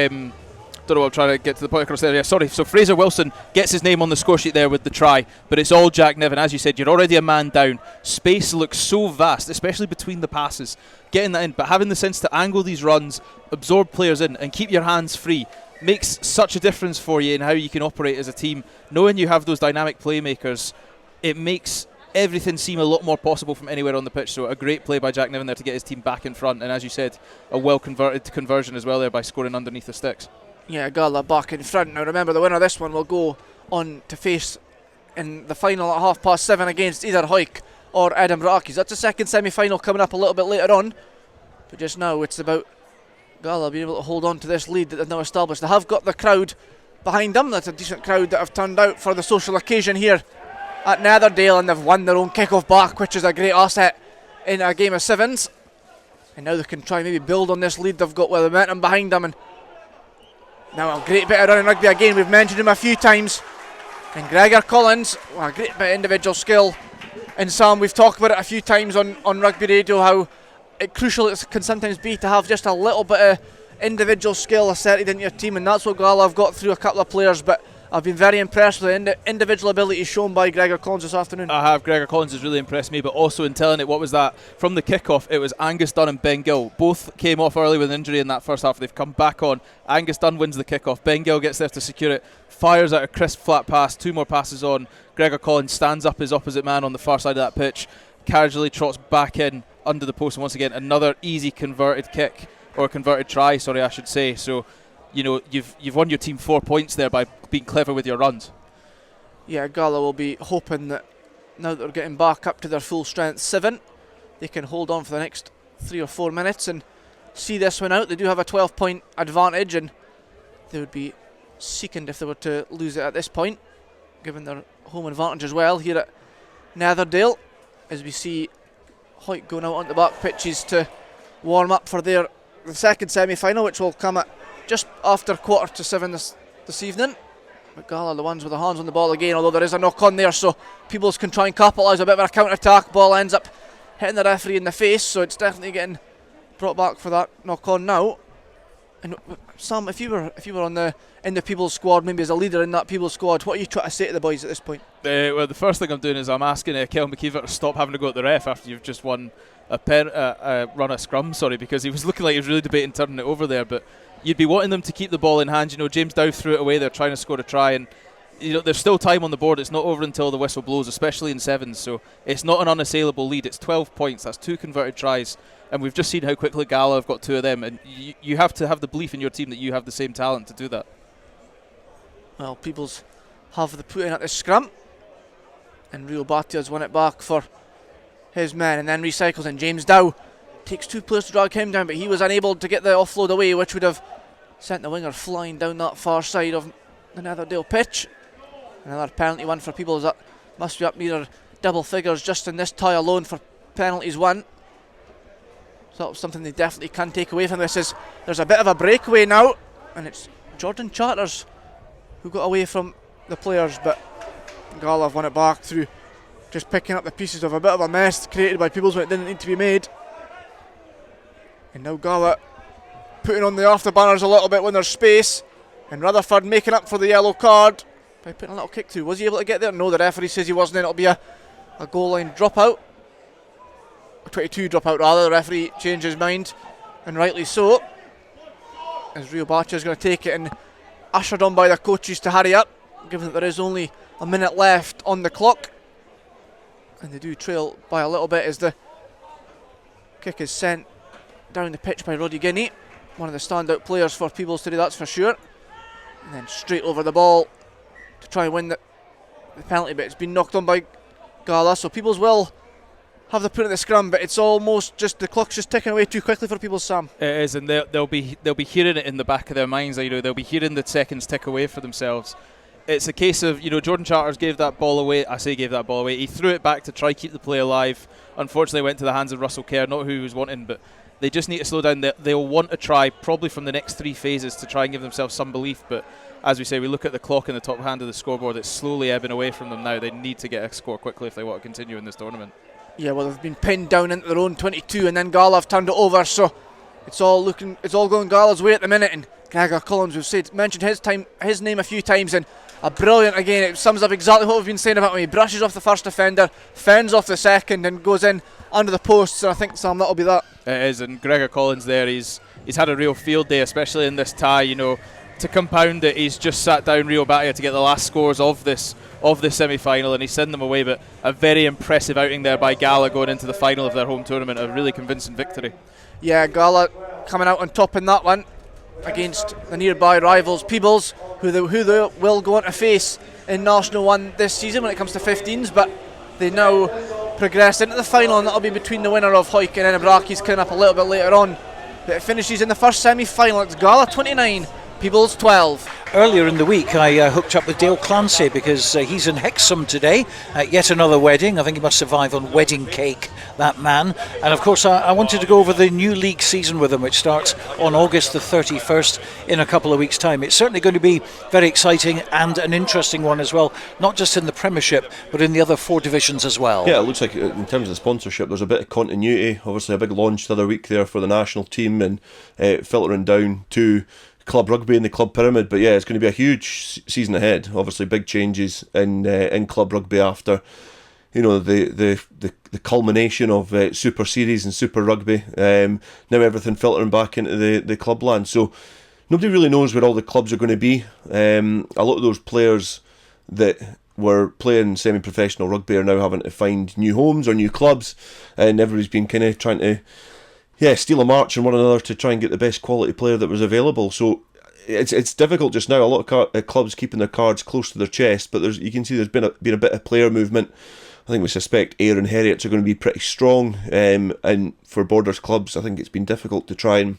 don't know what I'm trying to get to the point across there. Yeah, sorry. So Fraser Wilson gets his name on the score sheet there with the try, but it's all Jack Niven. As you said, you're already a man down. Space looks so vast, especially between the passes. Getting that in, but having the sense to angle these runs, absorb players in, and keep your hands free makes such a difference for you in how you can operate as a team. Knowing you have those dynamic playmakers, it makes everything seem a lot more possible from anywhere on the pitch. So a great play by Jack Niven there to get his team back in front, and as you said, a well converted conversion as well there by scoring underneath the sticks. Yeah, Gala back in front. Now remember, the winner of this one will go on to face in the final at 7:30 against either Hawick or Edinburgh Accies. That's a second semi-final coming up a little bit later on, but just now it's about Gala being able to hold on to this lead that they've now established. They have got the crowd behind them. That's a decent crowd that have turned out for the social occasion here at Netherdale, and they've won their own kick-off back, which is a great asset in a game of sevens. And now they can try and maybe build on this lead they've got with the momentum behind them. And now a great bit of running rugby again. We've mentioned him a few times. And Gregor Collins, a great bit of individual skill. And Sam, we've talked about it a few times on Rugby Radio, how crucial it can sometimes be to have just a little bit of individual skill asserted into your team, and that's what Gala have got through a couple of players. But I've been very impressed with the individual ability shown by Gregor Collins this afternoon. I have. Gregor Collins has really impressed me, but also in telling it, what was that? From the kick-off, it was Angus Dunn and Ben Gill. Both came off early with an injury in that first half. They've come back on. Angus Dunn wins the kick-off. Ben Gill gets there to secure it, fires out a crisp flat pass, 2 more passes on. Gregor Collins stands up his opposite man on the far side of that pitch, casually trots back in under the post, and once again, another easy converted kick, or converted try, sorry, I should say. So, you've won your team 4 points there by being clever with your runs. Yeah, Gala will be hoping that now that they're getting back up to their full strength 7, they can hold on for the next 3 or 4 minutes and see this one out. They do have a 12-point advantage, and they would be sickened if they were to lose it at this point, given their home advantage as well here at Netherdale, as we see Hawick going out on the back pitches to warm up for the second semi-final, which will come at just after 7:15 this evening. But Gala the ones with the hands on the ball again, although there is a knock on there, so Peebles can try and capitalise a bit of a counter-attack. Ball ends up hitting the referee in the face, so it's definitely getting brought back for that knock on now. And Sam, if you were in the Peebles squad, maybe as a leader in that Peebles squad, what are you trying to say to the boys at this point? Well, the first thing I'm doing is I'm asking Kel McKeever to stop having to go at the ref after you've just won run a scrum, because he was looking like he was really debating turning it over there. But you'd be wanting them to keep the ball in hand. James Dow threw it away. They're trying to score a try, and there's still time on the board. It's not over until the whistle blows, especially in sevens. So it's not an unassailable lead. It's 12 points. That's 2 converted tries. And we've just seen how quickly Gala have got 2 of them. And you have to have the belief in your team that you have the same talent to do that. Well, Peebles have the put in at the scrum. And Rio Batia's won it back for his men. And then recycles. And James Dow takes 2 players to drag him down. But he was unable to get the offload away, which would have sent the winger flying down that far side of the Netherdale pitch. Another penalty one for Peebles. That must be up near double figures just in this tie alone for penalties won. So that's something they definitely can take away from this. There's a bit of a breakaway now, and it's Jordan Charters who got away from the players, but Gala have won it back through just picking up the pieces of a bit of a mess created by Peebles when it didn't need to be made. And now Gala putting on the afterburners a little bit when there's space, and Rutherford making up for the yellow card by putting a little kick through. Was he able to get there? No, the referee says he wasn't. It'll be a goal line dropout. 22 dropout rather. The referee changed his mind, and rightly so, as Rio Baccia is going to take it and ushered on by the coaches to hurry up, given that there is only a minute left on the clock, and they do trail by a little bit as the kick is sent down the pitch by Roddy Guinea, one of the standout players for Peebles today, that's for sure. And then straight over the ball to try and win the penalty, but it's been knocked on by Gala, so Peebles will have the put in the scrum, but it's almost just the clock's just ticking away too quickly for Peebles, Sam. It is, and they'll be hearing it in the back of their minds. They'll be hearing the seconds tick away for themselves. It's a case of Jordan Charters gave that ball away. I say gave that ball away. He threw it back to try keep the play alive. Unfortunately, it went to the hands of Russell Kerr, not who he was wanting, but they just need to slow down. They'll want to try probably from the next 3 phases to try and give themselves some belief, but as we say, we look at the clock in the top hand of the scoreboard. It's slowly ebbing away from them now. They need to get a score quickly if they want to continue in this tournament. Yeah, well, they've been pinned down into their own 22, and then Gala have turned it over, so it's all going Gala's way at the minute. And Gregor Collins, we've mentioned his name a few times, and a brilliant, again, it sums up exactly what we've been saying about him. He brushes off the first defender, fends off the second, and goes in under the posts, and I think, Sam, that'll be that. It is, and Gregor Collins there, he's had a real field day, especially in this tie, to compound it. He's just sat down Rio Baccia to get the last scores of this semi-final, and he's sending them away, but a very impressive outing there by Gala going into the final of their home tournament, a really convincing victory. Yeah, Gala coming out on top in that one against the nearby rivals Peebles, who they will go on to face in National 1 this season when it comes to 15s, but they now progress into the final, and that'll be between the winner of Hawick and Edinburgh. He's coming up a little bit later on, but it finishes in the first semi-final. It's Gala 29, Peebles 12. Earlier in the week I hooked up with Dale Clancy because he's in Hexham today at yet another wedding. I think he must survive on wedding cake, that man. And of course I wanted to go over the new league season with him, which starts on August the 31st in a couple of weeks' time. It's certainly going to be very exciting and an interesting one as well, not just in the Premiership but in the other 4 divisions as well. Yeah, it looks like in terms of the sponsorship there's a bit of continuity. Obviously a big launch the other week there for the national team, and filtering down to club rugby in the club pyramid. But yeah, it's going to be a huge season ahead. Obviously big changes in club rugby after the culmination of Super Series and Super Rugby. Now everything filtering back into the clubland, so nobody really knows where all the clubs are going to be. A lot of those players that were playing semi-professional rugby are now having to find new homes or new clubs, and everybody's been kind of trying to steal a march on one another to try and get the best quality player that was available. So it's difficult just now. A lot of clubs keeping their cards close to their chest, but you can see there's been a bit of player movement. I think we suspect Ayr and Heriots are going to be pretty strong, and for Borders clubs I think it's been difficult to try and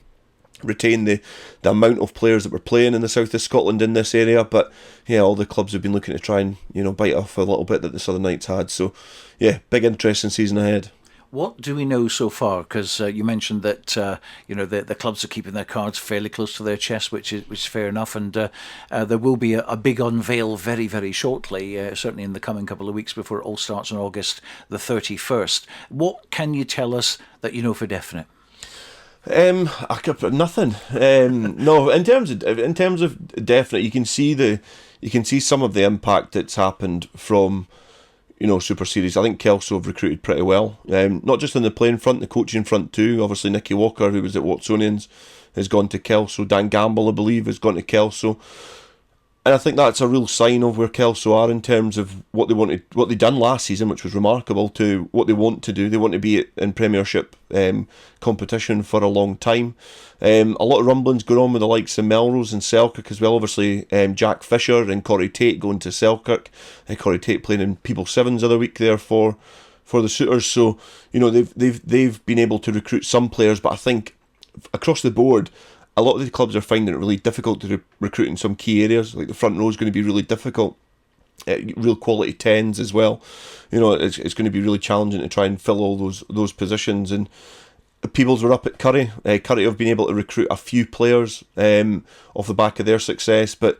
retain the amount of players that were playing in the south of Scotland in this area. But yeah, all the clubs have been looking to try and bite off a little bit that the Southern Knights had. So yeah, big interesting season ahead. What do we know so far? Because you mentioned that the clubs are keeping their cards fairly close to their chest, which is fair enough, and there will be a big unveil very, very shortly, certainly in the coming couple of weeks before it all starts on August the 31st. What can you tell us that you know for definite? I could nothing. No, in terms of definite, you can see some of the impact that's happened from, Super Series. I think Kelso have recruited pretty well, not just in the playing front, the coaching front too. Obviously, Nicky Walker, who was at Watsonians, has gone to Kelso. Dan Gamble, I believe, has gone to Kelso. And I think that's a real sign of where Kelso are in terms of what they done last season, which was remarkable, to what they want to do. They want to be in Premiership competition for a long time. A lot of rumblings going on with the likes of Melrose and Selkirk as well. Obviously, Jack Fisher and Corey Tate going to Selkirk. Corey Tate playing in Peebles Sevens the other week there for the Suitors. So they've been able to recruit some players, but I think across the board, a lot of the clubs are finding it really difficult to recruit in some key areas. Like the front row is going to be really difficult. Real quality 10s as well. It's going to be really challenging to try and fill all those positions. And Peebles were up at Curry. Curry have been able to recruit a few players off the back of their success. But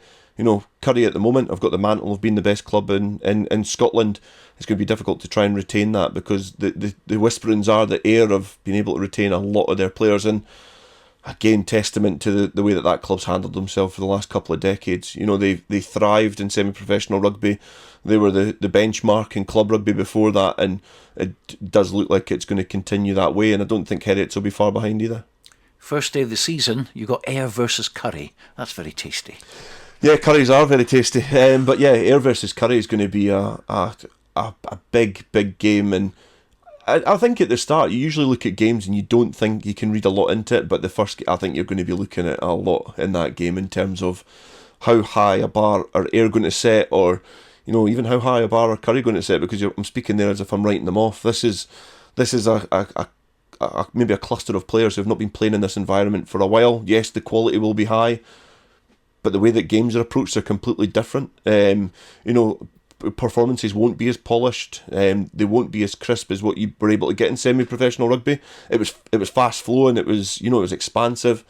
Curry at the moment have got the mantle of being the best club in Scotland. It's going to be difficult to try and retain that, because the whisperings are the Ayr have been able to retain a lot of their players. And again, testament to the way that club's handled themselves for the last couple of decades. They thrived in semi-professional rugby. They were the benchmark in club rugby before that, and it does look like it's going to continue that way, and I don't think Heriots will be far behind either. First day of the season, you got Ayr versus Curry. That's very tasty. Yeah, Curries are very tasty. But yeah, Ayr versus Curry is going to be a big game, and I think at the start you usually look at games and you don't think you can read a lot into it, but the first, I think you're going to be looking at a lot in that game in terms of how high a bar are Ayr going to set, or even how high a bar are Curry going to set, because I'm speaking there as if I'm writing them off. This is a maybe a cluster of players who have not been playing in this environment for a while. Yes, the quality will be high, but the way that games are approached are completely different. Performances won't be as polished. They won't be as crisp as what you were able to get in semi-professional rugby. It was fast flowing. It was it was expansive.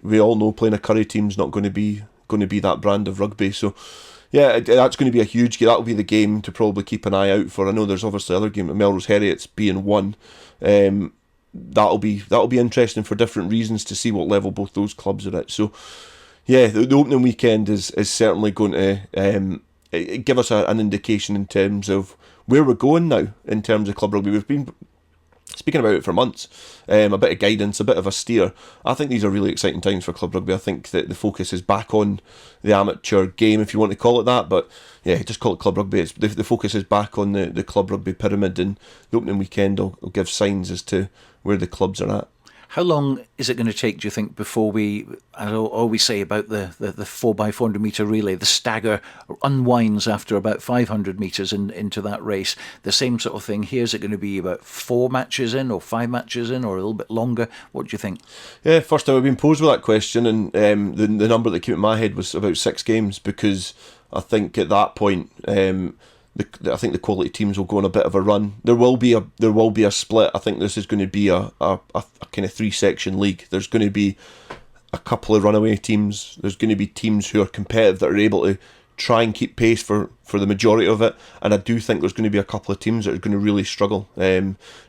We all know playing a Curry team's not going to be that brand of rugby. So yeah, that's going to be a huge game. That'll be the game to probably keep an eye out for. I know there's obviously other game, Melrose Heriots being one. That'll be interesting for different reasons to see what level both those clubs are at. So yeah, the opening weekend is certainly going to give us an indication in terms of where we're going now in terms of club rugby. We've been speaking about it for months, a bit of guidance, a bit of a steer. I think these are really exciting times for club rugby. I think that the focus is back on the amateur game, if you want to call it that, but yeah, just call it club rugby. The focus is back on the club rugby pyramid, and the opening weekend will give signs as to where the clubs are at. How long is it going to take, do you think, before we, I always say about the 4x400 metre relay, the stagger unwinds after about 500 metres into that race? The same sort of thing here. Is it going to be about 4 matches in or 5 matches in or a little bit longer? What do you think? Yeah, first time I've been posed with that question, and the number that came in my head was about 6 games, because I think at that point, I think the quality teams will go on a bit of a run. There will be a split. I think this is going to be a kind of 3-section league. There's going to be a couple of runaway teams. There's going to be teams who are competitive that are able to try and keep pace for the majority of it. And I do think there's going to be a couple of teams that are going to really struggle.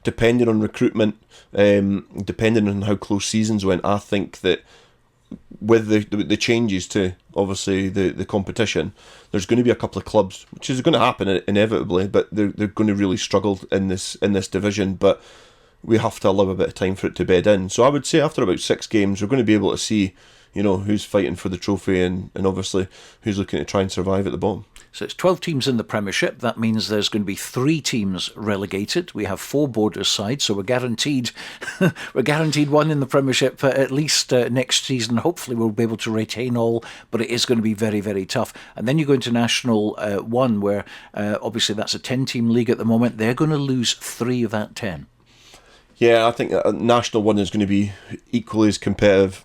Depending on recruitment, depending on how close seasons went, I think that with the changes to obviously the competition, there's going to be a couple of clubs, which is going to happen inevitably, but they're going to really struggle in this division. But we have to allow a bit of time for it to bed in. So I would say after about 6 games, we're going to be able to see, who's fighting for the trophy and obviously who's looking to try and survive at the bottom. So it's 12 teams in the Premiership. That means there's going to be 3 teams relegated. We have 4 Borders sides, so we're guaranteed one in the Premiership at least next season. Hopefully we'll be able to retain all, but it is going to be very, very tough. And then you go into National 1, where obviously that's a 10-team league at the moment. They're going to lose 3 of that 10. Yeah, I think National 1 is going to be equally as competitive.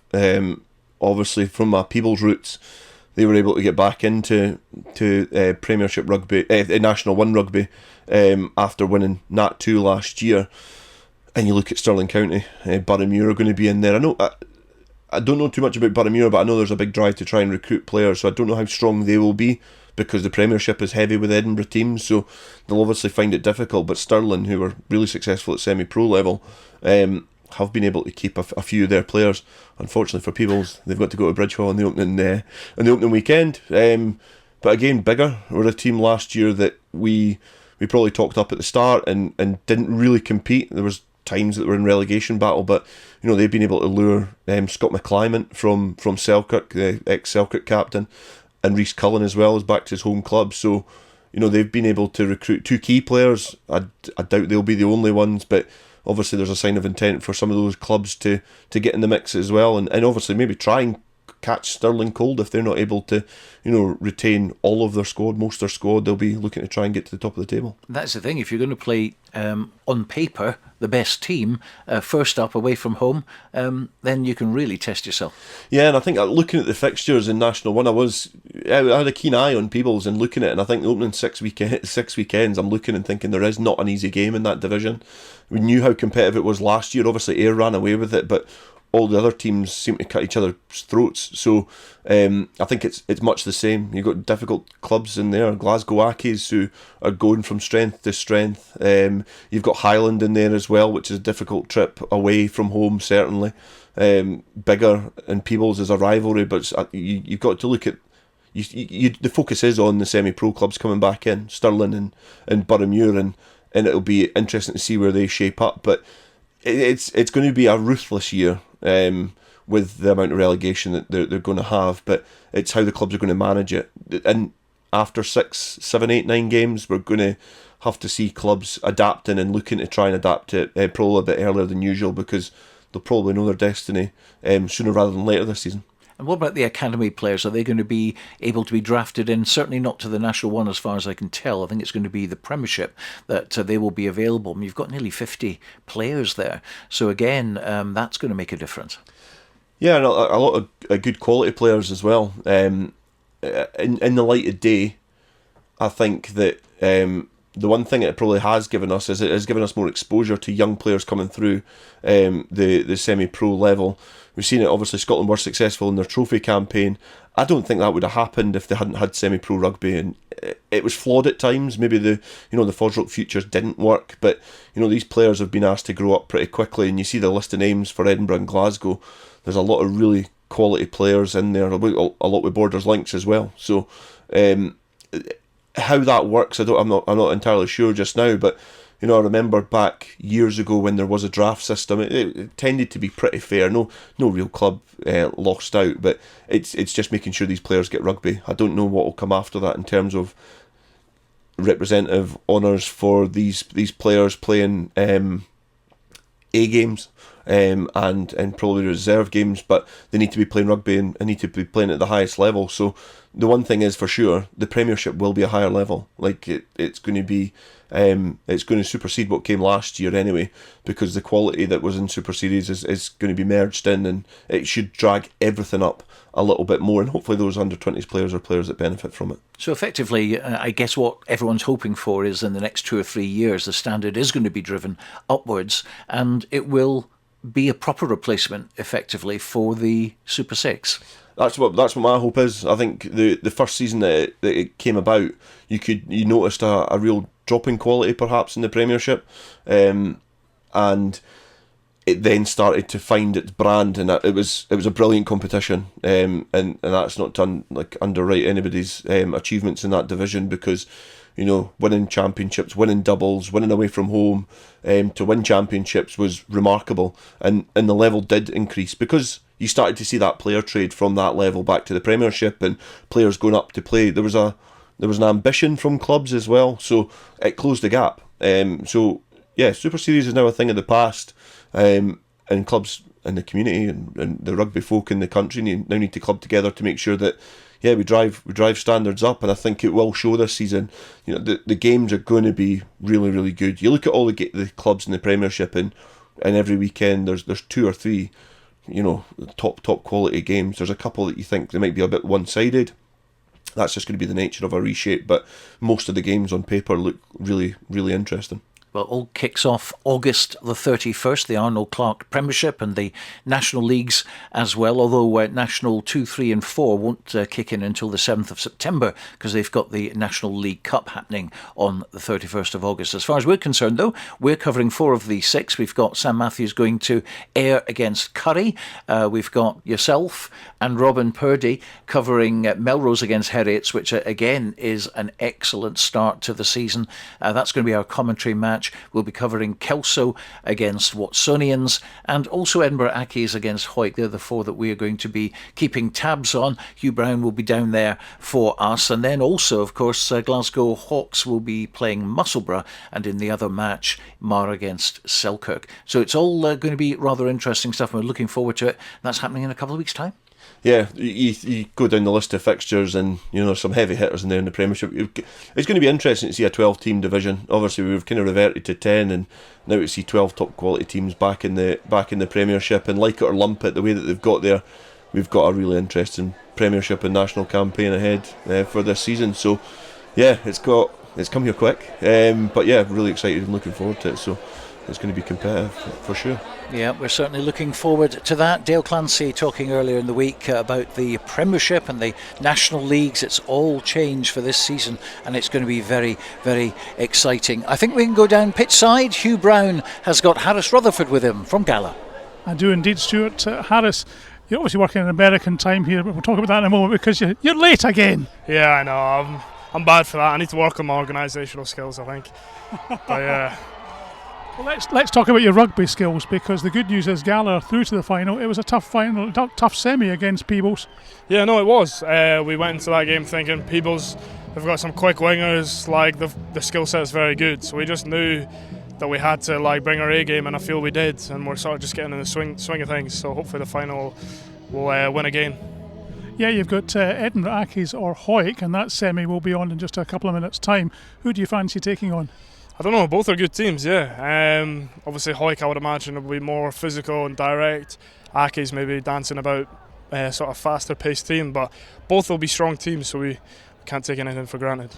Obviously, from my Peebles roots, they were able to get back into Premiership rugby, National 1 rugby, after winning Nat 2 last year. And you look at Stirling County, Boroughmuir are going to be in there. I don't know too much about Boroughmuir, but I know there's a big drive to try and recruit players, so I don't know how strong they will be, because the Premiership is heavy with Edinburgh teams, so they'll obviously find it difficult. But Stirling, who were really successful at semi-pro level, have been able to keep a few of their players. Unfortunately for Peebles, they've got to go to Bridgehall on the opening weekend. But again, bigger. We're a team last year that we probably talked up at the start and didn't really compete. There was times that were in relegation battle, but they've been able to lure Scott McClymont from Selkirk, the ex-Selkirk captain, and Rhys Cullen as well, is back to his home club. So they've been able to recruit 2 key players. I doubt they'll be the only ones, but obviously there's a sign of intent for some of those clubs to get in the mix as well, and obviously maybe try and catch Stirling cold if they're not able to retain all of their squad, most of their squad. They'll be looking to try and get to the top of the table. That's the thing. If you're going to play on paper the best team first up away from home, then you can really test yourself. Yeah, and I think looking at the fixtures in National 1, I had a keen eye on Peebles and looking at it, and I think the opening 6 weekends I'm looking and thinking there is not an easy game in that division. We knew how competitive it was last year. Obviously Ayr ran away with it, but all the other teams seem to cut each other's throats. So I think it's much the same. You've got difficult clubs in there. Glasgow Accies, who are going from strength to strength. You've got Highland in there as well, which is a difficult trip away from home, certainly. Bigger, and Peebles is a rivalry, but you've got to look at... the focus is on the semi-pro clubs coming back in, Stirling and Boroughmuir, and it'll be interesting to see where they shape up. But it's going to be a ruthless year with the amount of relegation that they're going to have, but it's how the clubs are going to manage it. And after 6, 7, 8, 9 games, we're going to have to see clubs adapting and looking to try and adapt it probably a bit earlier than usual, because they'll probably know their destiny sooner rather than later this season. And what about the academy players? Are they going to be able to be drafted in? Certainly not to the National 1 as far as I can tell. I think it's going to be the Premiership that they will be available. And you've got nearly 50 players there. So again, that's going to make a difference. Yeah, and a lot of good quality players as well. In the light of day, I think that the one thing it probably has given us is it has given us more exposure to young players coming through the semi-pro level. We've seen it, obviously Scotland were successful in their trophy campaign. I don't think that would have happened if they hadn't had semi-pro rugby, and it was flawed at times. Maybe the Fosrock Futures didn't work, but these players have been asked to grow up pretty quickly, and you see the list of names for Edinburgh and Glasgow. There's a lot of really quality players in there, a lot with Borders links as well. So how that works, I'm not entirely sure just now, but I remember back years ago when there was a draft system, it tended to be pretty fair. No real club lost out, but it's just making sure these players get rugby. I don't know what will come after that in terms of representative honours for these players playing A games and probably reserve games, but they need to be playing rugby and need to be playing at the highest level. So the one thing is for sure, the Premiership will be a higher level. Like it's going to be, it's going to supersede what came last year anyway, because the quality that was in Super Series is going to be merged in, and it should drag everything up a little bit more, and hopefully those under-20s players are players that benefit from it. So effectively, I guess what everyone's hoping for is in the next 2 or 3 years, the standard is going to be driven upwards, and it will be a proper replacement, effectively, for the Super 6. That's what my hope is. I think the first season that it came about, you noticed a real drop in quality perhaps in the Premiership, and it then started to find its brand, and it was a brilliant competition, and that's not to underwrite anybody's achievements in that division, because winning championships, winning doubles, winning away from home, to win championships was remarkable, and the level did increase because you started to see that player trade from that level back to the Premiership, and players going up to play. There was an ambition from clubs as well, so it closed the gap. So yeah, Super Series is now a thing of the past, and clubs in the community and the rugby folk in the country now need to club together to make sure that we drive standards up, and I think it will show this season. The games are going to be really, really good. You look at all the clubs in the Premiership, and every weekend there's 2 or 3 top quality games. There's a couple that you think they might be a bit one-sided. That's just going to be the nature of a reshape, but most of the games on paper look really, really interesting. Well, all kicks off August the 31st, the Arnold Clark Premiership and the National Leagues as well, although National 2, 3 and 4 won't kick in until the 7th of September because they've got the National League Cup happening on the 31st of August. As far as we're concerned, though, we're covering 4 of the 6. We've got Sam Mathews going to Ayr against Curry. We've got yourself and Robin Purdy covering Melrose against Heriots, which again is an excellent start to the season. That's going to be our commentary match. We'll be covering Kelso against Watsonians and also Edinburgh Accies against Hawick. They're the 4 that we are going to be keeping tabs on. Hugh Brown will be down there for us. And then also, of course, Glasgow Hawks will be playing Musselburgh, and in the other match, Mar against Selkirk. So it's all going to be rather interesting stuff. We're looking forward to it. That's happening in a couple of weeks' time. Yeah, you go down the list of fixtures and there's some heavy hitters in there in the Premiership. It's going to be interesting to see a 12-team division. Obviously, we've kind of reverted to 10, and now we see 12 top quality teams back in the Premiership. And like it or lump it, the way that they've got there, we've got a really interesting Premiership and national campaign ahead for this season. So, yeah, it's come here quick, but yeah, really excited and looking forward to it. So it's going to be competitive for sure. Yeah, we're certainly looking forward to that. Dale Clancy talking earlier in the week about the Premiership and the National Leagues. It's all changed for this season and it's going to be very, very exciting. I think we can go down pitchside. Hugh Brown has got Harris Rutherford with him from Gala. I do indeed, Stuart. Harris, you're obviously working in American time here, but we'll talk about that in a moment because you're late again. Yeah, I know. I'm bad for that. I need to work on my organisational skills, I think. But yeah. Well, let's talk about your rugby skills, because the good news is Gala are through to the final. It was a tough final, tough semi against Peebles. Yeah, no, it was. We went into that game thinking Peebles have got some quick wingers, like the skill set is very good. So we just knew that we had to bring our A game, and I feel we did. And we're sort of just getting in the swing of things. So hopefully the final will win again. Yeah, you've got Edinburgh Accies or Hawick, and that semi will be on in just a couple of minutes' time. Who do you fancy taking on? I don't know, both are good teams, yeah. Obviously Hawick, I would imagine, will be more physical and direct. Accies maybe dancing about sort of faster paced team, but both will be strong teams, so we can't take anything for granted.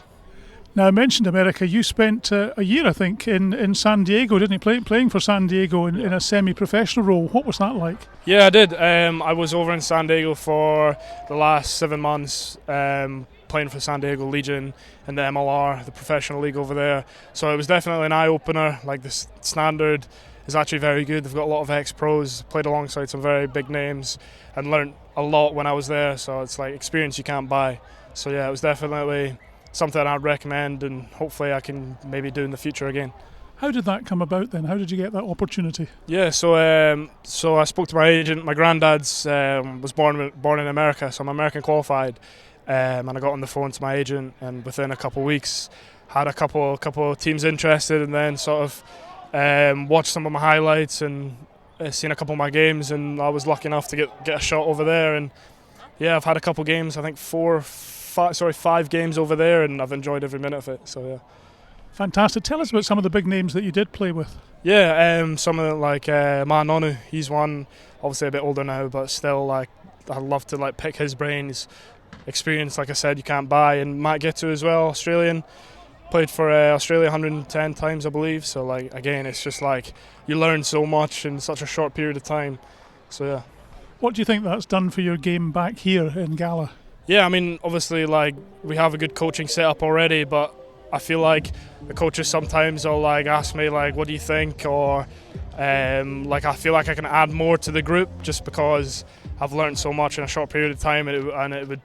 Now, I mentioned America. You spent a year, I think, in San Diego, didn't you? Playing for San Diego in a semi-professional role. What was that like? Yeah, I did. I was over in San Diego for the last 7 months, playing for San Diego Legion in the MLR, the professional league over there. So it was definitely an eye-opener. Like, the standard is actually very good. They've got a lot of ex-pros, played alongside some very big names, and learnt a lot when I was there. So it's like experience you can't buy. So yeah, it was definitely something I'd recommend, and hopefully I can maybe do in the future again. How did that come about then? How did you get that opportunity? Yeah, so I spoke to my agent. My granddad's was born in America, so I'm American qualified. And I got on the phone to my agent, and within a couple of weeks had a couple of teams interested, and then sort of watched some of my highlights and seen a couple of my games, and I was lucky enough to get a shot over there. And yeah, I've had a couple of games, I think 5 games over there, and I've enjoyed every minute of it. So yeah. Fantastic. Tell us about some of the big names that you did play with. Yeah, some of them like Nonu. He's one, obviously a bit older now, but still, like, I'd love to pick his brains. Experience, like I said, you can't buy. And Matt Gitu as well, Australian, played for Australia 110 times, I believe. So again, it's just you learn so much in such a short period of time. So yeah. What do you think that's done for your game back here in Gala? Yeah, I mean, obviously, we have a good coaching setup already, but I feel like the coaches sometimes will ask me what do you think, or I feel like I can add more to the group just because I've learned so much in a short period of time, and it would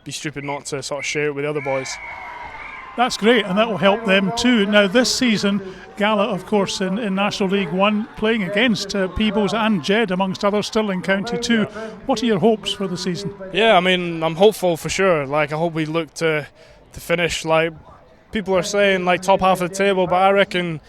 be stupid not to sort of share it with the other boys. That's great, and that will help them too. Now this season, Gala, of course, in National League 1, playing against Peebles and Jed, amongst others, still in County 2. What are your hopes for the season? Yeah, I mean, I'm hopeful for sure. I hope we look to finish, people are saying, top half of the table, but I reckon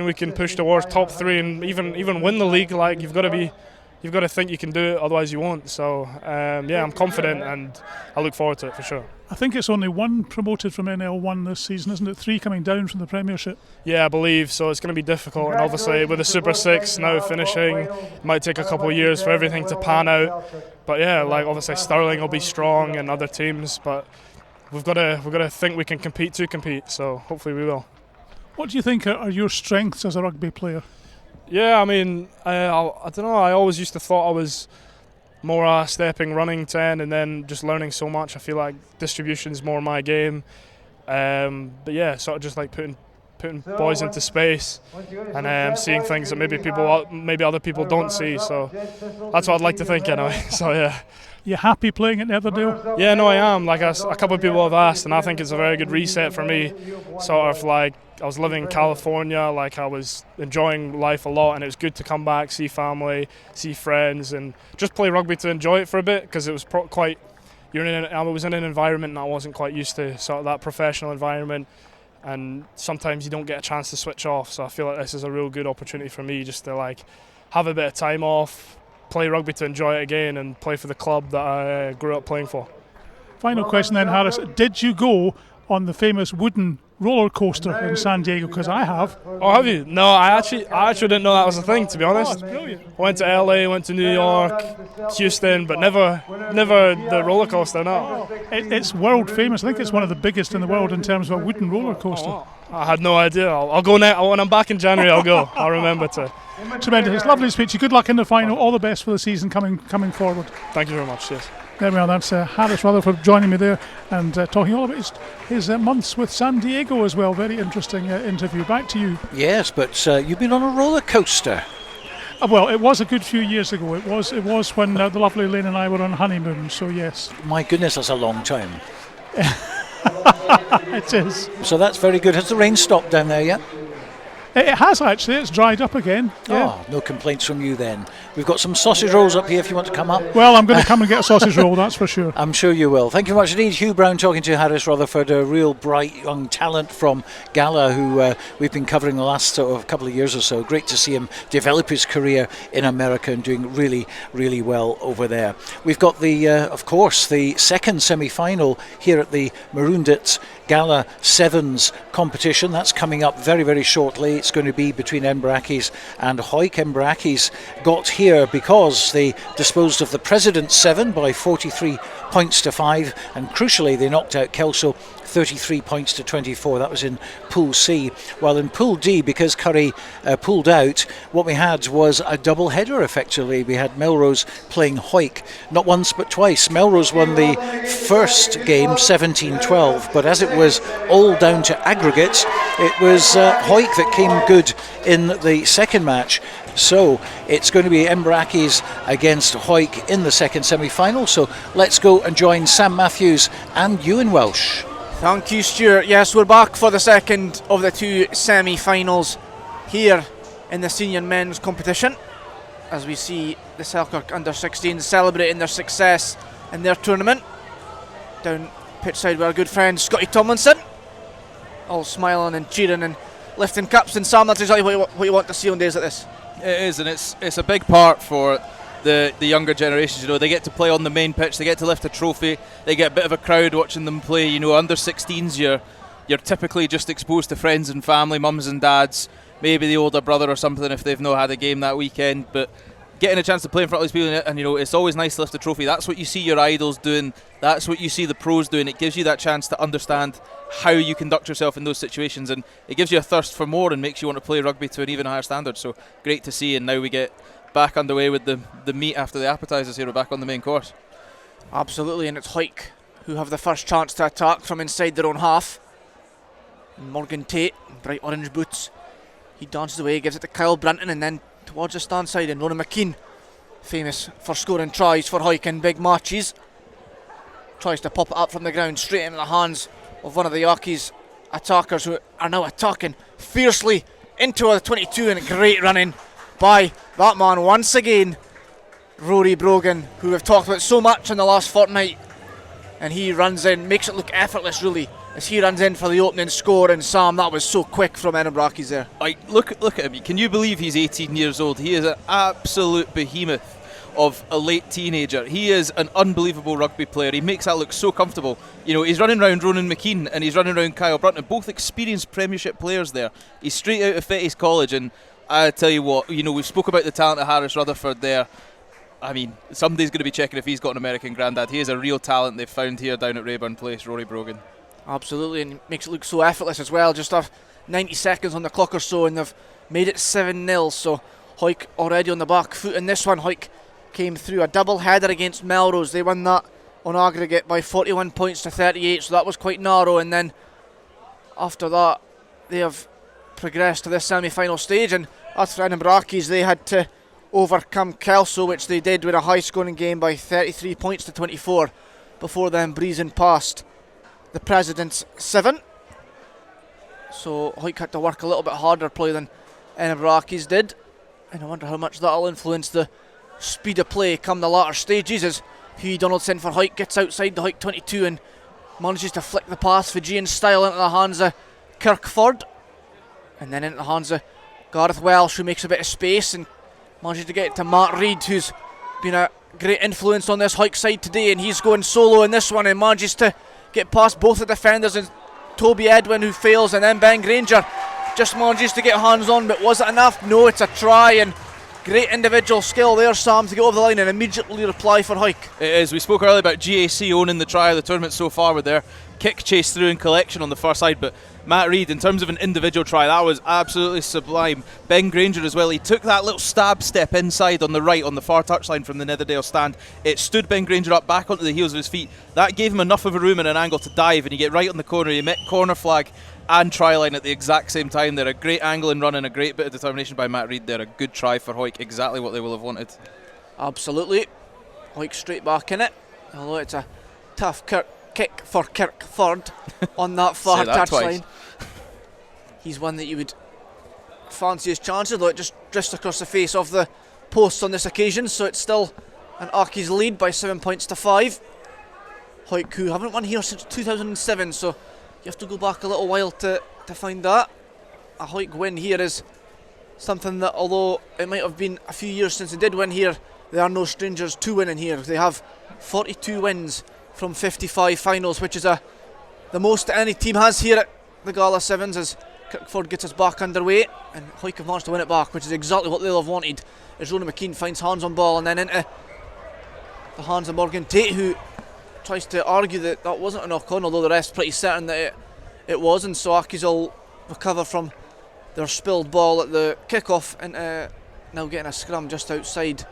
we can push towards top 3 and even win the league. You've got to think you can do it, otherwise you won't. So yeah, I'm confident, and I look forward to it for sure. I think it's only 1 promoted from NL1 this season, isn't it? 3 coming down from the Premiership. Yeah, I believe so. It's going to be difficult, and obviously with the Super 6 now finishing, it might take a couple of years for everything to pan out. But yeah, obviously Stirling will be strong and other teams, but we've got to think we can compete. So hopefully we will. What do you think are your strengths as a rugby player? Yeah, I mean, I don't know. I always used to thought I was more stepping, running 10, and then just learning so much. I feel like distribution is more my game. But yeah, sort of just like putting boys into space and seeing things that maybe other people don't see. So that's what I'd like to think anyway. So yeah. You happy playing at Netherdale? Yeah, no, I am. Like a couple of people have asked, and I think it's a very good reset for me. Sort of like I was living in California, like I was enjoying life a lot, and it was good to come back, see family, see friends, and just play rugby to enjoy it for a bit, because it was quite. I was in an environment that I wasn't quite used to, sort of that professional environment, and sometimes you don't get a chance to switch off. So I feel like this is a real good opportunity for me just to like have a bit of time off, play rugby to enjoy it again, and play for the club that I grew up playing for. Final question then, Harris. Did you go on the famous wooden roller coaster in San Diego? Because I have. Oh, have you? No, I actually didn't know that was a thing, to be honest. Brilliant. I went to LA, went to New York, Houston, but never the roller coaster. No. It's world famous. I think it's one of the biggest in the world in terms of a wooden roller coaster. Oh, I had no idea. I'll go now. When I'm back in January, I'll go. I'll remember to. Tremendous. It's lovely to speak to you. Good luck in the final. All the best for the season coming forward. Thank you very much. Yes. There we are. That's Harris Rutherford joining me there and talking all about his months with San Diego as well. Very interesting interview. Back to you. Yes, but you've been on a roller coaster. Well, it was a good few years ago. It was when the lovely Lane and I were on honeymoon. So yes. My goodness, that's a long time. It is. So that's very good. Has the rain stopped down there yet? It has actually. It's dried up again. Yeah. Oh, no complaints from you then. We've got some sausage rolls up here if you want to come up. Well, I'm going to come and get a sausage roll, that's for sure. I'm sure you will. Thank you very much indeed. Hugh Brown talking to Harris Rutherford, a real bright young talent from Gala who we've been covering the last sort of couple of years or so. Great to see him develop his career in America and doing really, really well over there. We've got of course, the second semi-final here at the Maroon'd Gala Sevens competition. That's coming up very, very shortly. It's going to be between Edinburgh Accies and Hawick. Edinburgh Accies got here because they disposed of the President's 7 by 43 points to 5, and crucially they knocked out Kelso 33 points to 24. That was in Pool C. While in Pool D, because Curry pulled out, what we had was a double header effectively. We had Melrose playing Hawick, not once but twice. Melrose won the first game 17-12, but as it was all down to aggregates, it was Hawick that came good in the second match. So it's going to be Edinburgh Accies against Hawick in the second semi-final. So let's go and join Sam Mathews and Ewen Welsh. Thank you, Stuart. Yes, we're back for the second of the two semi-finals here in the senior men's competition, as we see the Selkirk under-16s celebrating their success in their tournament. Down pitchside with our good friend Scotty Tomlinson, all smiling and cheering and lifting cups. And Sam, that's exactly what you want to see on days like this. It is, and it's a big part for the younger generations. You know, they get to play on the main pitch, they get to lift a trophy, they get a bit of a crowd watching them play. You know, under 16s you're typically just exposed to friends and family, mums and dads, maybe the older brother or something if they've not had a game that weekend, but getting a chance to play in front of these people, and you know, it's always nice to lift a trophy. That's what you see your idols doing, that's what you see the pros doing. It gives you that chance to understand how you conduct yourself in those situations, and it gives you a thirst for more and makes you want to play rugby to an even higher standard. So great to see, and now we get back underway with the meat after the appetisers here. We're back on the main course. Absolutely, and it's Hawick who have the first chance to attack from inside their own half. Morgan Tate, bright orange boots, he dances away, gives it to Kyle Brunton, and then towards the stand side, and Ronan McKean, famous for scoring tries for Hawick in big matches, tries to pop it up from the ground straight into the hands of one of the Accies attackers, who are now attacking fiercely into the 22, and a great running by that man once again, Rory Brogan, who we've talked about so much in the last fortnight, and he runs in, makes it look effortless really, as he runs in for the opening score. And Sam, that was so quick from Edinburgh Accies there. Look at him. Can you believe he's 18 years old? He is an absolute behemoth of a late teenager. He is an unbelievable rugby player. He makes that look so comfortable. You know, he's running around Ronan McKean and he's running around Kyle Brunton, both experienced Premiership players there. He's straight out of Fetties College, and I tell you what, you know, we spoke about the talent of Harris Rutherford there. I mean, somebody's going to be checking if he's got an American granddad. He is a real talent they've found here down at Rayburn Place, Rory Brogan. Absolutely, and makes it look so effortless as well. Just a 90 seconds on the clock or so, and they've made it 7-0. So Hawick already on the back foot in this one. Hawick came through a double header against Melrose. They won that on aggregate by 41 points to 38, so that was quite narrow. And then after that, they have progressed to this semi-final stage, and as for Edinburgh Accies, they had to overcome Kelso, which they did with a high-scoring game by 33 points to 24, before then breezing past the President's 7. So Hawick had to work a little bit harder play than Edinburgh Accies did, and I wonder how much that'll influence the speed of play come the latter stages, as Hugh Donaldson for Hawick gets outside the Hawick 22 and manages to flick the pass Fijian style into the hands of Kirkford, and then into the hands of Gareth Welsh, who makes a bit of space and manages to get it to Matt Reid, who's been a great influence on this Hawick side today, and he's going solo in this one and manages to get past both the defenders, and Toby Edwin, who fails, and then Ben Granger just manages to get hands on. But was it enough? No, it's a try, and great individual skill there, Sam, to get over the line and immediately reply for Hawick. It is. We spoke earlier about GAC owning the try of the tournament so far with their kick, chase through and collection on the far side, but Matt Reid, in terms of an individual try, that was absolutely sublime. Ben Granger as well, he took that little stab step inside on the right on the far touchline from the Netherdale stand. It stood Ben Granger up back onto the heels of his feet. That gave him enough of a room and an angle to dive, and you get right on the corner. You met corner flag and try line at the exact same time. They're a great angle and run and a great bit of determination by Matt Reid. They're a good try for Hawick, exactly what they will have wanted. Absolutely. Hawick straight back in it, although it's a tough kick for Kirkford on that far touchline. He's one that you would fancy his chances, though it just drifts across the face of the posts on this occasion. So it's still an Accies lead by 7 points to 5. Hawick, who haven't won here since 2007, so you have to go back a little while to find that. A Hawick win here is something that, although it might have been a few years since they did win here, they are no strangers to winning here. They have 42 wins from 55 finals, which is the most that any team has here at the Gala Sevens, as Kirkford gets us back underway, and Hawick have managed to win it back, which is exactly what they'll have wanted, as Ronan McKean finds hands on ball and then into the hands of Morgan Tate, who tries to argue that that wasn't a knock on, although the ref's pretty certain that it was, and so Accies will recover from their spilled ball at the kick-off, and now getting a scrum just outside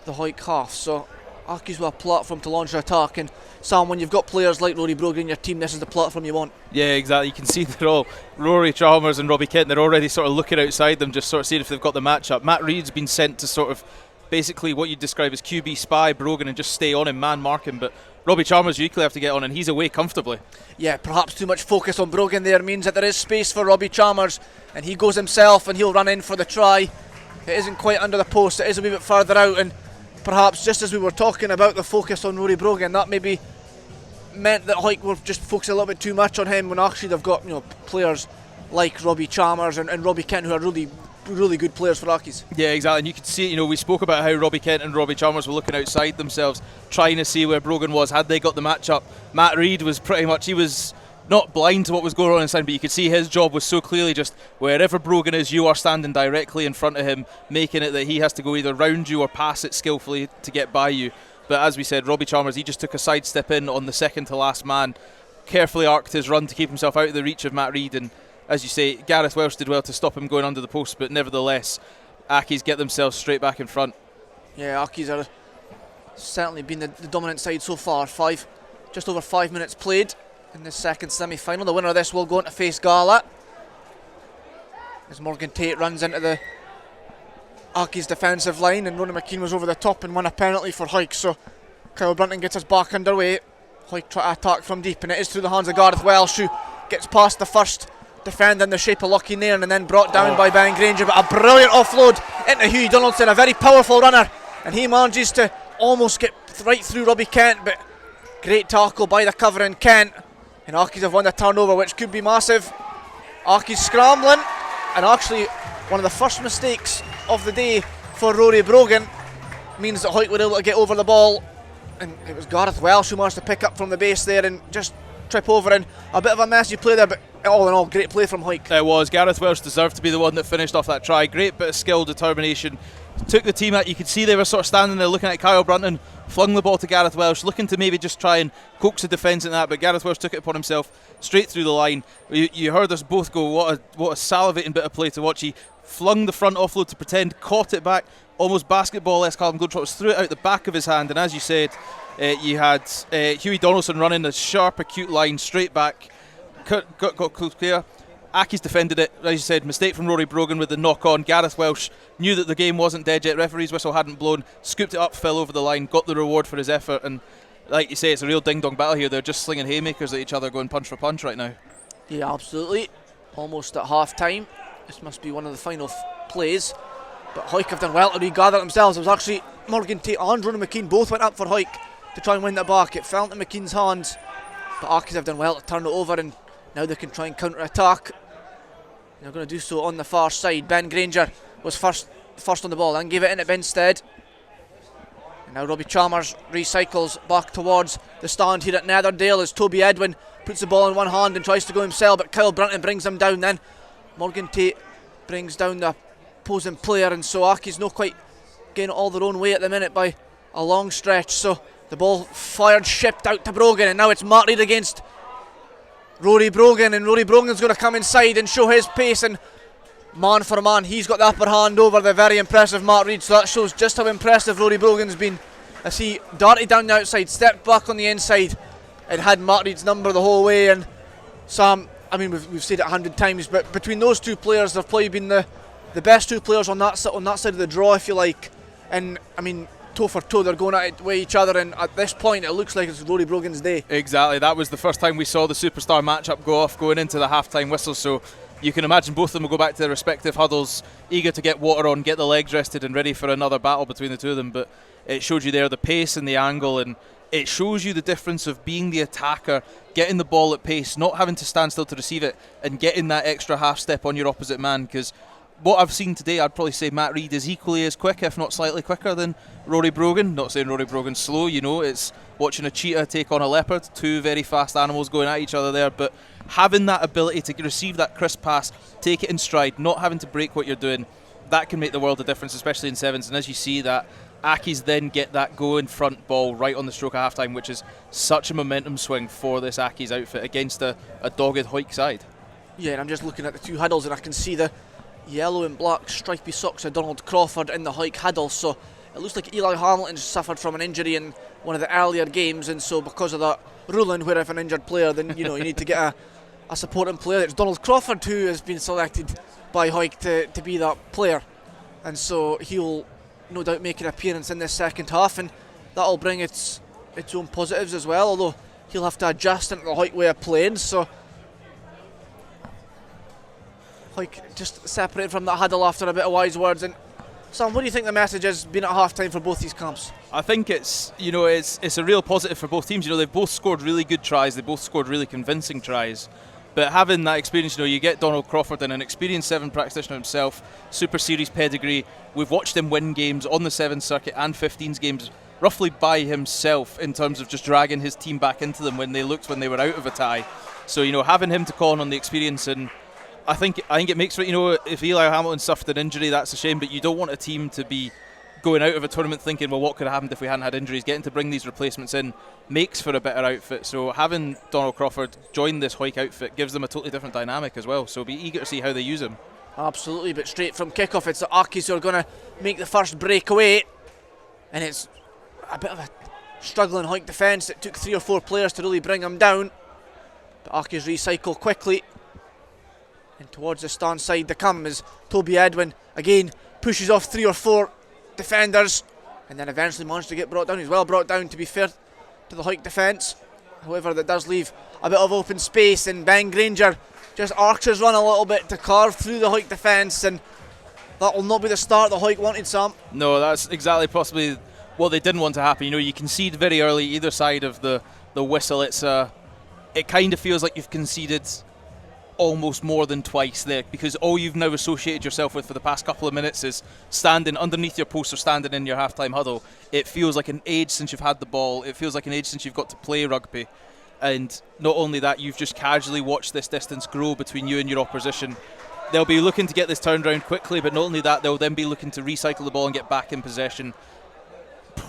the Hawick half. So Accies with a platform to launch an attack, and Sam, when you've got players like Rory Brogan in your team, this is the platform you want. Yeah, exactly. You can see they're all Rory Chalmers and Robbie Kent. They're already sort of looking outside them, just sort of seeing if they've got the matchup. Matt Reid's been sent to sort of basically what you'd describe as QB spy Brogan and just stay on him, man mark him. But Robbie Chalmers, you equally have to get on, and he's away comfortably. Yeah, perhaps too much focus on Brogan there means that there is space for Robbie Chalmers, and he goes himself and he'll run in for the try. It isn't quite under the post, it is a wee bit further out, and perhaps just as we were talking about the focus on Rory Brogan, that maybe meant that Hawick were just focusing a little bit too much on him, when actually they've got players like Robbie Chalmers and Robbie Kent, who are really good players for Accies. Yeah, exactly, and you could see, we spoke about how Robbie Kent and Robbie Chalmers were looking outside themselves, trying to see where Brogan was, had they got the matchup. Matt Reid was pretty much, he was not blind to what was going on inside, but you could see his job was so clearly just wherever Brogan is, you are standing directly in front of him, making it that he has to go either round you or pass it skillfully to get by you. But as we said, Robbie Chalmers, he just took a sidestep in on the second to last man, carefully arced his run to keep himself out of the reach of Matt Reid, and as you say, Gareth Welsh did well to stop him going under the post, but nevertheless, Accies get themselves straight back in front. Yeah, Accies are certainly been the dominant side so far. Just over 5 minutes played in this second semi-final. The winner of this will go on to face Gala, as Morgan Tate runs into the Accies defensive line, and Ronan McKean was over the top and won a penalty for Hawick. So Kyle Brunton gets us back underway. Hawick try to attack from deep, and it is through the hands of Gareth Welsh, who gets past the first defender in the shape of Lucky Nairn, and then brought down by Ben Granger. But a brilliant offload into Hugh Donaldson, a very powerful runner, and he manages to almost get right through Robbie Kent, but great tackle by the covering Kent, and Accies have won the turnover, which could be massive. Accies scrambling, and actually one of the first mistakes of the day for Rory Brogan means that Hawick were able to get over the ball, and it was Gareth Welsh who managed to pick up from the base there and just trip over, and a bit of a messy play there, but all in all, great play from Hawick. It was. Gareth Welsh deserved to be the one that finished off that try. Great bit of skill, determination. Took the team out. You could see they were sort of standing there looking at Kyle Brunton flung the ball to Gareth Welsh, looking to maybe just try and coax the defence in that, but Gareth Welsh took it upon himself straight through the line. You heard us both go, what a salivating bit of play to watch. He flung the front offload to pretend, caught it back, almost basketball-esque Callum Globetrotters, threw it out the back of his hand, and as you said, you had Hughie Donaldson running a sharp, acute line straight back, got close clear. Accies defended it, as you said, mistake from Rory Brogan with the knock-on. Gareth Welsh knew that the game wasn't dead yet, referee's whistle hadn't blown, scooped it up, fell over the line, got the reward for his effort, and like you say, it's a real ding-dong battle here. They're just slinging haymakers at each other, going punch for punch right now. Yeah, absolutely. Almost at half-time. This must be one of the final plays. But Hawick have done well to regather themselves. It was actually Morgan Tate and Ronan McKean both went up for Hawick to try and win the back. It fell into McKean's hands, but Accies have done well to turn it over, and now they can try and counter-attack. They're going to do so on the far side. Ben Granger was first on the ball and gave it in at Benstead. And now Robbie Chalmers recycles back towards the stand here at Netherdale as Toby Edwin puts the ball in one hand and tries to go himself, but Kyle Brunton brings him down then. Morgan Tate brings down the opposing player, and so Accies not quite getting it all their own way at the minute by a long stretch. So the ball fired, shipped out to Brogan, and now it's Matt Reid against Rory Brogan, and Rory Brogan's going to come inside and show his pace, and man for man, he's got the upper hand over the very impressive Matt Reid, so that shows just how impressive Rory Brogan's been as he darted down the outside, stepped back on the inside and had Matt Reid's number the whole way. And Sam, I mean, we've said it 100 times, but between those two players, they've probably been the best two players on that side of the draw, if you like. And I mean, toe for toe, they're going at it with each other, and at this point it looks like it's Rory Brogan's day. Exactly, that was the first time we saw the superstar matchup go off going into the half-time whistle, so you can imagine both of them will go back to their respective huddles, eager to get water on, get the legs rested and ready for another battle between the two of them. But it showed you there the pace and the angle, and it shows you the difference of being the attacker, getting the ball at pace, not having to stand still to receive it, and getting that extra half step on your opposite man. Because what I've seen today, I'd probably say Matt Reid is equally as quick, if not slightly quicker, than Rory Brogan. Not saying Rory Brogan's slow, you know, it's watching a cheetah take on a leopard, two very fast animals going at each other there, but having that ability to receive that crisp pass, take it in stride, not having to break what you're doing, that can make the world of difference, especially in sevens. And as you see that, Accies then get that go in front ball right on the stroke of half-time, which is such a momentum swing for this Accies outfit against a dogged Hawick side. Yeah, and I'm just looking at the two huddles and I can see the yellow and black stripy socks of Donald Crawford in the Hawick huddle, so it looks like Eli Hamilton suffered from an injury in one of the earlier games, and so because of that ruling where if an injured player, then you need to get a supporting player. It's Donald Crawford who has been selected by Hawick to be that player, and so he'll no doubt make an appearance in this second half, and that'll bring its own positives as well, although he'll have to adjust into the Hawick way of playing. So Hawick just separated from that huddle after a bit of wise words. And Sam, what do you think the message has been at half-time for both these camps? I think it's a real positive for both teams. They've both scored really good tries, they both scored really convincing tries, but having that experience, you get Donald Crawford in, an experienced seven practitioner himself, Super Series pedigree. We've watched him win games on the Sevens circuit and 15s games roughly by himself in terms of just dragging his team back into them when they were out of a tie. So having him to call on the experience, and I think it makes for it. If Eli Hamilton suffered an injury, that's a shame, but you don't want a team to be going out of a tournament thinking, well, what could have happened if we hadn't had injuries? Getting to bring these replacements in makes for a better outfit. So having Donald Crawford join this Hawick outfit gives them a totally different dynamic as well. So be eager to see how they use him. Absolutely, but straight from kickoff, it's the Accies who are going to make the first breakaway, and it's a bit of a struggling Hawick defence. It took 3 or 4 players to really bring him down, but Accies recycle quickly. And towards the stand side they come as Toby Edwin again pushes off 3 or 4 defenders and then eventually managed to get brought down. He's well brought down, to be fair to the Hawick defence. However, that does leave a bit of open space, and Ben Granger just arcs his run a little bit to carve through the Hawick defence, and that will not be the start the Hawick wanted, Sam. No, that's exactly possibly what they didn't want to happen. You concede very early either side of the whistle. It kind of feels like you've conceded almost more than twice there, because all you've now associated yourself with for the past couple of minutes is standing underneath your post or standing in your half-time huddle. It feels like an age since you've had the ball. It feels like an age since you've got to play rugby. And not only that, you've just casually watched this distance grow between you and your opposition. They'll be looking to get this turned around quickly, but not only that, they'll then be looking to recycle the ball and get back in possession.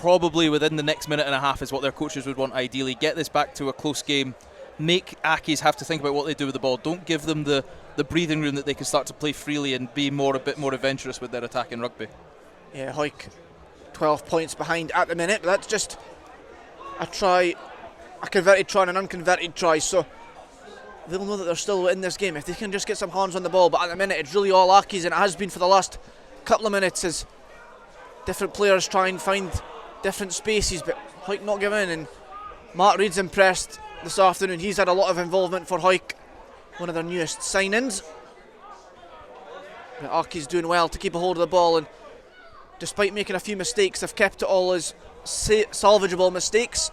probably within the next minute and a half is what their coaches would want ideally. Get this back to a close game. Make Accies have to think about what they do with the ball. Don't give them the breathing room that they can start to play freely and be a bit more adventurous with their attack in rugby. Yeah, Hawick 12 points behind at the minute, but that's just a try, a converted try and an unconverted try, so they'll know that they're still in this game if they can just get some hands on the ball. But at the minute it's really all Accies, and it has been for the last couple of minutes as different players try and find different spaces, but Hawick not giving in. And Mark Reid's impressed this afternoon. He's had a lot of involvement for Hawick, one of their newest signings. But Accies doing well to keep a hold of the ball, and despite making a few mistakes, they've kept it all as salvageable mistakes.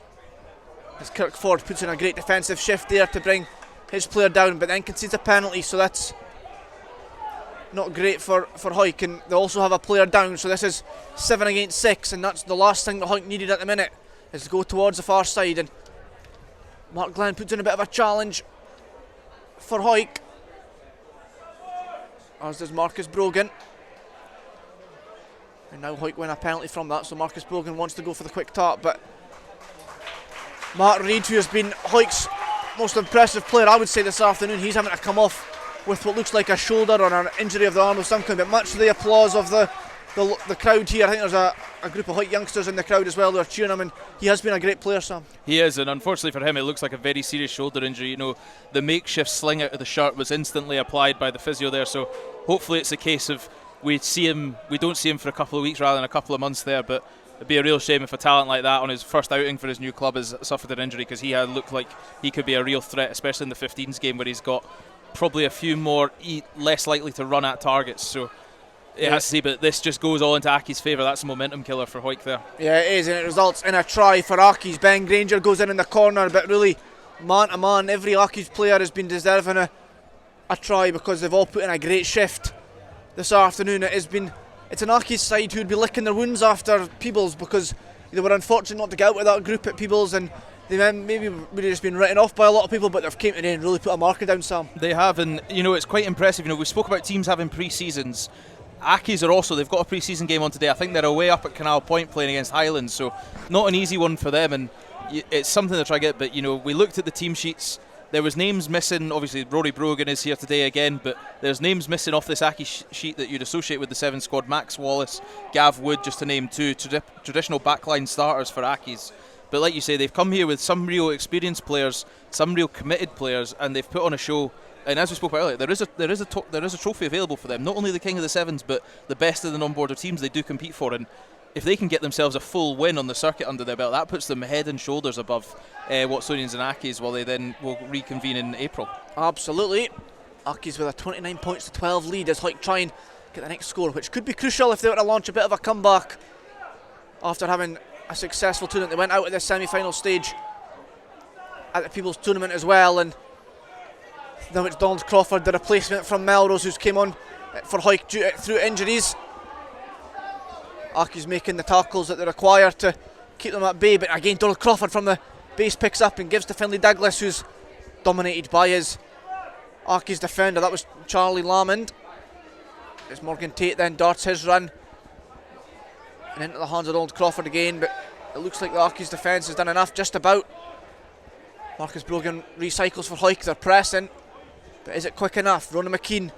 As Kirk Ford puts in a great defensive shift there to bring his player down, but then concedes a penalty, so that's not great for Hawick. And they also have a player down, so this is 7 against 6, and that's the last thing that Hawick needed at the minute, is to go towards the far side. And Mark Glenn puts in a bit of a challenge for Hawick, as does Marcus Brogan. And now Hawick win a penalty from that, so Marcus Brogan wants to go for the quick tap, but Mark Reid, who has been Hawick's most impressive player, I would say, this afternoon, he's having to come off with what looks like a shoulder or an injury of the arm of some kind, but much to the applause of the crowd here. I think there's a group of Hawick youngsters in the crowd as well who are cheering him, and he has been a great player, Sam. He is, and unfortunately for him it looks like a very serious shoulder injury. You know, the makeshift sling out of the shirt was instantly applied by the physio there, so hopefully it's a case of we don't see him for a couple of weeks rather than a couple of months there. But it'd be a real shame if a talent like that on his first outing for his new club has suffered an injury, because he had looked like he could be a real threat, especially in the 15s game where he's got probably a few more less likely to run at targets. So it has to see, but this just goes all into Accies' favour. That's a momentum killer for Hawick there. Yeah, it is, and it results in a try for Accies. Ben Granger goes in the corner, but really man to man, every Accies player has been deserving a try, because they've all put in a great shift this afternoon. It's an Accies side who'd be licking their wounds after Peebles, because they were unfortunate not to get out with that group at Peebles, and they maybe would have just been written off by a lot of people, but they've came today and really put a marker down, Sam. They have, and you know, it's quite impressive. You know, we spoke about teams having pre-seasons. Accies are also, they've got a pre-season game on today. I think they're away up at Canal Point playing against Highlands, so not an easy one for them, and it's something to try to get. But you know, we looked at the team sheets. There was names missing. Obviously Rory Brogan is here today again, but there's names missing off this Accies sheet that you'd associate with the 7 squad. Max Wallace, Gav Wood, just to name 2 traditional backline starters for Accies. But like you say, they've come here with some real experienced players, some real committed players, and they've put on a show. And as we spoke about earlier, there is a trophy available for them. Not only the King of the Sevens, but the best of the non-border teams they do compete for. And if they can get themselves a full win on the circuit under their belt, that puts them head and shoulders above Watsonians and Accies, while they then will reconvene in April. Absolutely. Accies with a 29 points to 12 lead as Hawick try and get the next score, which could be crucial if they were to launch a bit of a comeback after having a successful tournament. They went out at the semi-final stage at the People's Tournament as well, and now it's Donald Crawford, the replacement from Melrose, who's came on for Hawick through injuries. Accies making the tackles that they require to keep them at bay, but again Donald Crawford from the base picks up and gives to Finlay Douglas, who's dominated by his Accies defender. That was Charlie Lamond. As Morgan Tate then darts his run and into the hands of Donald Crawford again, but it looks like the Accies defence has done enough, just about. Marcus Brogan recycles for Hawick, they're pressing, but is it quick enough? Ronan McKean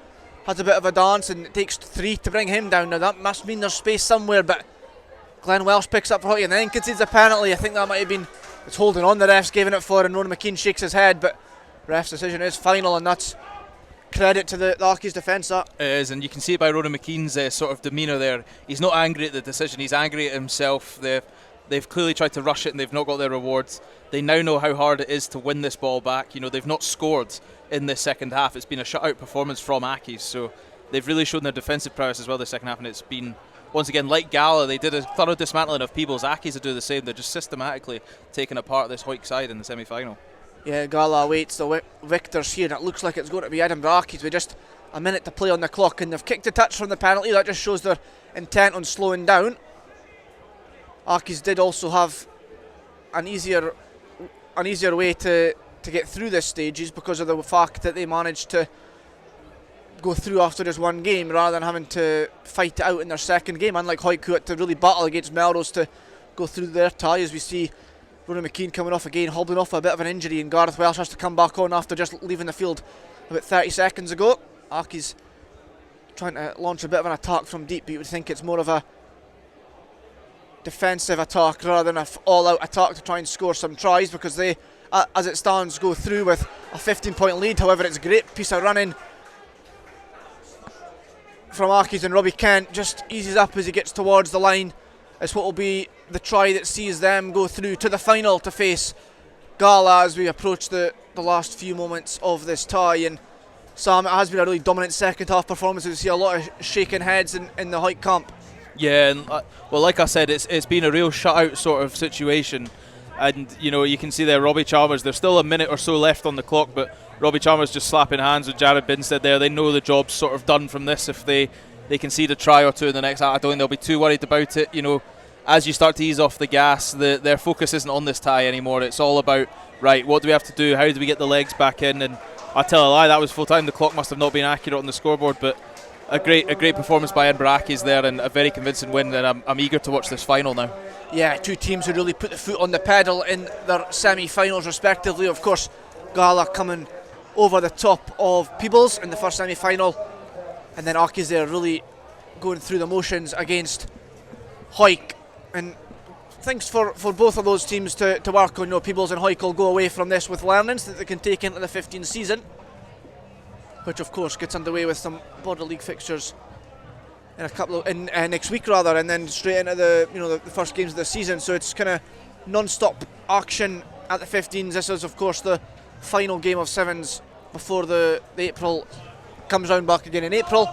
has a bit of a dance, and it takes 3 to bring him down. Now that must mean there's space somewhere, but Glenn Welsh picks up for Hawick and then concedes a penalty. I think that might have been, it's holding on the ref's giving it for, and Ronan McKean shakes his head, but ref's decision is final, and that's credit to the Accies defence. That it is, and you can see it by Ronan McKean's sort of demeanour there. He's not angry at the decision, he's angry at himself. They've clearly tried to rush it and they've not got their rewards. They now know how hard it is to win this ball back. You know, they've not scored in this second half. It's been a shutout performance from Accies, so they've really shown their defensive prowess as well this second half, and it's been, once again, like Gala, they did a thorough dismantling of Peebles. Accies will do the same. They're just systematically taking apart this Hawick side in the semi-final. Yeah, Gala awaits the victors here, and it looks like it's going to be Edinburgh Accies with just a minute to play on the clock, and they've kicked a touch from the penalty. That just shows their intent on slowing down. Accies did also have an easier way to get through this stages because of the fact that they managed to go through after just one game rather than having to fight it out in their second game, unlike Hawick, who had to really battle against Melrose to go through their tie, as we see Ronan McKean coming off again, hobbling off a bit of an injury, and Gareth Welsh has to come back on after just leaving the field about 30 seconds ago. Accies trying to launch a bit of an attack from deep, but you would think it's more of a defensive attack rather than an all-out attack to try and score some tries, because they, as it stands, go through with a 15-point lead. However, it's a great piece of running from Accies, and Robbie Kent just eases up as he gets towards the line. It's what will be the try that sees them go through to the final to face Gala as we approach the last few moments of this tie. And Sam, it has been a really dominant second half performance. We see a lot of shaking heads in the Hawick camp. Yeah, and well, like I said, it's been a real shutout sort of situation, and you can see there Robbie Chalmers. There's still a minute or so left on the clock, but Robbie Chalmers just slapping hands with Jared Binstead there. They know the job's sort of done from this if they concede a try or two in the next. I don't think they'll be too worried about it. As you start to ease off the gas, their focus isn't on this tie anymore. It's all about, right, what do we have to do? How do we get the legs back in? And I tell a lie, that was full time. The clock must have not been accurate on the scoreboard, but a great performance by Edinburgh Accies there, and a very convincing win, and I'm eager to watch this final now. Yeah, two teams who really put the foot on the pedal in their semi-finals respectively. Of course, Gala coming over the top of Peebles in the first semi-final, and then Accies there really going through the motions against Hawick. And things for both of those teams to work on. Peebles and Hawick will go away from this with learnings that they can take into the 15th season, which of course gets underway with some Border League fixtures in next week rather, and then straight into the first games of the season. So it's kind of non-stop action at the 15s. This is of course the final game of sevens before the April comes round back again in April,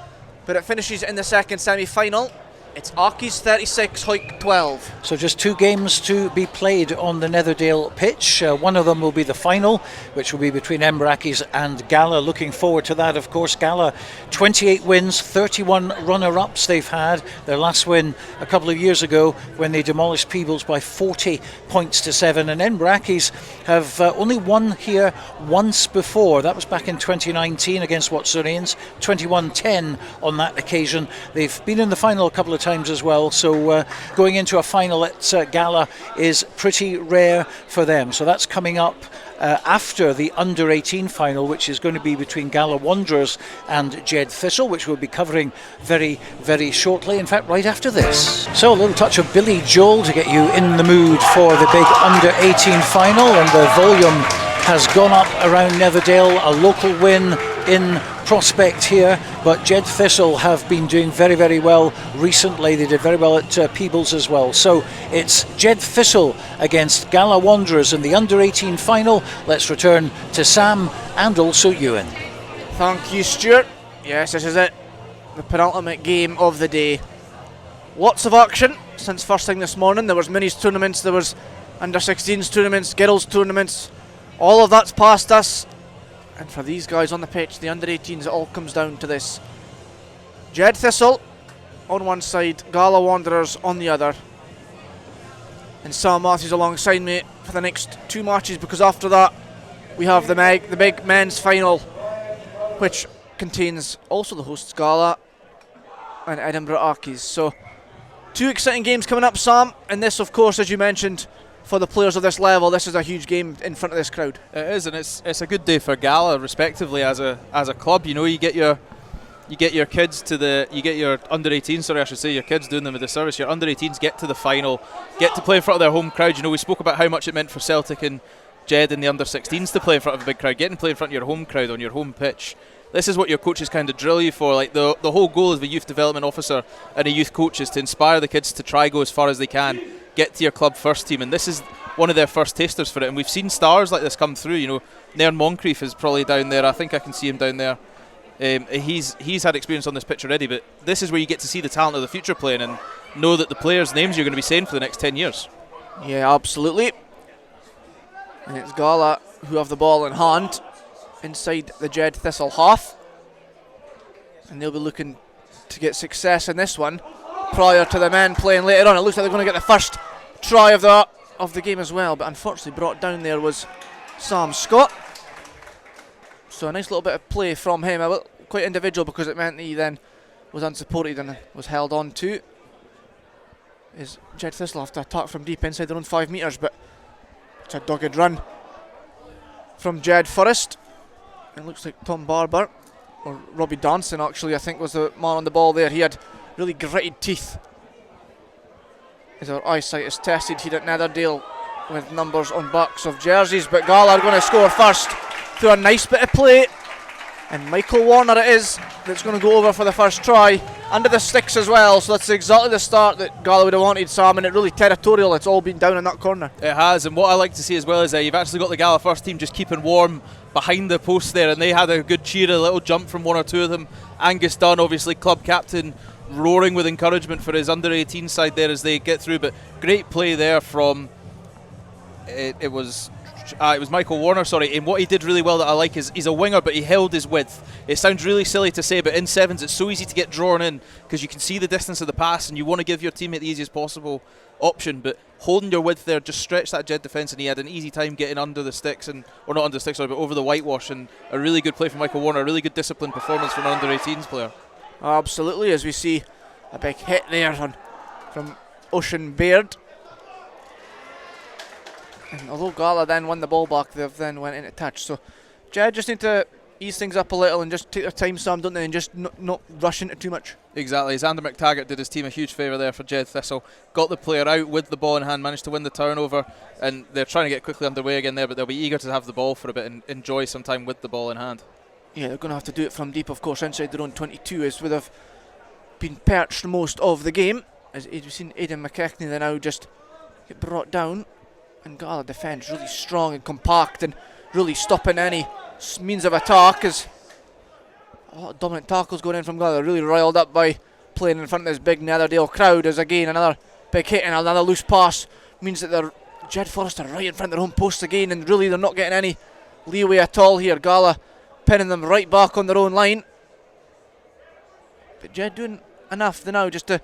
but it finishes in the second semi-final. It's Accies 36, Hawick 12. So just two games to be played on the Netherdale pitch. One of them will be the final, which will be between Edinburgh Accies and Gala. Looking forward to that, of course. Gala, 28 wins, 31 runner-ups they've had. Their last win a couple of years ago when they demolished Peebles by 40 points to 7. And Edinburgh Accies have only won here once before. That was back in 2019 against Watsonians, 21-10 on that occasion. They've been in the final a couple of times as well, so going into a final at Gala is pretty rare for them. So that's coming up after the under-18 final, which is going to be between Gala Wanderers and Jed Thistle, which we'll be covering very, very shortly. In fact, right after this. So a little touch of Billy Joel to get you in the mood for the big under-18 final, and the volume has gone up around Netherdale. A local win in prospect here, but Jed Thistle have been doing very, very well recently. They did very well at Peebles as well. So it's Jed Thistle against Gala Wanderers in the under-18 final. Let's return to Sam and also Ewan. Thank you, Stuart. Yes, this is it, the penultimate game of the day. Lots of action since first thing this morning. There was minis tournaments, there was under-16s tournaments, girls tournaments. All of that's past us. And for these guys on the pitch, the under-18s, it all comes down to this. Jed Thistle on one side, Gala Wanderers on the other. And Sam Mathews alongside me for the next two matches, because after that we have the big men's final, which contains also the hosts Gala and Edinburgh Accies. So two exciting games coming up, Sam, and this of course, as you mentioned, for the players of this level, this is a huge game in front of this crowd. It is, and it's a good day for Gala, respectively, as a club. You get your kids to you get your under-18s. Sorry, I should say your kids doing them a disservice. Your under-18s get to the final, get to play in front of their home crowd. We spoke about how much it meant for Celtic and Jed and the under-16s to play in front of a big crowd. Getting to play in front of your home crowd on your home pitch. This is what your coaches kind of drill you for. Like the whole goal of a youth development officer and a youth coach is to inspire the kids to try go as far as they can. Get to your club first team, and this is one of their first tasters for it, and we've seen stars like this come through. Nairn Moncrief is probably down there. I think I can see him down there. He's had experience on this pitch already, but this is where you get to see the talent of the future playing and know that the players' names you're going to be saying for the next 10 years. Yeah, absolutely. And it's Gala who have the ball in hand inside the Jed Thistle half, and they'll be looking to get success in this one prior to the men playing later on. It looks like they're going to get the first try of the game as well, but unfortunately brought down there was Sam Scott. So a nice little bit of play from him, quite individual, because it meant he then was unsupported and was held on to. is Jed Thistle have to attack from deep inside their own 5 metres, but it's a dogged run from Jed first. It looks like Tom Barber, or Robbie Danson actually, I think was the man on the ball there. He had really gritted teeth as our eyesight is tested here at Netherdale with numbers on backs of jerseys, but Gala are going to score first through a nice bit of play, and Michael Warner it is that's going to go over for the first try, under the sticks as well, so that's exactly the start that Gala would have wanted, Sam, and it really territorial. It's all been down in that corner. It has, and what I like to see as well is you've actually got the Gala first team just keeping warm behind the post there, and they had a good cheer, a little jump from one or two of them. Angus Dunn, obviously club captain, roaring with encouragement for his under 18 side there as they get through, but great play there from it was Michael Warner, sorry, and what he did really well that I like is he's a winger, but he held his width. It sounds really silly to say, but in sevens it's so easy to get drawn in because you can see the distance of the pass and you want to give your teammate the easiest possible option, but holding your width there, just stretch that Jed defence, and he had an easy time getting under the sticks, or not under the sticks, sorry, but over the whitewash, and a really good play from Michael Warner, a really good disciplined performance from an under 18s player. Absolutely, as we see a big hit there from Ocean Baird. And although Gala then won the ball back, they've then went into touch. So Jed just need to ease things up a little and just take their time, Sam, don't they, and just not rush into too much. Exactly. Xander McTaggart did his team a huge favour there for Jed Thistle. Got the player out with the ball in hand, managed to win the turnover, and they're trying to get quickly underway again there, but they'll be eager to have the ball for a bit and enjoy some time with the ball in hand. Yeah, they're going to have to do it from deep, of course, inside their own 22, as would have been perched most of the game. As we've seen Aidan McKechnie there now just get brought down, and Gala defence really strong and compact and really stopping any means of attack, as a lot of dominant tackles going in from Gala. They're really riled up by playing in front of this big Netherdale crowd, as again another big hit and another loose pass means that they're Jed Forrester right in front of their home post again, and really they're not getting any leeway at all here. Gala pinning them right back on their own line, but Jed doing enough now just to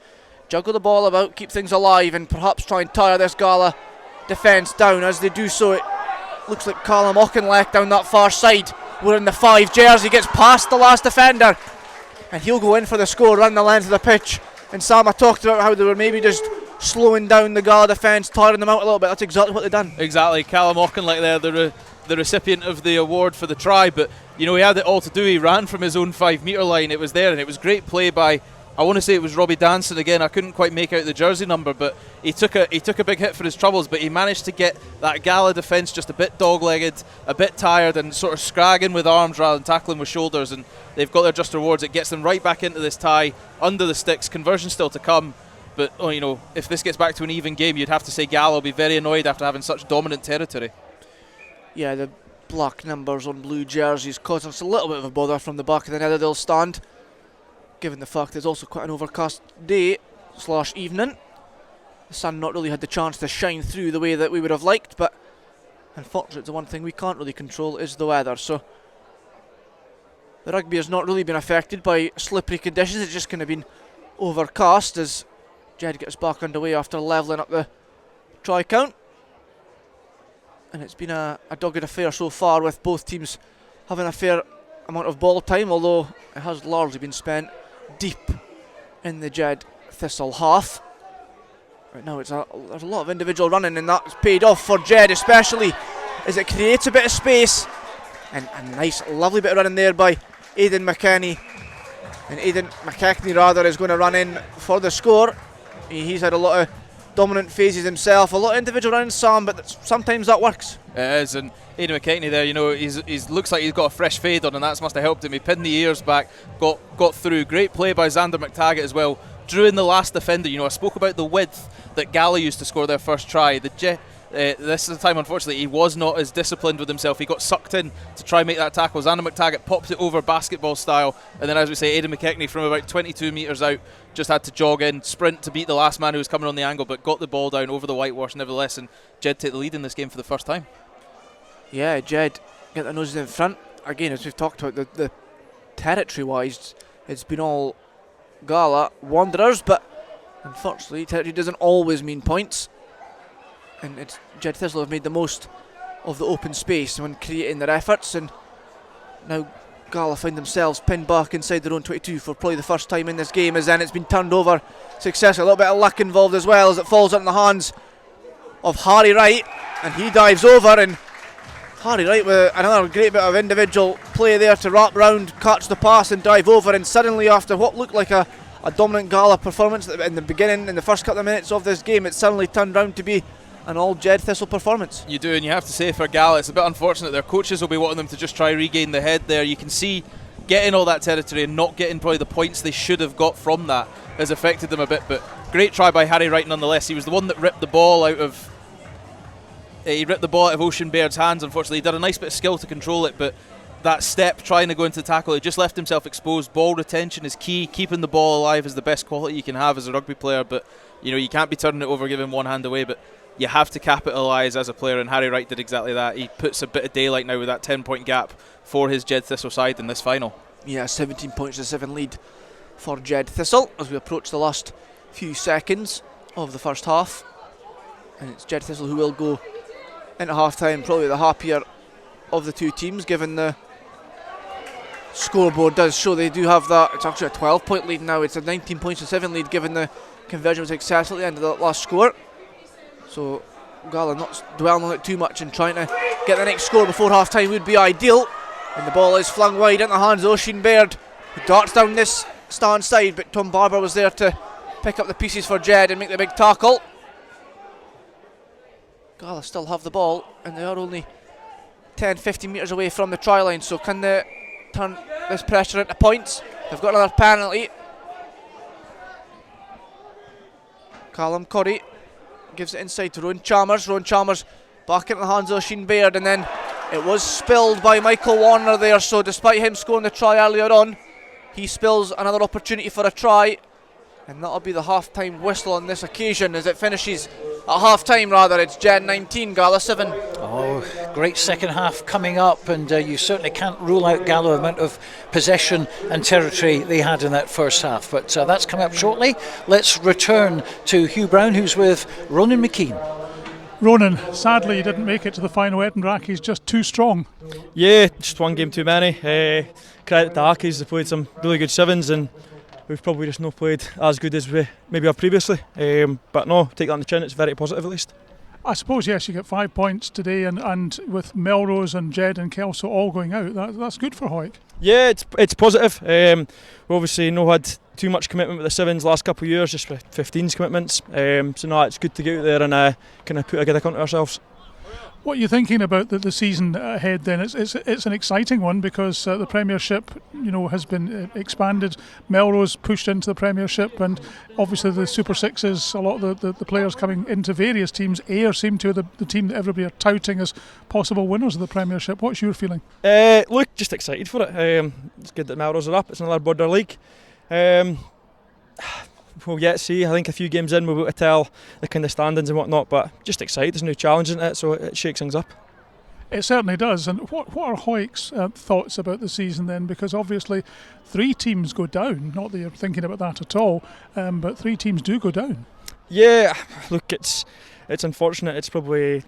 juggle the ball about, keep things alive, and perhaps try and tire this Gala defence down. As they do so, it looks like Callum Auchinleck down that far side, wearing the 5 jersey, gets past the last defender, and he'll go in for the score, run the length of the pitch. And Sam, I talked about how they were maybe just slowing down the Gala defence, tiring them out a little bit. That's exactly what they've done. Exactly. Callum Auchinleck there, the recipient of the award for the try, but you know, he had it all to do. He ran from his own 5 metre line. It was there, and it was great play by, I want to say it was Robbie Danson again. I couldn't quite make out the jersey number, but he took a big hit for his troubles, but he managed to get that Gala defence just a bit dog-legged, a bit tired, and sort of scragging with arms rather than tackling with shoulders, and they've got their just rewards. It gets them right back into this tie, under the sticks, conversion still to come, but you know, if this gets back to an even game, you'd have to say Gala will be very annoyed after having such dominant territory. Yeah, the black numbers on blue jerseys causing us a little bit of a bother from the back of the Netherdale stand, given the fact there's also quite an overcast day / evening. The sun not really had the chance to shine through the way that we would have liked, but unfortunately the one thing we can't really control is the weather. So the rugby has not really been affected by slippery conditions. It's just kind of been overcast as Jed gets back underway after levelling up the try count. And it's been a dogged affair so far, with both teams having a fair amount of ball time, although it has largely been spent deep in the Jed Thistle half. Right now there's a lot of individual running, and that's paid off for Jed, especially as it creates a bit of space, and a nice lovely bit of running there by Aidan McKechnie, and Aidan McKechnie rather is going to run in for the score. He's had a lot of dominant phases himself, a lot of individual running, Sam, but sometimes that works. It is, and Aidan McKechnie there, you know, he's looks like he's got a fresh fade on, and that's must have helped him. He pinned the ears back, got through. Great play by Xander McTaggart as well. Drew in the last defender. You know, I spoke about the width that Gala used to score their first try. This is the time, unfortunately, he was not as disciplined with himself. He got sucked in to try and make that tackle. Xander McTaggart popped it over basketball style, and then, as we say, Aidan McKechnie from about 22 metres out just had to jog in, sprint to beat the last man who was coming on the angle, but got the ball down over the whitewash nevertheless, and Jed take the lead in this game for the first time. Yeah, Jed get their noses in front. Again, as we've talked about, the territory-wise, it's been all Gala Wanderers, but unfortunately territory doesn't always mean points, and it's Jed Thistle have made the most of the open space when creating their efforts, and now Gala find themselves pinned back inside their own 22 for probably the first time in this game, as then it's been turned over successfully. A little bit of luck involved as well, as it falls into the hands of Harry Wright, and he dives over, and Harry Wright with another great bit of individual play there to wrap round, catch the pass and dive over, and suddenly after what looked like a dominant Gala performance in the beginning, in the first couple of minutes of this game, it suddenly turned round to be an all Jed Thistle performance. You do, and you have to say for Gala, it's a bit unfortunate their coaches will be wanting them to just try regain the head there. You can see getting all that territory and not getting probably the points they should have got from that has affected them a bit, but great try by Harry Wright nonetheless. He was the one that ripped the ball out of Ocean Baird's hands. Unfortunately, he did a nice bit of skill to control it, but that step trying to go into the tackle, he just left himself exposed. Ball retention is key. Keeping the ball alive is the best quality you can have as a rugby player, but you can't be turning it over, giving one hand away, but you have to capitalise as a player, and Harry Wright did exactly that. He puts a bit of daylight now with that 10-point gap for his Jed Thistle side in this final. Yeah, 17 points to 7 lead for Jed Thistle as we approach the last few seconds of the first half, and it's Jed Thistle who will go into half time, probably the happier of the two teams, given the scoreboard does show they do have that. It's actually a 12-point lead now. It's a 19 points to 7 lead, given the conversion was successful at the end of the last score. So Gala not dwelling on it too much and trying to get the next score before half time would be ideal. And the ball is flung wide into the hands of Ocean Baird, who darts down this stand side, but Tom Barber was there to pick up the pieces for Jed and make the big tackle. Gala still have the ball, and they are only 10-15 metres away from the try line, so can they turn this pressure into points? They've got another penalty. Callum Curry gives it inside to Rowan Chalmers. Rowan Chalmers back into the hands of Oisin Baird, and then it was spilled by Michael Warner there, so despite him scoring the try earlier on, he spills another opportunity for a try, and that'll be the half-time whistle on this occasion as it finishes at half-time rather. It's Jed 19, Gala 7. Oh, great second half coming up, and you certainly can't rule out Gala amount of possession and territory they had in that first half, but that's coming up shortly. Let's return to Hugh Brown, who's with Ronan McKean. Ronan, sadly you didn't make it to the final. Edinburgh, he's just too strong. Yeah, just one game too many. Credit to Accies, they played some really good sevens, and we've probably just not played as good as we maybe have previously. But no, take that on the chin, it's very positive at least. I suppose, yes, you get 5 points today, and with Melrose and Jed and Kelso all going out, that's good for Hawick. Yeah, it's positive. We obviously not had too much commitment with the sevens last couple of years, just with 15s commitments. So no, it's good to get out there and kind of put a good account of ourselves. What are you thinking about the season ahead then? It's an exciting one because the Premiership, has been expanded. Melrose pushed into the Premiership, and obviously the Super Sixes, a lot of the players coming into various teams. Ayr seem to be the team that everybody are touting as possible winners of the Premiership. What's your feeling? Look, just excited for it. It's good that Melrose are up. It's another border league. We'll yet see. I think a few games in we'll be able to tell the kind of standings and whatnot, but just excited. There's a new challenge in it, so it shakes things up. It certainly does. And what are Hawick's thoughts about the season then? Because obviously 3 teams go down. Not that you're thinking about that at all, but 3 teams do go down. Yeah, look, it's unfortunate. It's probably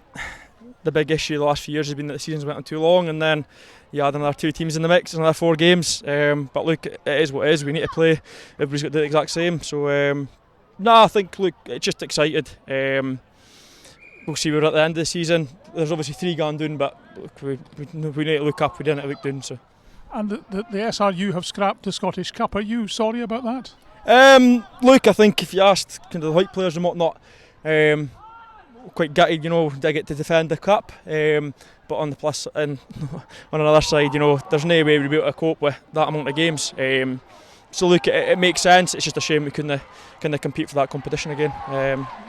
the big issue the last few years has been that the seasons went on too long, and then you add another 2 teams in the mix, another 4 games. But look, it is what it is. We need to play. Everybody's got the exact same. So I think it's just excited. We'll see where we're at the end of the season. There's obviously 3 gone down, but look, we need to look up. We didn't look down. So. And the SRU have scrapped the Scottish Cup. Are you sorry about that? Look, I think if you asked kind of the white players and whatnot, quite gutted, they get to defend the cup. But on the plus and on another side, there's no way we'd be able to cope with that amount of games. So look, it makes sense. It's just a shame we couldn't compete for that competition again.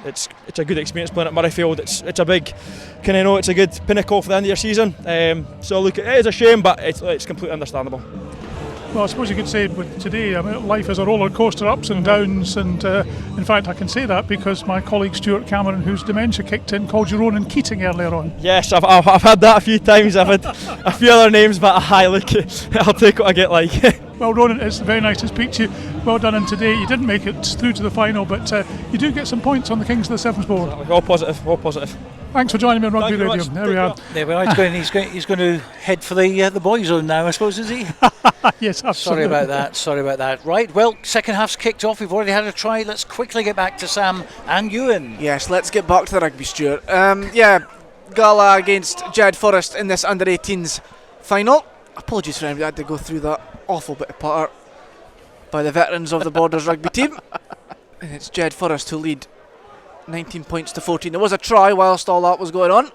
It's a good experience playing at Murrayfield. It's a big it's a good pinnacle for the end of your season. So look, it is a shame, but it's completely understandable. Well, I suppose you could say with today, life is a roller coaster, ups and downs, and in fact I can say that because my colleague Stuart Cameron, whose dementia kicked in, called you Ronan Keating earlier on. Yes, I've had that a few times. I've had a few other names, but look, I'll take what I get like. Well, Ronan, it's very nice to speak to you. Well done on today. You didn't make it through to the final, but you do get some points on the Kings of the Sevens board. All positive. Thanks for joining me on Rugby Radio. There we are. There we are. He's going to head for the boys' zone now, I suppose, is he? Yes, absolutely. Sorry about that. Right, well, second half's kicked off. We've already had a try. Let's quickly get back to Sam and Ewan. Yes, let's get back to the rugby, Stuart. Gala against Jed Forest in this under-18s final. Apologies for anybody that had to go through that awful bit of patter by the veterans of the Borders rugby team. And it's Jed Forest who lead 19 points to 14. There was a try whilst all that was going on,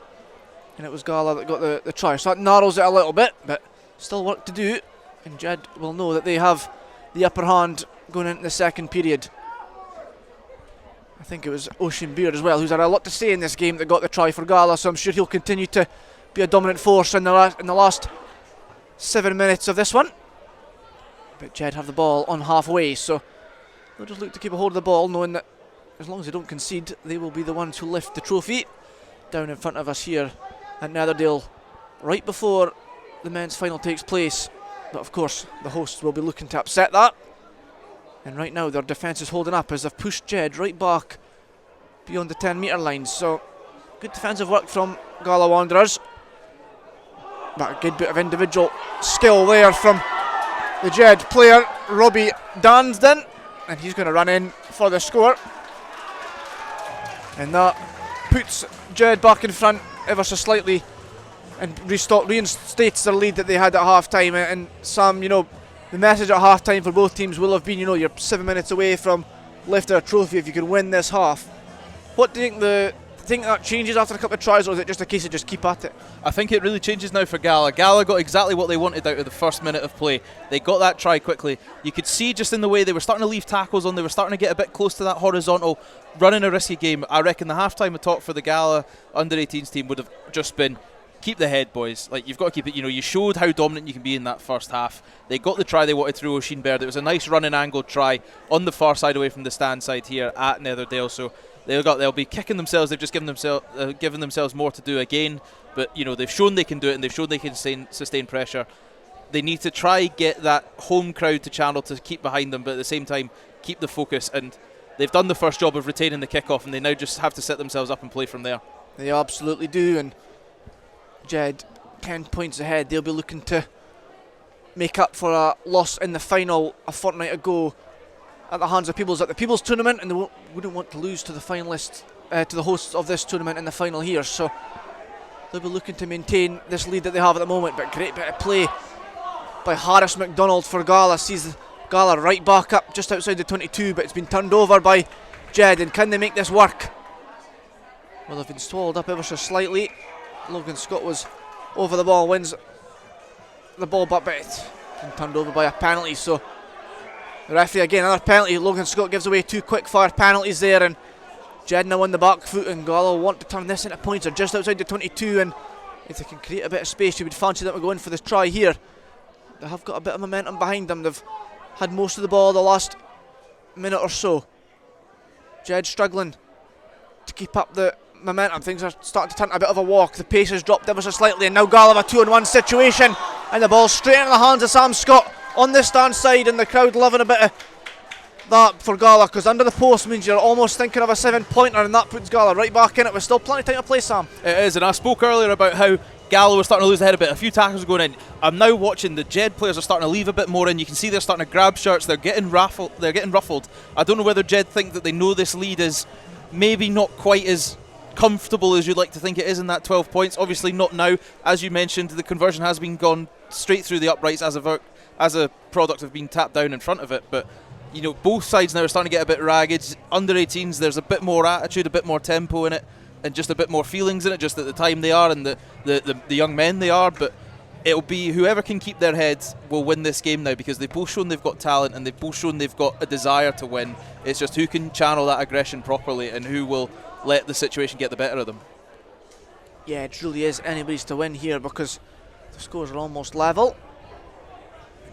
and it was Gala that got the try, so that narrows it a little bit, but still work to do, and Jed will know that they have the upper hand going into the second period. I think it was Ocean Beard as well, who's had a lot to say in this game, that got the try for Gala, so I'm sure he'll continue to be a dominant force in the last 7 minutes of this one. But Jed have the ball on halfway, so they'll just look to keep a hold of the ball, knowing that as long as they don't concede, they will be the ones who lift the trophy down in front of us here at Netherdale, right before the men's final takes place. But of course, the hosts will be looking to upset that. And right now, their defence is holding up as they've pushed Jed right back beyond the 10-metre line. So, good defensive work from Gala Wanderers. But a good bit of individual skill there from the Jed player, Robbie Dansden. And he's going to run in for the score. And that puts Jed back in front ever so slightly and reinstates their lead that they had at half-time. And Sam, the message at half-time for both teams will have been, you're 7 minutes away from lifting a trophy if you can win this half. What do you think that changes after a couple of tries, or is it just a case of just keep at it? I think it really changes now for Gala. Gala got exactly what they wanted out of the first minute of play. They got that try quickly. You could see just in the way they were starting to leave tackles on, they were starting to get a bit close to that horizontal, running a risky game. I reckon the half-time talk for the Gala under-18s team would have just been, keep the head, boys. Like, you've got to keep it. You showed how dominant you can be in that first half. They got the try they wanted through Oisin Baird. It was a nice running angled try on the far side away from the stand side here at Netherdale. So they'll be kicking themselves. They've just given themselves more to do again. But they've shown they can do it, and they've shown they can sustain pressure. They need to try get that home crowd to channel to keep behind them, but at the same time keep the focus. And they've done the first job of retaining the kickoff, and they now just have to set themselves up and play from there. They absolutely do. And Jed 10 points ahead. They'll be looking to make up for a loss in the final a fortnight ago at the hands of Peebles at the Peebles tournament, and they wouldn't want to lose to the finalists, to the hosts of this tournament in the final here. So they'll be looking to maintain this lead that they have at the moment. But great bit of play by Harris McDonald for Gala. Sees Gala right back up just outside the 22, but it's been turned over by Jed. And can they make this work? Well, they've been swallowed up ever so slightly. Logan Scott was over the ball, wins the ball, but it's been turned over by a penalty. So the referee again, another penalty. Logan Scott gives away 2 quick fire penalties there, and Jed now on the back foot, and Gala want to turn this into points. They're just outside the 22, and if they can create a bit of space, you would fancy them to go in for this try here. They have got a bit of momentum behind them. They've had most of the ball the last minute or so. Jed struggling to keep up the momentum. Things are starting to turn a bit of a walk. The pace has dropped ever so slightly, and now Gala have a 2-on-1 situation, and the ball straight into the hands of Sam Scott on the stand side, and the crowd loving a bit of that for Gala, because under the post means you're almost thinking of a 7-pointer, and that puts Gala right back in it with still plenty of time to play, Sam. It is, and I spoke earlier about how Gala was starting to lose the head a bit. A few tackles going in. I'm now watching the Jed players are starting to leave a bit more in. You can see they're starting to grab shirts. They're getting ruffled. I don't know whether Jed think that they know this lead is maybe not quite as comfortable as you'd like to think it is in that 12 points. Obviously not now. As you mentioned, the conversion has been gone straight through the uprights as a product of being tapped down in front of it. But both sides now are starting to get a bit ragged. Under 18s, there's a bit more attitude, a bit more tempo in it, and just a bit more feelings in it, just at the time they are and the young men they are. But it'll be whoever can keep their heads will win this game now, because they've both shown they've got talent and they've both shown they've got a desire to win. It's just who can channel that aggression properly and who will let the situation get the better of them. Yeah, it truly is anybody's to win here, because the scores are almost level.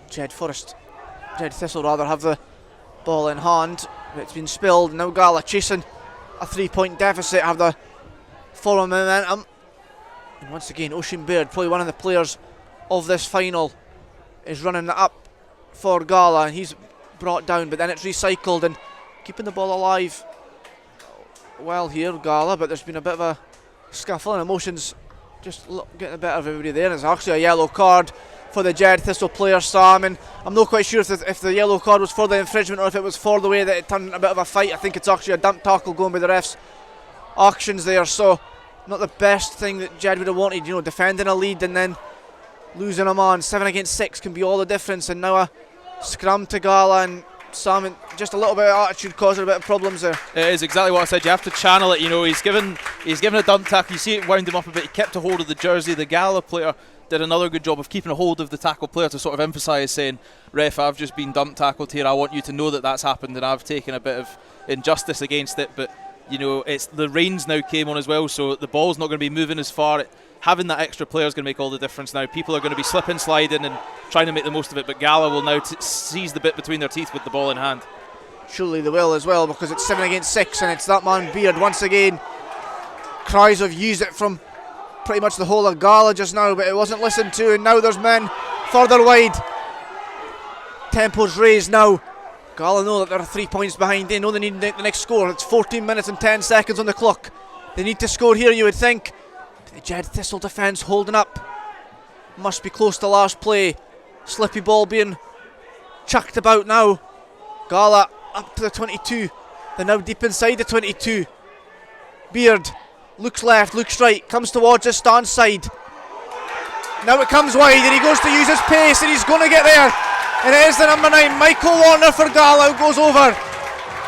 Jed Thistle rather have the ball in hand. It's been spilled. Now Gala chasing a 3-point deficit, have the forward momentum. And once again, Ocean Baird, probably one of the players of this final, is running it up for Gala, and he's brought down, but then it's recycled, and keeping the ball alive well here, Gala, but there's been a bit of a scuffle and emotions just getting the better of everybody there. And it's actually a yellow card for the Jed Thistle player, Sam, and I'm not quite sure if the yellow card was for the infringement or if it was for the way that it turned into a bit of a fight. I think it's actually a dump tackle going by the ref's actions there, so not the best thing that Jed would have wanted, you know, defending a lead and then losing a man. 7 against 6 can be all the difference, and now a scrum to Gala, and Sam, just a little bit of attitude causing a bit of problems there. It is exactly what I said. You have to channel it. You know, he's given a dump tackle. You see it wound him up a bit. He kept a hold of the jersey. The Gala player did another good job of keeping a hold of the tackle player to sort of emphasise, saying, "Ref, I've just been dump tackled here. I want you to know that that's happened, and I've taken a bit of injustice against it." But you know, it's the rains now came on as well, so the ball's not going to be moving as far. Having that extra player is going to make all the difference now. People are going to be slipping, sliding, and trying to make the most of it. But Gala will now seize the bit between their teeth with the ball in hand. Surely they will as well, because it's 7 against 6, and it's that man Beard once again. Cries of use it from pretty much the whole of Gala just now, but it wasn't listened to, and now there's men further wide. Tempo's raised now. Gala know that they're 3 points behind. They know they need the next score. It's 14 minutes and 10 seconds on the clock. They need to score here, you would think. The Jed Thistle defence holding up. Must be close to last play. Slippy ball being chucked about now. Gala up to the 22. They're now deep inside the 22. Beard looks left, looks right, comes towards his stance side. Now it comes wide, and he goes to use his pace, and he's going to get there. And it is the number 9, Michael Warner for Gala, who goes over.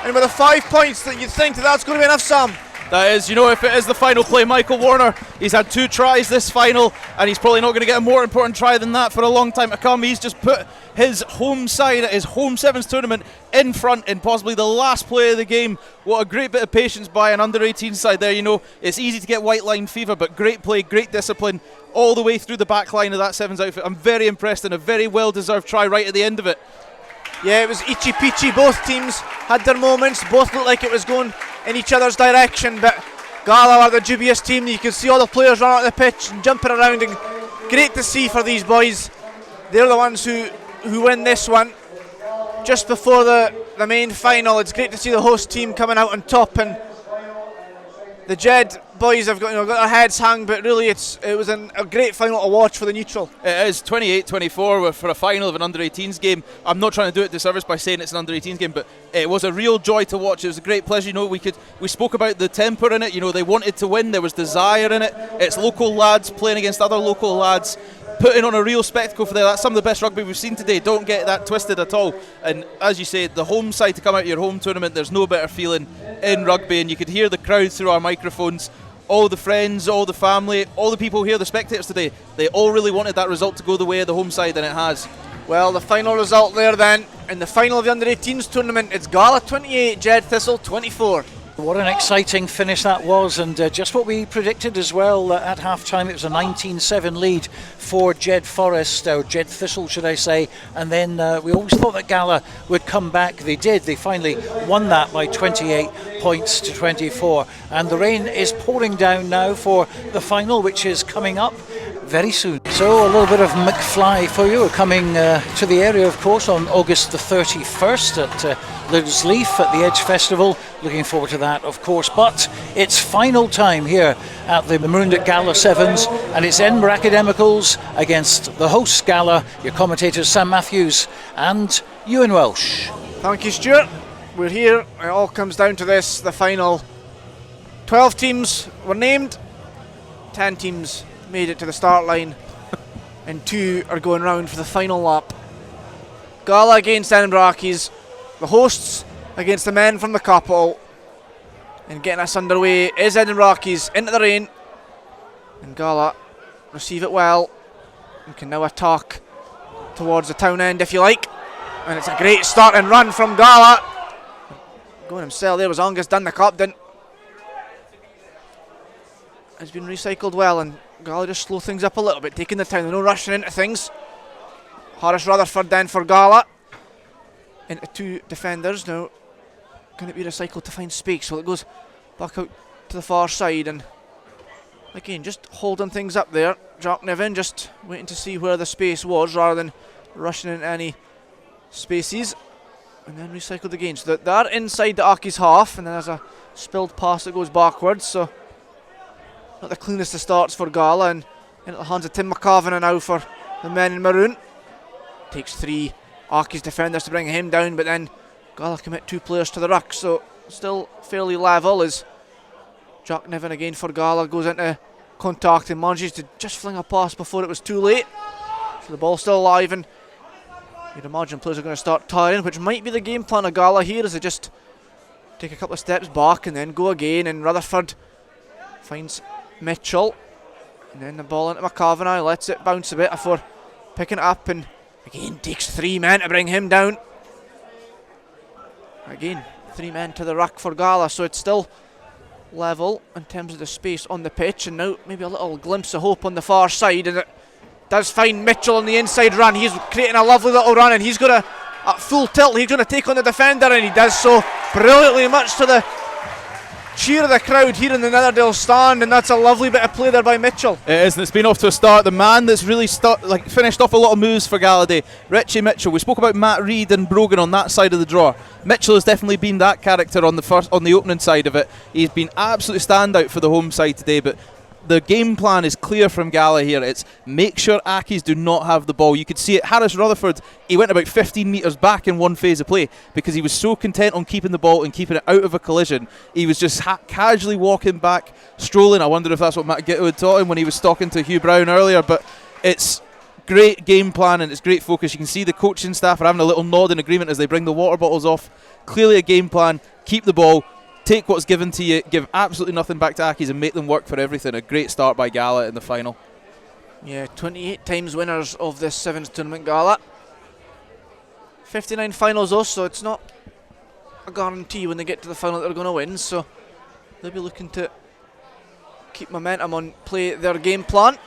And with the 5 points, that you'd think that's going to be enough, Sam. That is, you know, if it is the final play, Michael Warner, he's had 2 tries this final, and he's probably not going to get a more important try than that for a long time to come. He's just put his home side at his home sevens tournament in front in possibly the last play of the game. What a great bit of patience by an under-18 side there. You know, it's easy to get white line fever, but great play, great discipline all the way through the back line of that sevens outfit. I'm very impressed, and a very well-deserved try right at the end of it. Yeah, it was itchy peachy. Both teams had their moments. Both looked like it was going in each other's direction, but Gala are the dubious team. You can see all the players running out the pitch and jumping around, and great to see for these boys. They're the ones who win this one just before the main final. It's great to see the host team coming out on top, and the Jed boys have got their heads hung, but really it was a great final to watch for the neutral. It is 28-24 for a final of an under-18s game. I'm not trying to do it disservice by saying it's an under-18s game, but it was a real joy to watch. It was a great pleasure. You know, we spoke about the temper in it. You know, they wanted to win. There was desire in it. It's local lads playing against other local lads, putting on a real spectacle for them. That's some of the best rugby we've seen today. Don't get that twisted at all. And as you say, the home side to come out of your home tournament, there's no better feeling in rugby, and you could hear the crowd through our microphones. All the friends, all the family, all the people here, the spectators today, they all really wanted that result to go the way of the home side, and it has. Well, the final result there then, in the final of the under-18s tournament, it's Gala 28, Jed Thistle 24. What an exciting finish that was, and just what we predicted as well at half-time. It was a 19-7 lead for Jed Forest, or Jed Thistle should I say, and then we always thought that Gala would come back. They did. They finally won that by 28 points to 24, and the rain is pouring down now for the final, which is coming up very soon. So a little bit of McFly for you. We're coming to the area, of course, on August the 31st at Lidd's Leaf at the Edge Festival. Looking forward to that, of course. But it's final time here at the Maroon'd Gala Sevens, and it's Edinburgh Academicals against the hosts Gala. Your commentators Sam Mathews and Ewan Welsh. Thank you, Stuart. We're here. It all comes down to this, the final. 12 teams were named. 10 teams made it to the start line, and 2 are going round for the final lap. Gala against Edinburgh Accies, the hosts against the men from the capital, and getting us underway is Edinburgh Accies into the rain, and Gala receive it well and can now attack towards the town end if you like, and it's a great start and run from Gala. Going himself there was Angus, done the captain. Has been recycled well, and Gala just slow things up a little bit, taking the time. They're no rushing into things. Horace Rutherford then for Gala. Into 2 defenders now. Can it be recycled to find space? Well, it goes back out to the far side, and again just holding things up there. Jack Niven just waiting to see where the space was rather than rushing into any spaces, and then recycled again. So they're inside the Accies half, and then there's a spilled pass that goes backwards. So not the cleanest of starts for Gala, and into the hands of Tim McCavan now for the men in maroon. Takes 3 Accies defenders to bring him down, but then Gala commit 2 players to the ruck, so still fairly level as Jack Niven again for Gala goes into contact and manages to just fling a pass before it was too late. So the ball's still alive, and you'd imagine players are going to start tiring, which might be the game plan of Gala here, as they just take a couple of steps back and then go again, and Rutherford finds Mitchell, and then the ball into McCavan now, lets it bounce a bit before picking it up, and again takes 3 men to bring him down. Again, 3 men to the ruck for Gala, so it's still level in terms of the space on the pitch, and now maybe a little glimpse of hope on the far side, and it does find Mitchell on the inside run. He's creating a lovely little run, and he's going to, at full tilt, he's going to take on the defender, and he does so brilliantly, much to the cheer of the crowd here in the Netherdale stand, and that's a lovely bit of play there by Mitchell. It is, and it's been off to a start. The man that's really finished off a lot of moves for Gallaudet, Richie Mitchell. We spoke about Matt Reid and Brogan on that side of the draw. Mitchell has definitely been that character on the opening side of it. He's been absolutely standout for the home side today, but the game plan is clear from Gala here. It's make sure Accies do not have the ball. You could see it. Harris Rutherford, he went about 15 metres back in one phase of play because he was so content on keeping the ball and keeping it out of a collision. He was just casually walking back, strolling. I wonder if that's what Matt Gitto had taught him when he was talking to Hugh Brown earlier, but it's great game plan and it's great focus. You can see the coaching staff are having a little nod in agreement as they bring the water bottles off. Clearly a game plan. Keep the ball. Take what's given to you, give absolutely nothing back to Accies and make them work for everything. A great start by Gala in the final. Yeah, 28 times winners of this Sevens tournament, Gala. 59 finals though, so it's not a guarantee when they get to the final that they're going to win, so they'll be looking to keep momentum on, play their game plan,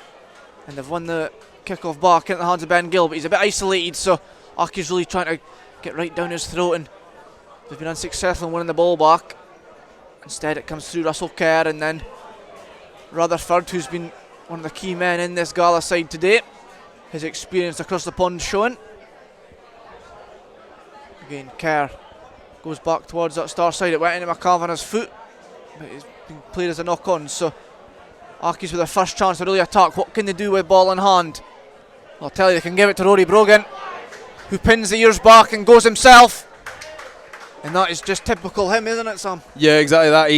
and they've won the kick-off back into the hands of Ben Gill, but he's a bit isolated, so Accies really trying to get right down his throat, and they've been unsuccessful in winning the ball back. Instead it comes through Russell Kerr, and then Rutherford, who's been one of the key men in this Gala side today. His experience across the pond showing. Again, Kerr goes back towards that star side. It went into McCavan's foot, but it's been played as a knock-on. So Accies with their first chance to really attack. What can they do with ball in hand? I'll tell you, they can give it to Rory Brogan, who pins the ears back and goes himself. And that is just typical him, isn't it, Sam? Yeah, exactly that.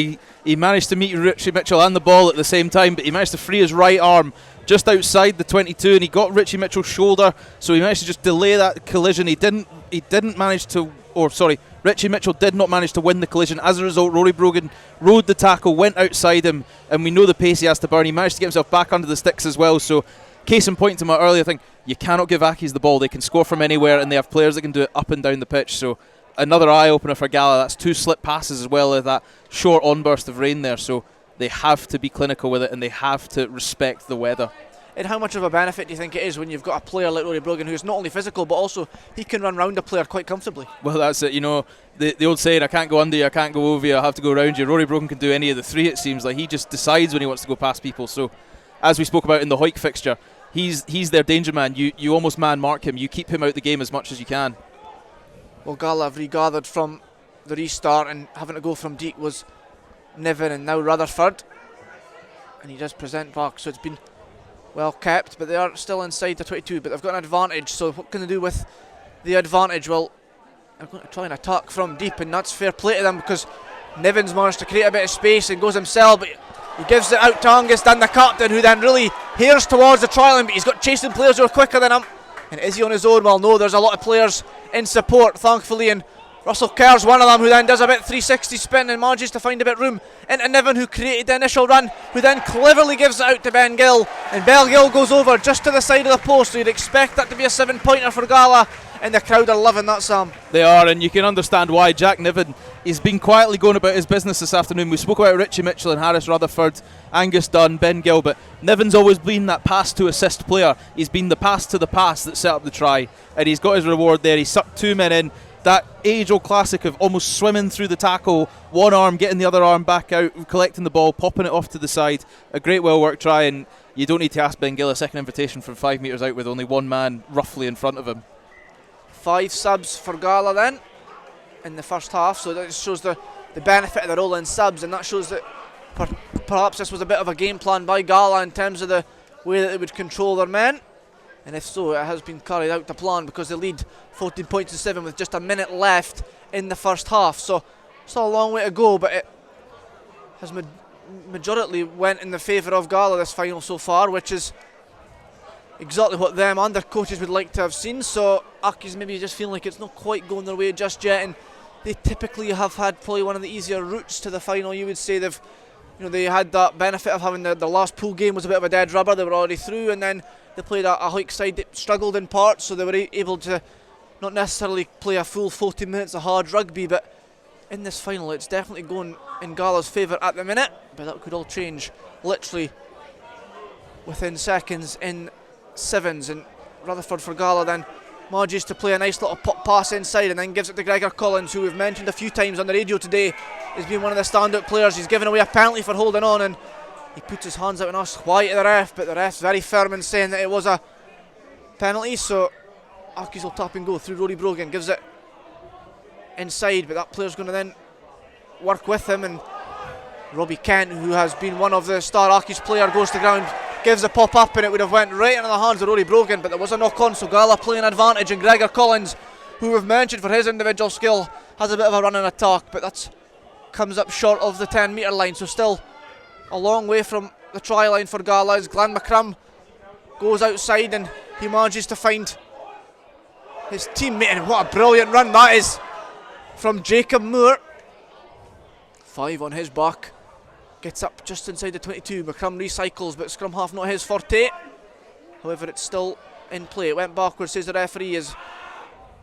He managed to meet Richie Mitchell and the ball at the same time, but he managed to free his right arm just outside the 22, and he got Richie Mitchell's shoulder, so he managed to just delay that collision. Richie Mitchell did not manage to win the collision. As a result, Rory Brogan rode the tackle, went outside him, and we know the pace he has to burn. He managed to get himself back under the sticks as well, so case in point to my earlier thing, you cannot give Accies the ball. They can score from anywhere, and they have players that can do it up and down the pitch, so another eye-opener for Gala. That's 2 slip passes as well as that short on-burst of rain there, so they have to be clinical with it and they have to respect the weather. And how much of a benefit do you think it is when you've got a player like Rory Brogan who's not only physical but also he can run round a player quite comfortably? Well, that's it, you know, the old saying, I can't go under you, I can't go over you, I have to go around you. Rory Brogan can do any of the 3, it seems like. He just decides when he wants to go past people, so as we spoke about in the Hawick fixture, he's their danger man. You almost man mark him, you keep him out the game as much as you can. Well, Gala have regathered from the restart, and having to go from deep was Niven and now Rutherford. And he does present back, so it's been well kept, but they are still inside the 22, but they've got an advantage, so what can they do with the advantage? Well, they're going to try and attack from deep, and that's fair play to them because Niven's managed to create a bit of space and goes himself, but he gives it out to Angus, then the captain, who then really hears towards the trial, but he's got chasing players who are quicker than him. And is he on his own? Well, no, there's a lot of players in support, thankfully, and Russell Kerr's one of them, who then does a bit 360 spin and manages to find a bit of room into Niven, who created the initial run, who then cleverly gives it out to Ben Gill, and Ben Gill goes over just to the side of the post, so you'd expect that to be a 7-pointer for Gala, and the crowd are loving that, Sam. They are, and you can understand why. Jack Niven, he's been quietly going about his business this afternoon. We spoke about Richie Mitchell and Harris Rutherford, Angus Dunn, Ben Gill, but Niven's always been that pass to assist player. He's been the pass to the pass that set up the try, and he's got his reward there. He sucked 2 men in. That age-old classic of almost swimming through the tackle, one arm getting the other arm back out, collecting the ball, popping it off to the side. A great well-worked try, and you don't need to ask Ben Gill a second invitation from 5 metres out with only one man roughly in front of him. 5 subs for Gala then in the first half, so that just shows the benefit of the roll-in subs, and that shows that for perhaps this was a bit of a game plan by Gala in terms of the way that they would control their men. And if so, it has been carried out to plan, because they lead 14 points to 7 with just a minute left in the first half. So still a long way to go, but it has majority went in the favour of Gala this final so far, which is exactly what them and their coaches would like to have seen. So Accies maybe just feeling like it's not quite going their way just yet, and they typically have had probably one of the easier routes to the final. You would say they had that benefit of having the last pool game was a bit of a dead rubber. They were already through, and then they played a Hawick side that struggled in parts, so they were able to not necessarily play a full 40 minutes of hard rugby. But in this final, it's definitely going in Gala's favour at the minute, but that could all change literally within seconds in sevens. And Rutherford for Gala then manages to play a nice little pop pass inside, and then gives it to Gregor Collins, who we've mentioned a few times on the radio today has been one of the standout players. He's given away a penalty for holding on, and he puts his hands out and asks why to the ref, but the ref's very firm in saying that it was a penalty. So Accies will tap and go through Rory Brogan, gives it inside, but that player's going to then work with him, and Robbie Kent, who has been one of the star Accies player, goes to ground, gives a pop up, and it would have went right into the hands of Rory Brogan, but there was a knock on, so Gala playing advantage, and Gregor Collins, who we've mentioned for his individual skill, has a bit of a running attack, but that's comes up short of the 10 metre line. So still a long way from the try line for Gala, as Glenn McCrum goes outside and he manages to find his teammate, and what a brilliant run that is from Jacob Moore. 5 on his back, gets up just inside the 22. McCrum recycles, but scrum half not his forte. However, it's still in play. It went backwards, says the referee, as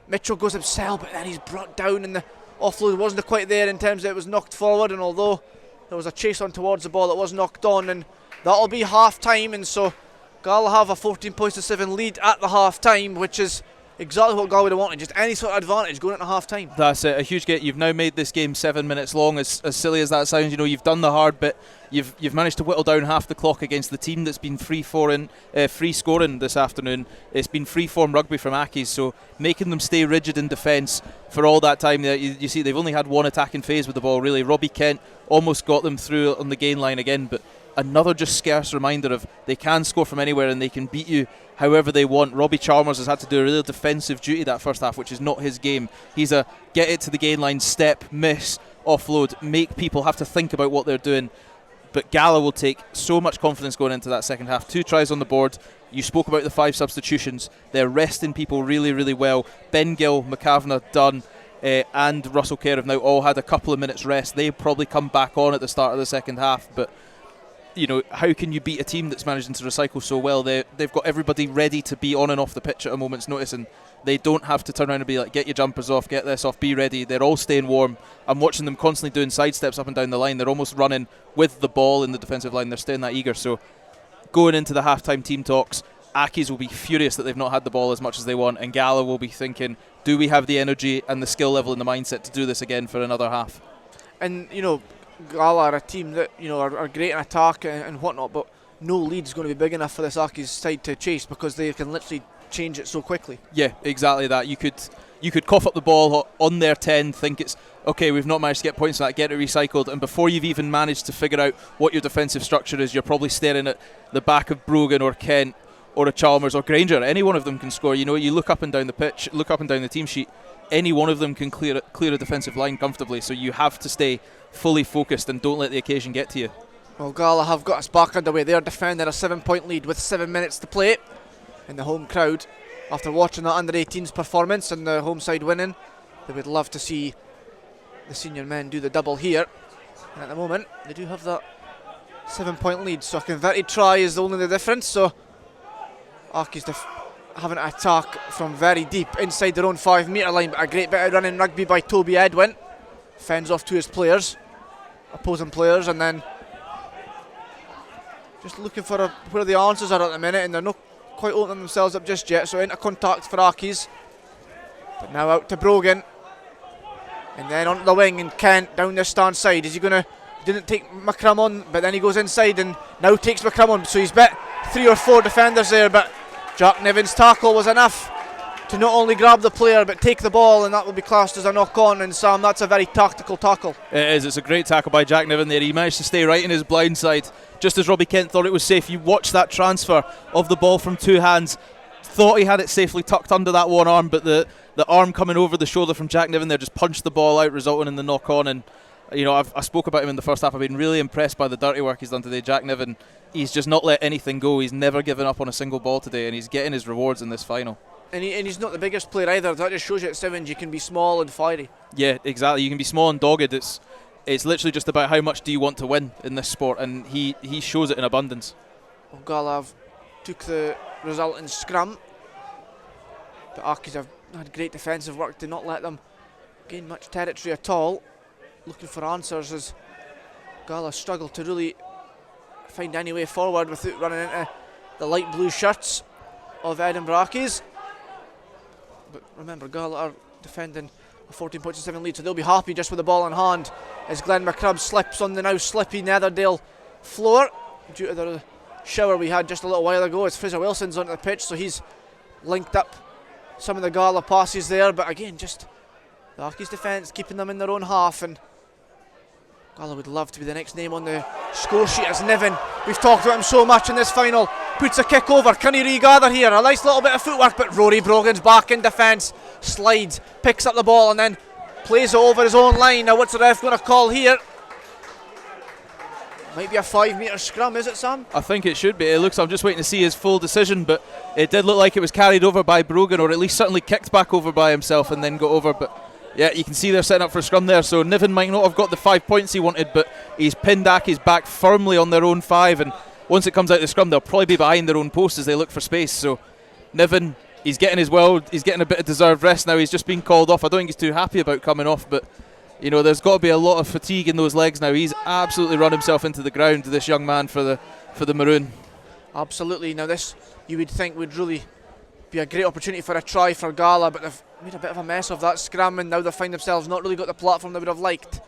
Mitchell goes himself, but then he's brought down, and the offload wasn't quite there in terms of it was knocked forward, and although there was a chase on towards the ball, it was knocked on, and that'll be half time. And so Gala have a 14 points to 7 lead at the half time, which is exactly what Gala would have wanted, just any sort of advantage going into half time. That's it, a huge get. You've now made this game 7 minutes long, as silly as that sounds. You've done the hard bit. You've managed to whittle down half the clock against the team that's been free scoring this afternoon. It's been free form rugby from Accies, so making them stay rigid in defence for all that time. You see they've only had one attacking phase with the ball, really. Robbie Kent almost got them through on the gain line again, but another just scarce reminder of they can score from anywhere and they can beat you however they want. Robbie Chalmers has had to do a real defensive duty that first half, which is not his game. He's a get it to the gain line, step, miss, offload, make people have to think about what they're doing. But Gala will take so much confidence going into that second half. 2 tries on the board. You spoke about the 5 substitutions. They're resting people really, really well. Ben Gill, McCavanagh, Dunn, and Russell Kerr have now all had a couple of minutes rest. They probably come back on at the start of the second half, but how can you beat a team that's managing to recycle so well? They've got everybody ready to be on and off the pitch at a moment's notice, and they don't have to turn around and be like, get your jumpers off, get this off, be ready. They're all staying warm. I'm watching them constantly doing side steps up and down the line. They're almost running with the ball in the defensive line. They're staying that eager. So going into the halftime team talks, Accies will be furious that they've not had the ball as much as they want, and Gala will be thinking, do we have the energy and the skill level and the mindset to do this again for another half? And Gala are a team that are great in attack and whatnot, but no lead's going to be big enough for this Accies side to chase, because they can literally change it so quickly. Yeah, exactly that. You could cough up the ball on their 10, think it's okay, we've not managed to get points for that, get it recycled, and before you've even managed to figure out what your defensive structure is, you're probably staring at the back of Brogan or Kent or a Chalmers or Granger. Any one of them can score. You look up and down the pitch, look up and down the team sheet, any one of them can clear a defensive line comfortably, so you have to stay fully focused and don't let the occasion get to you. Well, Gala have got us back underway. They are defending a 7-point lead with 7 minutes to play. In the home crowd, after watching that under-18s performance and the home side winning, they would love to see the senior men do the double here. And at the moment, they do have that 7-point lead, so a converted try is only the difference. So Accies having to attack from very deep inside their own 5 metre line, but a great bit of running rugby by Toby Edwin. Fends off to his opposing players, and then just looking for where the answers are at the minute, and they're not quite opening themselves up just yet. So into contact for Accies, but now out to Brogan, and then onto the wing, and Kent down the stand side. Is he gonna? Didn't take McCrum on, but then he goes inside and now takes McCrum on. So he's bit 3 or 4 defenders there, but Jack Niven's tackle was enough to not only grab the player but take the ball, and that will be classed as a knock-on. And Sam, that's a very tactical tackle. It is. It's a great tackle by Jack Niven there. He managed to stay right in his blind side just as Robbie Kent thought it was safe. You watch that transfer of the ball from two hands. Thought he had it safely tucked under that one arm, but the arm coming over the shoulder from Jack Niven there just punched the ball out, resulting in the knock-on. And I spoke about him in the first half. I've been really impressed by the dirty work he's done today. Jack Niven, he's just not let anything go. He's never given up on a single ball today, and he's getting his rewards in this final. And he's not the biggest player either. That just shows you at sevens you can be small and fiery. Yeah, exactly. You can be small and dogged. It's literally just about how much do you want to win in this sport, and he shows it in abundance. Well, Gala took the result in scrum, but Accies have had great defensive work to not let them gain much territory at all. Looking for answers as Gala struggled to really find any way forward without running into the light blue shirts of Edinburgh Accies. But remember, Gala are defending a 14 points to 7 lead, so they'll be happy just with the ball in hand as Glenn McCrubb slips on the now slippy Netherdale floor due to the shower we had just a little while ago, as Fraser Wilson's onto the pitch, so he's linked up some of the Gala passes there. But again, just the Accies defence keeping them in their own half, and Gala would love to be the next name on the score sheet as Niven, we've talked about him so much in this final, puts a kick over. Can he regather here? A nice little bit of footwork, but Rory Brogan's back in defence, slides, picks up the ball and then plays it over his own line. Now what's the ref going to call here? Might be a 5 metre scrum, is it, Sam? I think it should be. It looks, I'm just waiting to see his full decision, but it did look like it was carried over by Brogan, or at least certainly kicked back over by himself and then got over. But yeah, you can see they're setting up for a scrum there, so Niven might not have got the 5 points he wanted, but he's pinned Accies back firmly on their own 5, and once it comes out the scrum they'll probably be behind their own post as they look for space. So Niven, he's getting he's getting a bit of deserved rest now. He's just been called off. I don't think he's too happy about coming off, but there's got to be a lot of fatigue in those legs now. He's absolutely run himself into the ground, this young man for the Maroon. Absolutely. Now this, you would think, would really be a great opportunity for a try for Gala, but they've made a bit of a mess of that scrum, and now they find themselves not really got the platform they would have liked.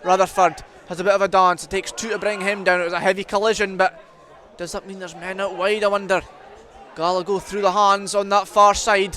Rutherford has a bit of a dance. It takes 2 to bring him down. It was a heavy collision, but does that mean there's men out wide, I wonder? Gala go through the hands on that far side,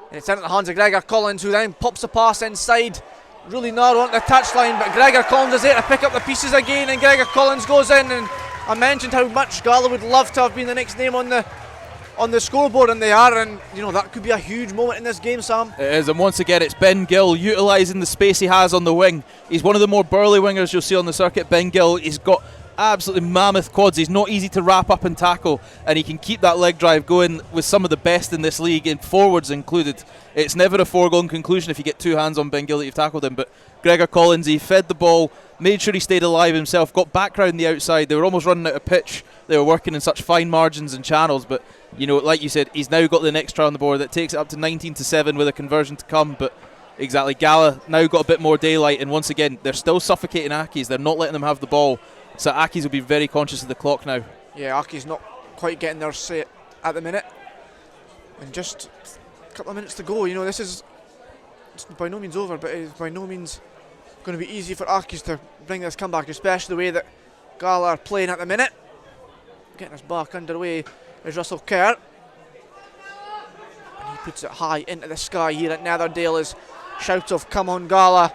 and it's into the hands of Gregor Collins, who then pops a pass inside, really narrow on the touchline, but Gregor Collins is there to pick up the pieces again, and Gregor Collins goes in. And I mentioned how much Gala would love to have been the next name on the scoreboard, and they are, and that could be a huge moment in this game, Sam. It is, and once again it's Ben Gill utilising the space he has on the wing. He's one of the more burly wingers you'll see on the circuit. Ben Gill, he's got absolutely mammoth quads. He's not easy to wrap up and tackle, and he can keep that leg drive going with some of the best in this league, in forwards included. It's never a foregone conclusion if you get 2 hands on Ben Gill that you've tackled him. But Gregor Collins, he fed the ball, made sure he stayed alive himself, got back round the outside. They were almost running out of pitch. They were working in such fine margins and channels, but like you said, he's now got the next try on the board that takes it up to 19-7 with a conversion to come. But exactly, Gala now got a bit more daylight, and once again they're still suffocating Accies. They're not letting them have the ball, so Accies will be very conscious of the clock now. Yeah, Accies not quite getting their say at the minute, and just a couple of minutes to go. It's by no means over, but it is by no means going to be easy for Accies to bring this comeback, especially the way that Gala are playing at the minute. Getting us back underway is Russell Kerr, and he puts it high into the sky here at Netherdale as shouts of "Come on Gala"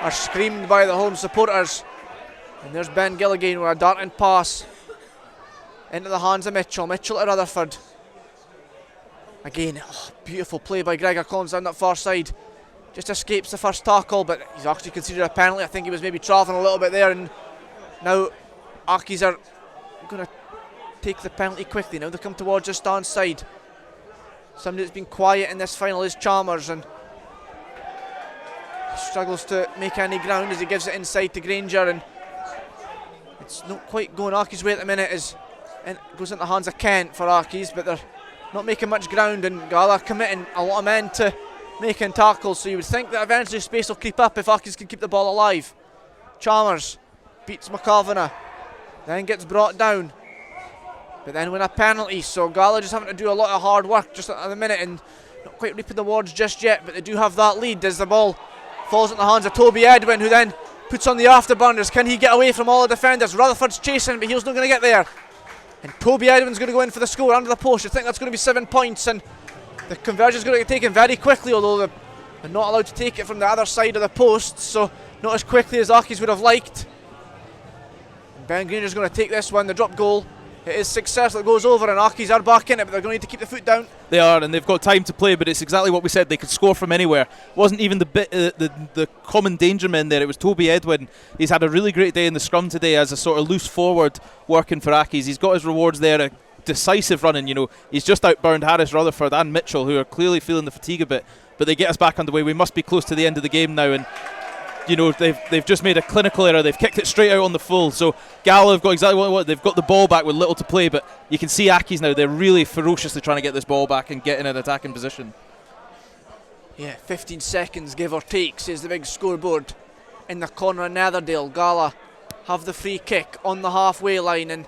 are screamed by the home supporters. And there's Ben Gill again with a darting pass into the hands of Mitchell to Rutherford. Again, beautiful play by Gregor Collins down that far side. Just escapes the first tackle, but he's actually considered a penalty. I think he was maybe travelling a little bit there, and now Accies are going to take the penalty quickly. Now they come towards the stand side. Somebody that's been quiet in this final is Chalmers, and he struggles to make any ground as he gives it inside to Granger, and it's not quite going Accies' way at the minute as it goes into the hands of Kent for Accies, but they're not making much ground, and Gala committing a lot of men to making tackles, so you would think that eventually space will creep up if Accies can keep the ball alive. Chalmers beats McAvanagh, then gets brought down, but then win a penalty, so Gala just having to do a lot of hard work just at the minute and not quite reaping the rewards just yet, but they do have that lead as the ball falls into the hands of Toby Edwin, who then puts on the afterburners. Can he get away from all the defenders? Rutherford's chasing, but he's not going to get there, and Toby Edwin's going to go in for the score under the post. You think that's going to be 7 points, and The conversion's going to get taken very quickly, although they're not allowed to take it from the other side of the post, so not as quickly as Accies would have liked. And Ben Granger's going to take this one, the drop goal. It is successful, it goes over, and Accies are back in it, but they're going to need to keep the foot down. They are, and they've got time to play, but it's exactly what we said. They could score from anywhere. It wasn't even the common danger men there. It was Toby Edwin. He's had a really great day in the scrum today as a sort of loose forward working for Accies. He's got his rewards there, a decisive running. He's just outburned Harris, Rutherford and Mitchell, who are clearly feeling the fatigue a bit, but they get us back underway. We must be close to the end of the game now, and they've just made a clinical error. They've kicked it straight out on the full. So Gala have got exactly what they've got, the ball back with little to play, but you can see Accies now, they're really ferociously trying to get this ball back and get in an attacking position. Yeah, 15 seconds give or take, says the big scoreboard in the corner of Netherdale. Gala have the free kick on the halfway line, and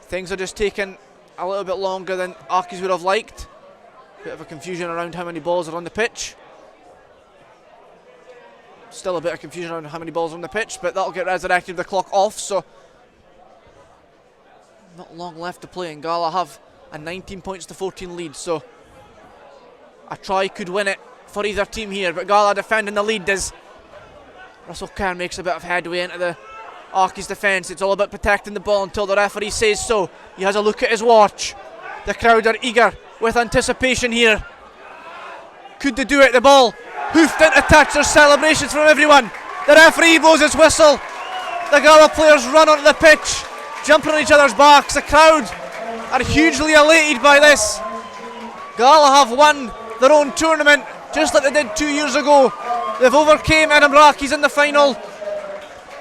things are just taking a little bit longer than Accies would have liked. Bit of a confusion around how many balls are on the pitch. Still a bit of confusion around how many balls are on the pitch, but that'll get resurrected with the clock off, so not long left to play, and Gala have a 19 points to 14 lead, so a try could win it for either team here, but Gala defending the lead as Russell Kerr makes a bit of headway into the Accies defence. It's all about protecting the ball until the referee says so. He has a look at his watch. The crowd are eager with anticipation here. Could they do it? The ball hoofed into touch. There's celebrations from everyone. The referee blows his whistle. The Gala players run onto the pitch, jumping on each other's backs. The crowd are hugely elated by this. Gala have won their own tournament just like they did 2 years ago. They've overcame Edinburgh Accies in the final.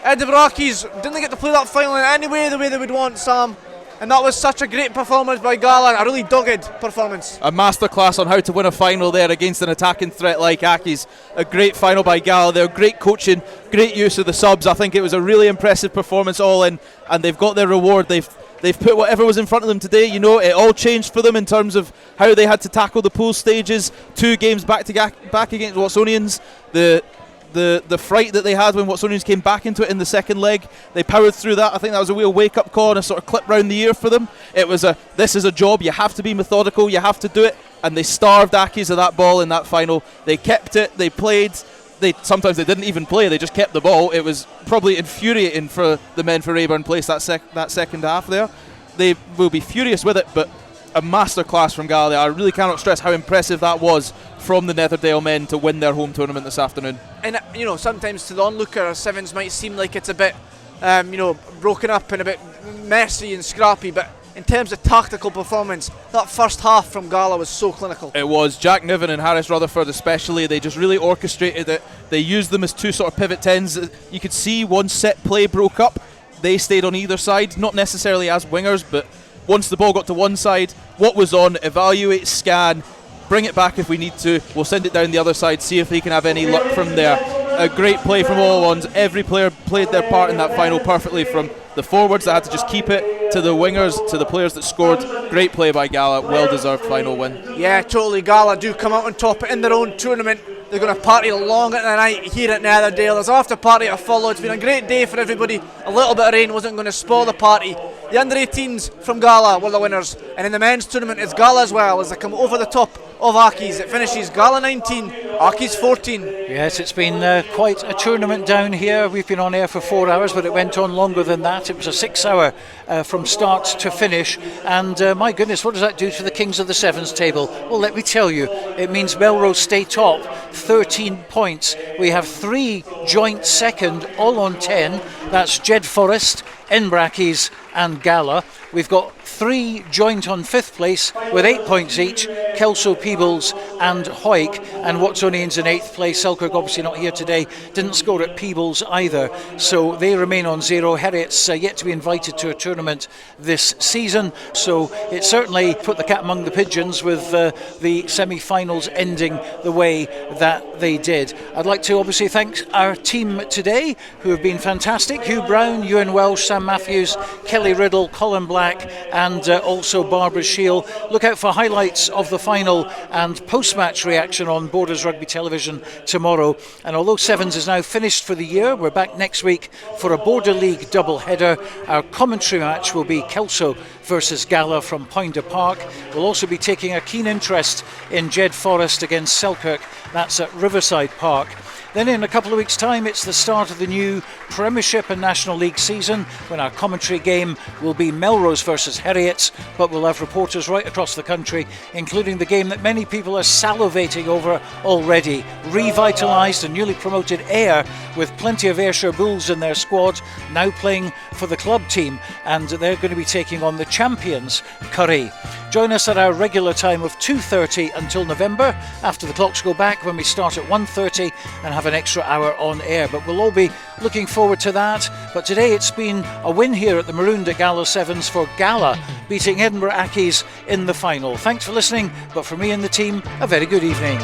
Edinburgh Accies didn't get to play that final in any way the way they would want, Sam. And that was such a great performance by Gala, a really dogged performance. A masterclass on how to win a final there against an attacking threat like Accies. A great final by Gala there, great coaching, great use of the subs. I think it was a really impressive performance all in, and they've got their reward. They've put whatever was in front of them today. It all changed for them in terms of how they had to tackle the pool stages. 2 games back against Watsonians. The fright that they had when Watsonians came back into it in the second leg, they powered through that. I think that was a real wake-up call and a sort of clip round the ear for them. It was this is a job, you have to be methodical, you have to do it, and they starved Accies of that ball in that final. They kept it, they played, sometimes they didn't even play, they just kept the ball. It was probably infuriating for the men for Rayburn Place that second half there. They will be furious with it, but a masterclass from Gala. I really cannot stress how impressive that was from the Netherdale men to win their home tournament this afternoon. And sometimes to the onlooker, Sevens might seem like it's a bit broken up and a bit messy and scrappy, but in terms of tactical performance, that first half from Gala was so clinical. It was. Jack Niven and Harris Rutherford especially, they just really orchestrated it. They used them as 2 sort of pivot 10s. You could see once set play broke up, they stayed on either side, not necessarily as wingers, but once the ball got to one side, what was on, evaluate, scan, bring it back if we need to, we'll send it down the other side, see if they can have any luck from there. A great play from all ones. Every player played their part in that final perfectly, from the forwards that had to just keep it, to the wingers, to the players that scored. Great play by Gala, well-deserved final win. Yeah, totally. Gala do come out on top in their own tournament. They're going to party long into the night here at Netherdale. There's after party to follow. It's been a great day for everybody. A little bit of rain wasn't going to spoil the party. The under-18s from Gala were the winners, and in the men's tournament it's Gala as well, as they come over the top of Accies. It finishes Gala 19, Accies 14. Yes, it's been quite a tournament down here. We've been on air for 4 hours, but it went on longer than that. It was a 6-hour from start to finish, and my goodness, what does that do to the Kings of the Sevens table? Well, let me tell you, it means Melrose stay top, 13 points. We have 3 joint second, all on 10. That's Jed Forest, Accies and Gala. We've got 3 joint on 5th place with 8 points each, Kelso, Peebles and Hawick, and Watsonians in 8th place. Selkirk obviously not here today, didn't score at Peebles either, so they remain on 0. Herriot's yet to be invited to a tournament this season, so it certainly put the cat among the pigeons with the semi-finals ending the way that they did. I'd like to obviously thank our team today, who have been fantastic. Hugh Brown, Euan Welsh, Sam Mathews, Kelly Riddle, Colin Black and also Barbara Shield. Look out for highlights of the final and post-match reaction on Borders Rugby Television tomorrow. And although Sevens is now finished for the year, we're back next week for a Border League double-header. Our commentary match will be Kelso versus Gala from Poynter Park. We'll also be taking a keen interest in Jed Forest against Selkirk. That's at Riverside Park. Then in a couple of weeks' time, it's the start of the new Premiership and National League season, when our commentary game will be Melrose versus Heriots, but we'll have reporters right across the country, including the game that many people are salivating over already. Revitalised and newly promoted Ayr, with plenty of Ayrshire Bulls in their squad, now playing for the club team, and they're going to be taking on the champions, Curry. Join us at our regular time of 2:30 until November, after the clocks go back, when we start at 1:30 and have an extra hour on air. But we'll all be looking forward to that. But today it's been a win here at the Maroon'd Gala Sevens for Gala, beating Edinburgh Accies in the final. Thanks for listening, but for me and the team, a very good evening.